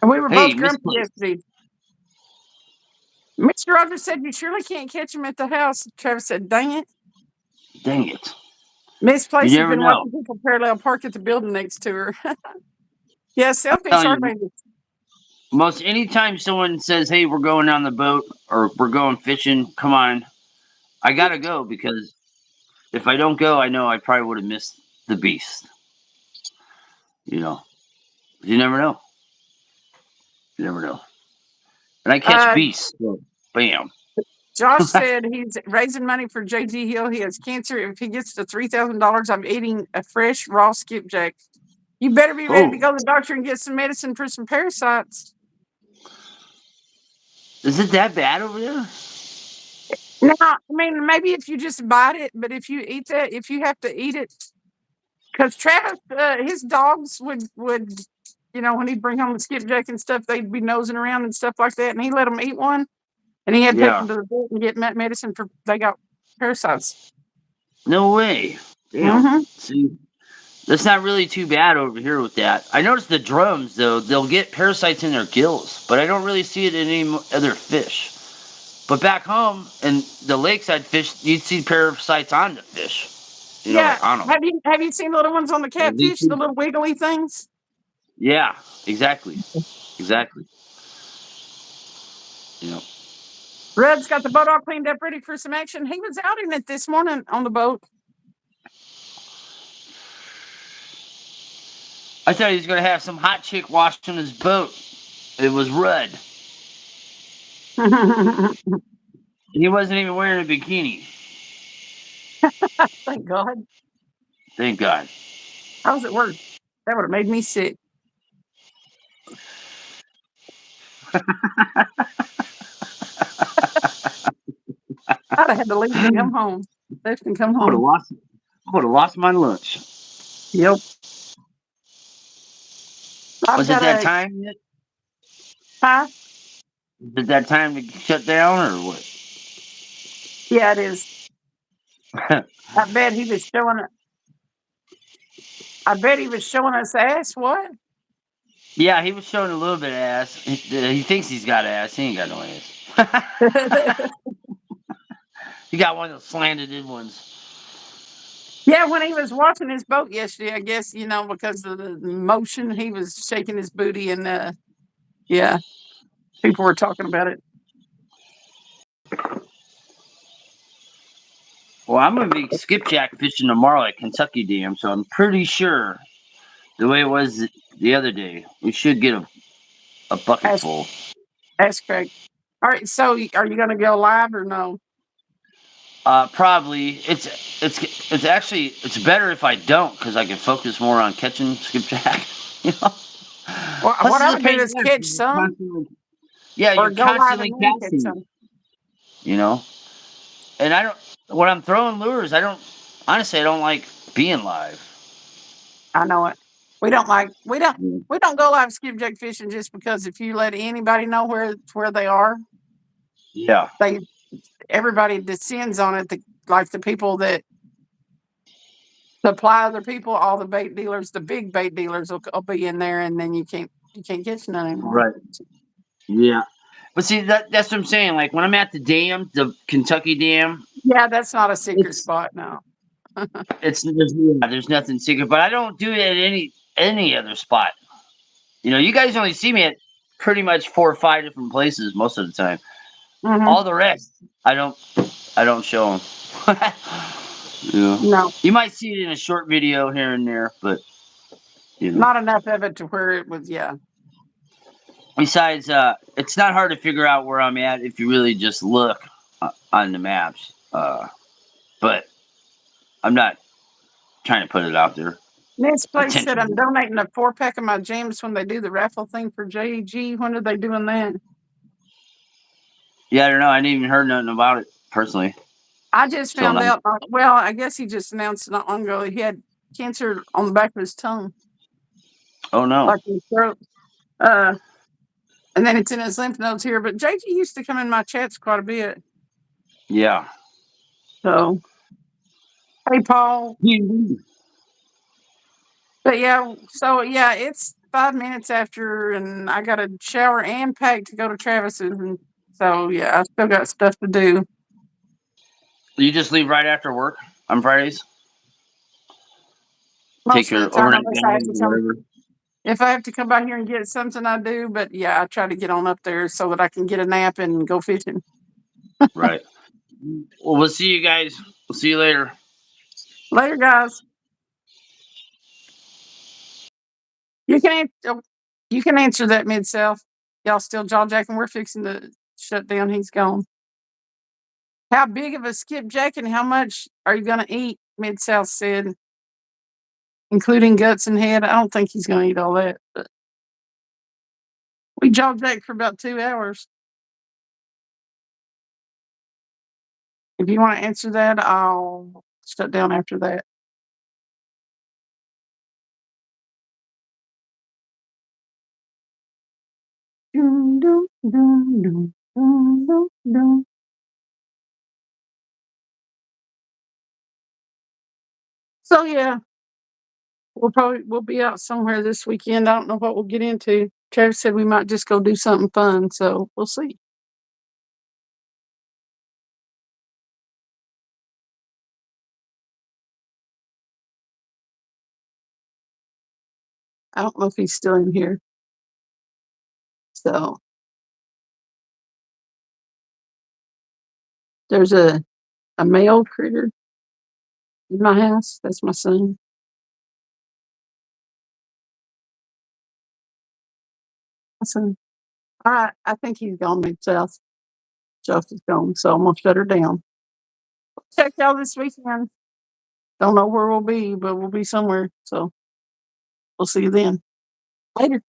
And we were Hey, both grumpy misplaced. yesterday. Mr. Rogers said, "You surely can't catch him at the house." Travis said, "Dang it." Dang it! Miss You Place has never been know. watching people parallel park at the building next to her. Yeah, I'm selfish, telling aren't you, they? most anytime someone says, "Hey, we're going on the boat" or "We're going fishing," come on, I gotta go because if I don't go, I know I probably would have missed the beast. You know, you never know. You never know. And I catch Uh, beasts. So, bam. Josh said he's raising money for JG Hill. He has cancer. If he gets to $3,000, I'm eating a fresh raw skipjack. You better be ready to Oh, go to the doctor and get some medicine for some parasites. is it that bad over there? Now, I mean, maybe if you just bite it, but if you eat that, if you have to eat it, because Travis, his dogs would, when he'd bring home the skipjack and stuff, they'd be nosing around and stuff like that, and he let them eat one, and he had to take Yeah. them to the vet and get medicine for they got parasites. No way. Damn. Mm-hmm. See, that's not really too bad over here with that. I noticed the drums though; they'll get parasites in their gills, but I don't really see it in any other fish. But back home in the lakeside fish, you'd see parasites on the fish. You know, Yeah. like on them. Have you seen the little ones on the At least catfish, the little wiggly things? yeah, exactly, exactly. You know, Red's got the boat all cleaned up, ready for some action. He was out in it this morning on the boat. I thought he was gonna have some hot chick washing his boat. It was Rudd. He wasn't even wearing a bikini. Thank God. Thank God. How was it work? That would have made me sick. I'd have had to leave and come home. Left and come I would have home. lost. I would have lost my lunch. Yep. I've Was it got that a time yet? huh? Is it that time to shut down or what? Yeah, it is. I bet he was showing I bet he was showing us ass. What? Yeah, he was showing a little bit of ass. He thinks he's got ass. He ain't got no ass. He got one of those slanted in ones. Yeah, when he was watching his boat yesterday, I guess, because of the motion, he was shaking his booty and yeah, people were talking about it. Well, I'm gonna be skipjack fishing tomorrow at Kentucky Dam, so I'm pretty sure the way it was the other day, we should get a bucket Ask full. ask Craig. All right, so are you gonna go live or no? Probably it's actually it's better if I don't because I can focus more on catching skipjack. You know. Well, Plus, what it's I a would do pain in is the ass. catch You're some constantly, yeah, or you're go live and constantly then catch casting. some. You know, and I don't. When I'm throwing lures, I don't. Honestly, I don't like being live. I know it. We don't like Mm. we don't go live skipjack fishing just because if you let anybody know where they are, Yeah. they everybody descends on it. Like the people that supply other people, all the bait dealers, the big bait dealers will be in there, and then you can't catch none anymore. Right. Yeah. But see, that's what I'm saying. Like when I'm at the dam, the Kentucky Dam, Yeah, that's not a secret it's spot now. there's nothing secret. But I don't do it at any other spot. You know, you guys only see me at pretty much 4 or 5 different places most of the time. Hmm. All the rest, I don't show them. Yeah. No, You might see it in a short video here and there, but you know. not enough of it to where it was. Yeah, Besides, it's not hard to figure out where I'm at if you really just look on the maps. But I'm not trying to put it out there. This place said I'm Attention. donating a 4-pack of my jams when they do the raffle thing for JG. When are they doing that? Yeah, I don't know. I didn't even heard nothing about it personally. I just So found like, out. Well, I guess he just announced not long ago he had cancer on the back of his tongue, oh no. like in his throat. Uh, and then it's in his lymph nodes here. But JG used to come in my chats quite a bit. Yeah. So, hey, Paul. But yeah, so yeah, it's 5 minutes after, and I got to shower and pack to go to Travis's, and so yeah, I still got stuff to do. You just leave right after work on Fridays. Take Most of the your time, overnight unless I have bag to or come, whatever. if I have to come by here and get something, I do. But yeah, I try to get on up there so that I can get a nap and go fishing. Right. Well, we'll see you guys. We'll see you later. Later, guys. You can you can answer that, Mid South. Y'all still jaw jacking? We're fixing to shut down. He's gone. How big of a skipjack and how much are you going to eat? Mid South said, including guts and head. I don't think he's going to eat all that. But we jaw jacked for about 2 hours. If you want to answer that, I'll shut down after that. Dun, dun, dun, dun, dun, dun, dun. So yeah, we'll be out somewhere this weekend. I don't know what we'll get into. Travis said we might just go do something fun, so we'll see. I don't know if he's still in here. So there's a male critter in my house. That's my son. My son. All right, I think he's gone mid south. Chelsea's gone, so I'm gonna shut her down. Check y'all this weekend. Don't know where we'll be, but we'll be somewhere. So we'll see you then. Later.